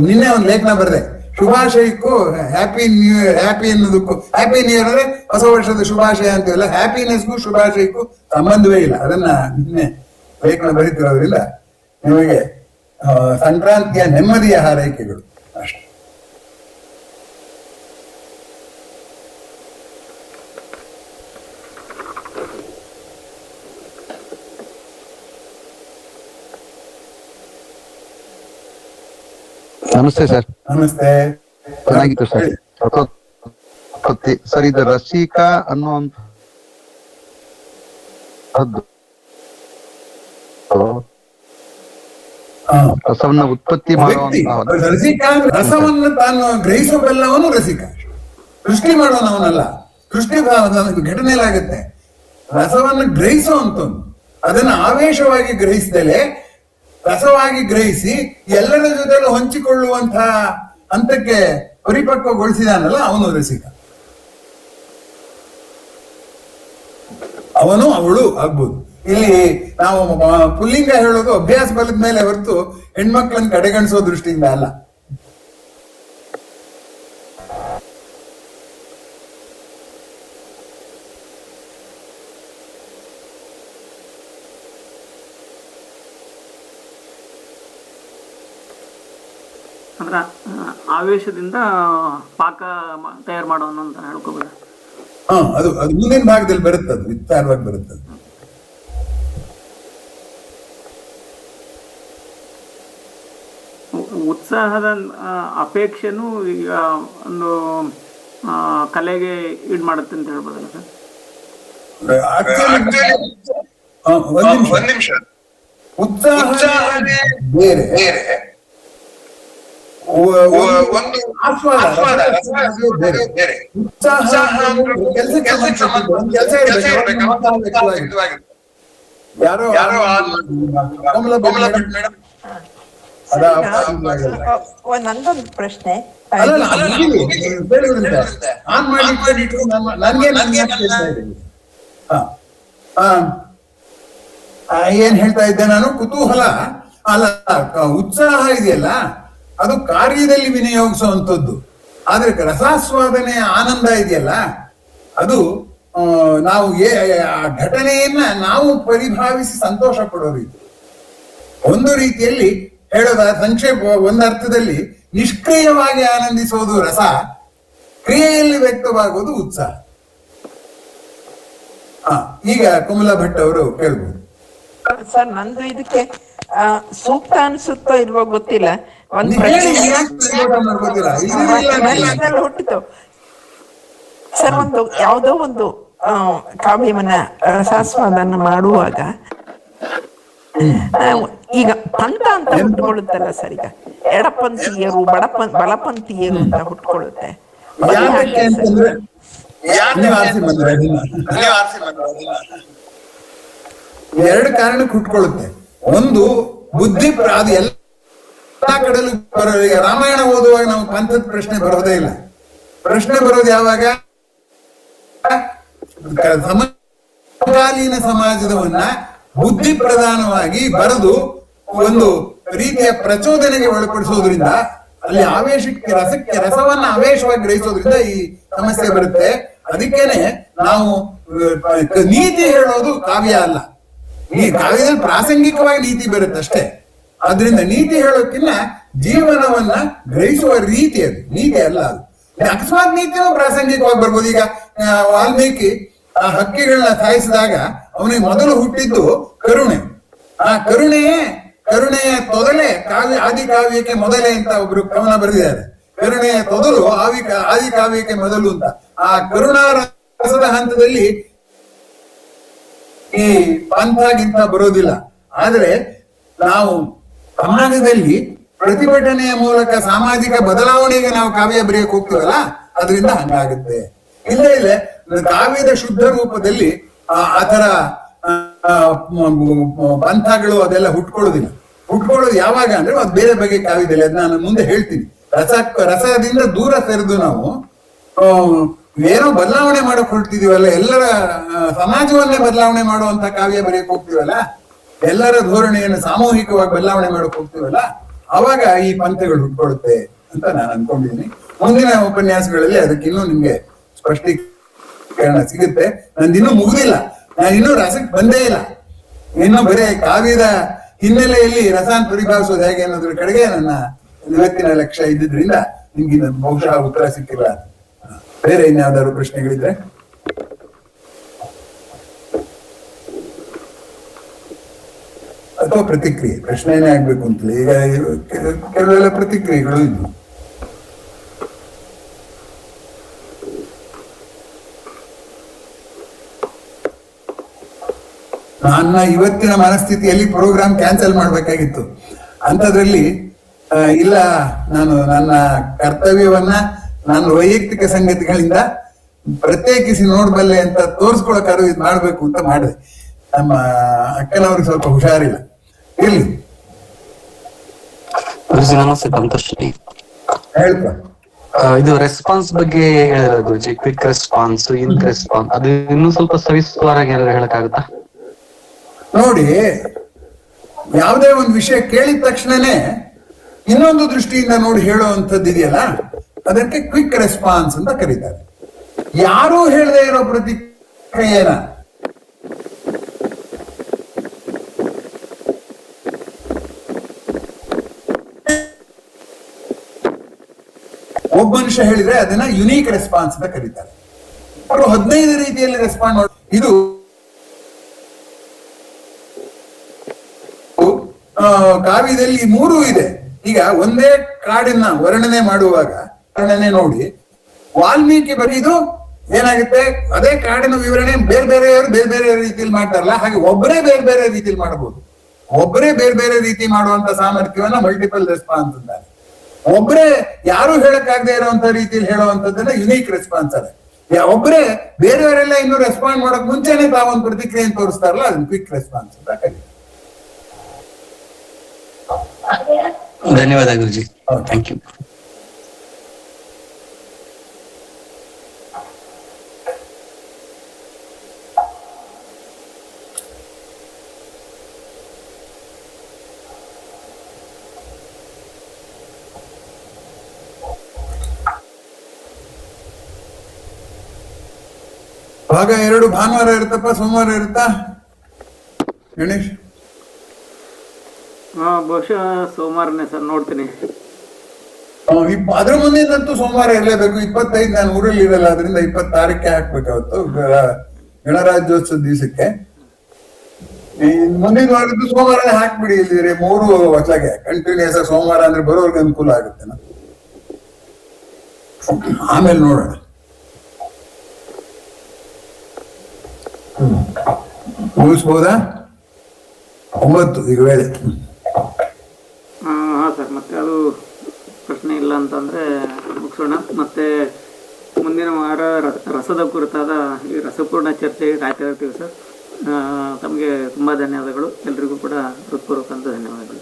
ನಿನ್ನೆ ಒಂದು ಲೇಖನ ಬರೆದೆ, ಶುಭಾಶಯಕ್ಕೂ ಹ್ಯಾಪಿ ನ್ಯೂ ಇಯರ್, ಹ್ಯಾಪಿ ಅನ್ನೋದಕ್ಕೂ, ಹ್ಯಾಪಿ ನ್ಯೂ ಇಯರ್ ಅಂದ್ರೆ ಹೊಸ ವರ್ಷದ ಶುಭಾಶಯ ಅಂತೀವಲ್ಲ, ಹ್ಯಾಪಿನೆಸ್ಗೂ ಶುಭಾಶಯಕ್ಕೂ ಸಂಬಂಧವೇ ಇಲ್ಲ. ಅದನ್ನ ನಿನ್ನೆ ಲೇಖನ ಬರೀತಿರೋದ್ರಿಂದ ನಿಮಗೆ ಸಂಕ್ರಾಂತಿಯ ನೆಮ್ಮದಿಯ ಹಾರೈಕೆಗಳು ಅಷ್ಟೇ. ನಮಸ್ತೆ ಸರ್. ನಮಸ್ತೆ. ಚೆನ್ನಾಗಿತ್ತು ಸರ್. ಸರ್, ಇದು ರಸಿಕಾ ಅನ್ನುವಂಥದ್ದು ರಸವನ್ನ ಉತ್ಪತ್ತಿ ವ್ಯಕ್ತಿ ಮಾಡುವಂತಹ ರಸಿಕ ಅಂದ್ರೆ ರಸವನ್ನು ತಾನು ಗ್ರಹಿಸೋ ಬೆಲ್ಲವನು ರಸಿಕ. ಸೃಷ್ಟಿ ಮಾಡೋನವನಲ್ಲ. ಸೃಷ್ಟಿ ಘಟನೆಲಾಗುತ್ತೆ. ರಸವನ್ನು ಗ್ರಹಿಸುವಂತವನು ಅದನ್ನ ಆವೇಶವಾಗಿ ಗ್ರಹಿಸಿದಲೆ ರಸವಾಗಿ ಗ್ರಹಿಸಿ ಎಲ್ಲರ ಜೊತೆಲೂ ಹಂಚಿಕೊಳ್ಳುವಂತಹ ಹಂತಕ್ಕೆ ಪರಿಪಕ್ವಗೊಳಿಸಿದಾನಲ್ಲ ಅವನು ರಸಿಕ. ಅವನು ಅವಳು ಆಗ್ಬೋದು. ಇಲ್ಲಿ ನಾವು ಪುಲ್ಲಿಂಗ ಹೇಳೋದು ಅಭ್ಯಾಸ ಬಲದ ಮೇಲೆ ಹೊರತು ಹೆಣ್ಮಕ್ಳನ್ನ ಕಡೆಗಣಿಸೋ ದೃಷ್ಟಿಯಿಂದ ಅಲ್ಲ. ಅಂದ್ರೆ ಆವೇಶದಿಂದ ಪಾಕ ತಯಾರು ಮಾಡೋನು ಅಂತ ಹೇಳ್ಕೋಬೋದು. ಅದು ಮುಂದಿನ ಭಾಗದಲ್ಲಿ ಬರುತ್ತೆ, ಅದು ವಿಸ್ತಾರವಾಗಿ ಬರುತ್ತೆ. ಉತ್ಸಾಹದ ಅಪೇಕ್ಷೆನೂ ಈಗ ಒಂದು ಕಲೆಗೆ ಈಡ್ ಮಾಡುತ್ತೆ ಅಂತ ಹೇಳ್ಬೋದಲ್ಲ ಸರ್? ಒಂದ್ ನಿಮಿಷ. ಉತ್ಸಾಹ ಬೇರೆ, ಒಂದು ಆಸ್ವಾದ ಬೇರೆ. ಉತ್ಸಾಹ ಯಾರೋ ನಂದೊಂದು ಪ್ರಶ್ನೆ. ಏನ್ ಹೇಳ್ತಾ ಇದ್ದೆ ನಾನು? ಕುತೂಹಲ ಅಲ್ಲ, ಉತ್ಸಾಹ ಇದೆಯಲ್ಲ ಅದು ಕಾರ್ಯದಲ್ಲಿ ವಿನಿಯೋಗಿಸುವಂಥದ್ದು. ಆದ್ರೆ ರಸಾಸ್ವಾದನೆಯ ಆನಂದ ಇದೆಯಲ್ಲ ಅದು ನಾವು ಆ ಘಟನೆಯನ್ನ ನಾವು ಪರಿಭಾವಿಸಿ ಸಂತೋಷ ಪಡೋದು. ಒಂದು ರೀತಿಯಲ್ಲಿ ಹೇಳೋದ ಸಂಕ್ಷೇಪ, ಒಂದರ್ಥದಲ್ಲಿ ನಿಷ್ಕ್ರಿಯವಾಗಿ ಆನಂದಿಸೋದು ರಸ, ಕ್ರಿಯೆಯಲ್ಲಿ ವ್ಯಕ್ತವಾಗುವುದು ಉತ್ಸಾಹ. ಈಗ ಕಮಲಾ ಭಟ್ ಅವರು ಕೇಳ್ಬೋದು. ಸರ್, ನಂದು ಇದಕ್ಕೆ ಸೂಕ್ತ ಅನ್ಸುತ್ತೋ ಇಲ್ವೋ ಗೊತ್ತಿಲ್ಲ. ಒಂದು ಹುಟ್ಟಿತು ಸರ್. ಒಂದು ಯಾವುದೋ ಒಂದು ಕಾವ್ಯವನ್ನ ರಸಾಸ್ವಾದನ ಮಾಡುವಾಗ ಈಗ ಪಂಥ ಅಂತ ಹುಟ್ಕೊಳ್ಳುತ್ತಲ್ಲ ಸರ್. ಈಗ ಎಡಪಂಥೀಯರು ಬಲಪಂಥೀಯರು ಅಂತ ಹುಟ್ಕೊಳ್ಳುತ್ತೆ. ಎರಡು ಕಾರಣಕ್ಕೆ ಹುಟ್ಕೊಳ್ಳುತ್ತೆ. ಒಂದು ಬುದ್ಧಿ, ಅದು ಎಲ್ಲ ಕಡೆಯಲ್ಲೂ ಬರೋದು. ಈಗ ರಾಮಾಯಣ ಓದುವಾಗ ನಾವು ಪಂಥದ ಪ್ರಶ್ನೆ ಬರೋದೇ ಇಲ್ಲ. ಪ್ರಶ್ನೆ ಬರೋದು ಯಾವಾಗ? ಸಮಕಾಲೀನ ಸಮಾಜದವನ್ನ ಬುದ್ಧಿ ಪ್ರಧಾನವಾಗಿ ಬರೆದು ಒಂದು ರೀತಿಯ ಪ್ರಚೋದನೆಗೆ ಒಳಪಡಿಸೋದ್ರಿಂದ, ಅಲ್ಲಿ ಆವೇಶಕ್ಕೆ ರಸವನ್ನ ಆವೇಶವಾಗಿ ಗ್ರಹಿಸೋದ್ರಿಂದ ಈ ಸಮಸ್ಯೆ ಬರುತ್ತೆ. ಅದಕ್ಕೇನೆ ನಾವು ನೀತಿ ಹೇಳೋದು ಕಾವ್ಯ ಅಲ್ಲ. ಈ ಕಾವ್ಯದಲ್ಲಿ ಪ್ರಾಸಂಗಿಕವಾಗಿ ನೀತಿ ಬರುತ್ತೆ ಅಷ್ಟೇ. ಆದ್ರಿಂದ ನೀತಿ ಹೇಳೋಕ್ಕಿನ್ನ ಜೀವನವನ್ನ ಗ್ರಹಿಸುವ ರೀತಿ ಅದು, ನೀತಿ ಅಲ್ಲ ಅದು. ಅಕಸ್ಮಾತ್ ನೀತಿನೂ ಪ್ರಾಸಂಗಿಕವಾಗಿ ಬರ್ಬೋದು. ಈಗ ವಾಲ್ಮೀಕಿ ಆ ಹಕ್ಕಿಗಳನ್ನ ಸಾಯಿಸಿದಾಗ ಅವನಿಗೆ ಮೊದಲು ಹುಟ್ಟಿದ್ದು ಕರುಣೆ. ಆ ಕರುಣೆಯ ತೊದಲೇ ಆದಿ ಕಾವ್ಯಕ್ಕೆ ಮೊದಲೇ ಅಂತ ಒಬ್ರು ಕವನ ಬರೆದಿದ್ದಾರೆ. ಕರುಣೆಯ ತೊದಲು ಆದಿ ಕಾವ್ಯಕ್ಕೆ ಮೊದಲು ಅಂತ. ಆ ಕರುಣಾರಸದ ಹಂತದಲ್ಲಿ ಈ ಪಂಥಗಿಂತ ಬರೋದಿಲ್ಲ. ಆದ್ರೆ ನಾವು ಸಮಾಜದಲ್ಲಿ ಪ್ರತಿಭಟನೆಯ ಮೂಲಕ ಸಾಮಾಜಿಕ ಬದಲಾವಣೆಗೆ ನಾವು ಕಾವ್ಯ ಬರೆಯಕ್ಕೆ ಹೋಗ್ತೀವಲ್ಲ, ಅದರಿಂದ ಹಂಗಾಗುತ್ತೆ. ಇಲ್ಲ ಕಾವ್ಯದ ಶುದ್ಧ ರೂಪದಲ್ಲಿ ಆತರ ಪಂಥಗಳು ಅದೆಲ್ಲ ಹುಟ್ಕೊಳ್ಳೋದು ಯಾವಾಗ ಅಂದ್ರೆ ಅದು ಬೇರೆ ಬಗೆ ಕಾವ್ಯದಲ್ಲಿ. ಅದ್ ನಾನು ಮುಂದೆ ಹೇಳ್ತೀನಿ. ರಸದಿಂದ ದೂರ ಸರಿದು ನಾವು ಏನೋ ಬದಲಾವಣೆ ಮಾಡಕ್ ಹೊರಟಿದೀವಲ್ಲ, ಎಲ್ಲರ ಸಮಾಜವನ್ನೇ ಬದಲಾವಣೆ ಮಾಡುವಂತ ಕಾವ್ಯ ಬರೆಯಕ್ ಹೋಗ್ತೀವಲ್ಲ, ಎಲ್ಲರ ಧೋರಣೆಯನ್ನು ಸಾಮೂಹಿಕವಾಗಿ ಬದಲಾವಣೆ ಮಾಡಕ್ ಹೋಗ್ತೀವಲ್ಲ, ಅವಾಗ ಈ ಪಂಥಗಳು ಹುಟ್ಕೊಳ್ಳುತ್ತೆ ಅಂತ ನಾನು ಅನ್ಕೊಂಡಿದ್ದೀನಿ. ಮುಂದಿನ ಉಪನ್ಯಾಸಗಳಲ್ಲಿ ಅದಕ್ಕೆ ಇನ್ನೂ ನಿಮ್ಗೆ ಸ್ಪಷ್ಟೀಕರಣ ಸಿಗುತ್ತೆ. ನಂದಿನ್ನೂ ಮುಗುದಿಲ್ಲ, ನಾನು ಇನ್ನೂ ರಸಕ್ಕೆ ಬಂದೇ ಇಲ್ಲ. ಇನ್ನು ಬರೀ ಕಾವ್ಯದ ಹಿನ್ನೆಲೆಯಲ್ಲಿ ರಸಾನ್ ಪರಿಭಾವಿಸೋದು ಹೇಗೆ ಅನ್ನೋದ್ರ ಕಡೆಗೆ ನನ್ನ ಇವತ್ತಿನ ಲಕ್ಷ್ಯ ಇದ್ದಿದ್ರಿಂದ ನಿಮ್ಗೆ ಬಹುಶಃ ಉತ್ತರ ಸಿಕ್ಕಿಲ್ಲ. ಬೇರೆ ಇನ್ಯಾವ್ದಾದ್ರು ಪ್ರಶ್ನೆಗಳಿದ್ರೆ? ಅಥವಾ ಪ್ರತಿಕ್ರಿಯೆ? ಪ್ರಶ್ನೆನೇ ಆಗ್ಬೇಕು ಅಂತಲೇ ಈಗ ಕೆಲವೆಲ್ಲ ಪ್ರತಿಕ್ರಿಯೆಗಳು ಇದ್ವು. ನನ್ನ ಇವತ್ತಿನ ಮನಸ್ಥಿತಿಯಲ್ಲಿ ಪ್ರೋಗ್ರಾಮ್ ಕ್ಯಾನ್ಸಲ್ ಮಾಡ್ಬೇಕಾಗಿತ್ತು. ಅಂಥದ್ರಲ್ಲಿ ಇಲ್ಲ, ನಾನು ನನ್ನ ಕರ್ತವ್ಯವನ್ನ ನನ್ನ ವೈಯಕ್ತಿಕ ಸಂಗತಿಗಳಿಂದ ಪ್ರತ್ಯೇಕಿಸಿ ನೋಡ್ಬಲ್ಲೆ ಅಂತ ತೋರ್ಸ್ಕೊಳಕ್ಕಾದ್ರೂ ಇದು ಮಾಡ್ಬೇಕು ಅಂತ ಮಾಡಿದೆ. ನಮ್ಮ ಅಕ್ಕನವ್ರಿಗೆ ಸ್ವಲ್ಪ ಹುಷಾರಿಲ್ಲ, ಇರ್ಲಿ. ಗುರುಜಿ ನಮಸ್ತೆ, ಸಂತೋಷ್. ಹೇಳ್ಪ. ಇದು ರೆಸ್ಪಾನ್ಸ್ ಬಗ್ಗೆ ಹೇಳಿದ್ರ ಗುರುಜಿ, ಕ್ವಿಕ್ ರೆಸ್ಪಾನ್ಸ್, ಇನ್ ರೆಸ್ಪಾನ್ಸ್, ಅದು ಇನ್ನೂ ಸ್ವಲ್ಪ ಸವಿಸ್ತಾರವಾಗಿ ಏನಾದ್ರು ಹೇಳಕ್ಕಾಗುತ್ತಾ? ನೋಡಿ, ಯಾವುದೇ ಒಂದು ವಿಷಯ ಕೇಳಿದ ತಕ್ಷಣನೇ ಇನ್ನೊಂದು ದೃಷ್ಟಿಯಿಂದ ನೋಡಿ ಹೇಳುವಂಥದ್ದು ಇದೆಯಲ್ಲ, ಅದಕ್ಕೆ ಕ್ವಿಕ್ ರೆಸ್ಪಾನ್ಸ್ ಅಂತ ಕರೀತಾರೆ. ಯಾರೂ ಹೇಳದೇ ಇರೋ ಪ್ರತಿಕ್ರಿಯೆನ ಒಬ್ಬ ಮನುಷ್ಯ ಹೇಳಿದ್ರೆ ಅದನ್ನ ಯುನೀಕ್ ರೆಸ್ಪಾನ್ಸ್ ಅಂತ ಕರೀತಾರೆ. ಅವರು 15 ರೀತಿಯಲ್ಲಿ ರೆಸ್ಪಾಂಡ್ ಮಾಡಿ, ಇದು ಕಾವ್ಯದಲ್ಲಿ 3 ಇದೆ. ಈಗ ಒಂದೇ ಕಾಡಿನ ವರ್ಣನೆ ಮಾಡುವಾಗ ವರ್ಣನೆ ನೋಡಿ ವಾಲ್ಮೀಕಿ ಬರೀದು ಏನಾಗುತ್ತೆ, ಅದೇ ಕಾಡಿನ ವಿವರಣೆ ಬೇರೆ ಬೇರೆಯವರು ಬೇರೆ ಬೇರೆ ರೀತಿಯಲ್ಲಿ ಮಾಡ್ತಾರಲ್ಲ, ಹಾಗೆ ಒಬ್ಬರೇ ಬೇರೆ ಬೇರೆ ರೀತಿಯಲ್ಲಿ ಮಾಡಬಹುದು. ಒಬ್ಬರೇ ಬೇರೆ ಬೇರೆ ರೀತಿ ಮಾಡುವಂತ ಸಾಮರ್ಥ್ಯವನ್ನ ಮಲ್ಟಿಪಲ್ ರೆಸ್ಪಾನ್ಸ್ ಅಂತಾರೆ. ಒಬ್ಬರೇ ಯಾರು ಹೇಳಕ್ಕಾಗದೆ ಇರುವಂತ ರೀತಿಯಲ್ಲಿ ಹೇಳುವಂತದ್ದನ್ನ ಯುನೀಕ್ ರೆಸ್ಪಾನ್ಸ್ ಅದೇ. ಒಬ್ಬರೇ ಬೇರೆಯವರೆಲ್ಲ ಇನ್ನು ರೆಸ್ಪಾಂಡ್ ಮಾಡಕ್ ಮುಂಚೆನೆ ತಾವೊಂದು ಪ್ರತಿಕ್ರಿಯೆ ತೋರಿಸ್ತಾರಲ್ಲ, ಅದನ್ನ ಕ್ವಿಕ್ ರೆಸ್ಪಾನ್ಸ್ ಅಂತ ಕರೀತಾರೆ. ಧನ್ಯವಾದ ಗುರುಜಿ, ಥ್ಯಾಂಕ್ ಯು. ಭಾಗ 2 ಭಾನುವಾರ ಇರುತ್ತಪ್ಪ, ಸೋಮವಾರ ಇರುತ್ತಾ ಗಣೇಶ್? ಬಹುಶಃ ಸೋಮವಾರನೇ ಸರ್, ನೋಡ್ತೀನಿ. ಅದ್ರ ಮುಂದಿನಂತೂ ಸೋಮವಾರ ಇರಲೇಬೇಕು. 25 ನಾನು ಊರಲ್ಲಿ ಇರಲ್ಲ, ಅದರಿಂದ 26ಕ್ಕೆ ಹಾಕ್ಬೇಕು. ಅವತ್ತು ಗಣರಾಜ್ಯೋತ್ಸವ ದಿವಸಕ್ಕೆ ಮುಂದಿನ ವಾರದ್ದು ಸೋಮವಾರನೇ ಹಾಕ್ಬಿಡಿ. ಇಲ್ಲಿದ್ರೆ 3 ಹೊತ್ಲಾಗೆ ಕಂಟಿನ್ಯೂಸ್ ಸೋಮವಾರ ಅಂದ್ರೆ ಬರೋರ್ಗೆ ಅನುಕೂಲ ಆಗುತ್ತೆ. ಆಮೇಲೆ ನೋಡೋಣ. ಮುಗಿಸ್ಬೋದಾ? 9 ಈಗ ವೇಳೆ. ಹಾಂ ಸರ್, ಮತ್ತೆ ಅದು ಪ್ರಶ್ನೆ ಇಲ್ಲ ಅಂತಂದರೆ ಮುಗಿಸೋಣ. ಮತ್ತೆ ಮುಂದಿನ ವಾರ ರಸದ ಕುರಿತಾದ ಈ ರಸಪೂರ್ಣ ಚರ್ಚೆಗೆ ಕಾಯ್ತಾ ಇರ್ತೀವಿ ಸರ್. ತಮಗೆ ತುಂಬ ಧನ್ಯವಾದಗಳು. ಎಲ್ರಿಗೂ ಕೂಡ ಹೃತ್ಪೂರ್ವಕ ಧನ್ಯವಾದಗಳು.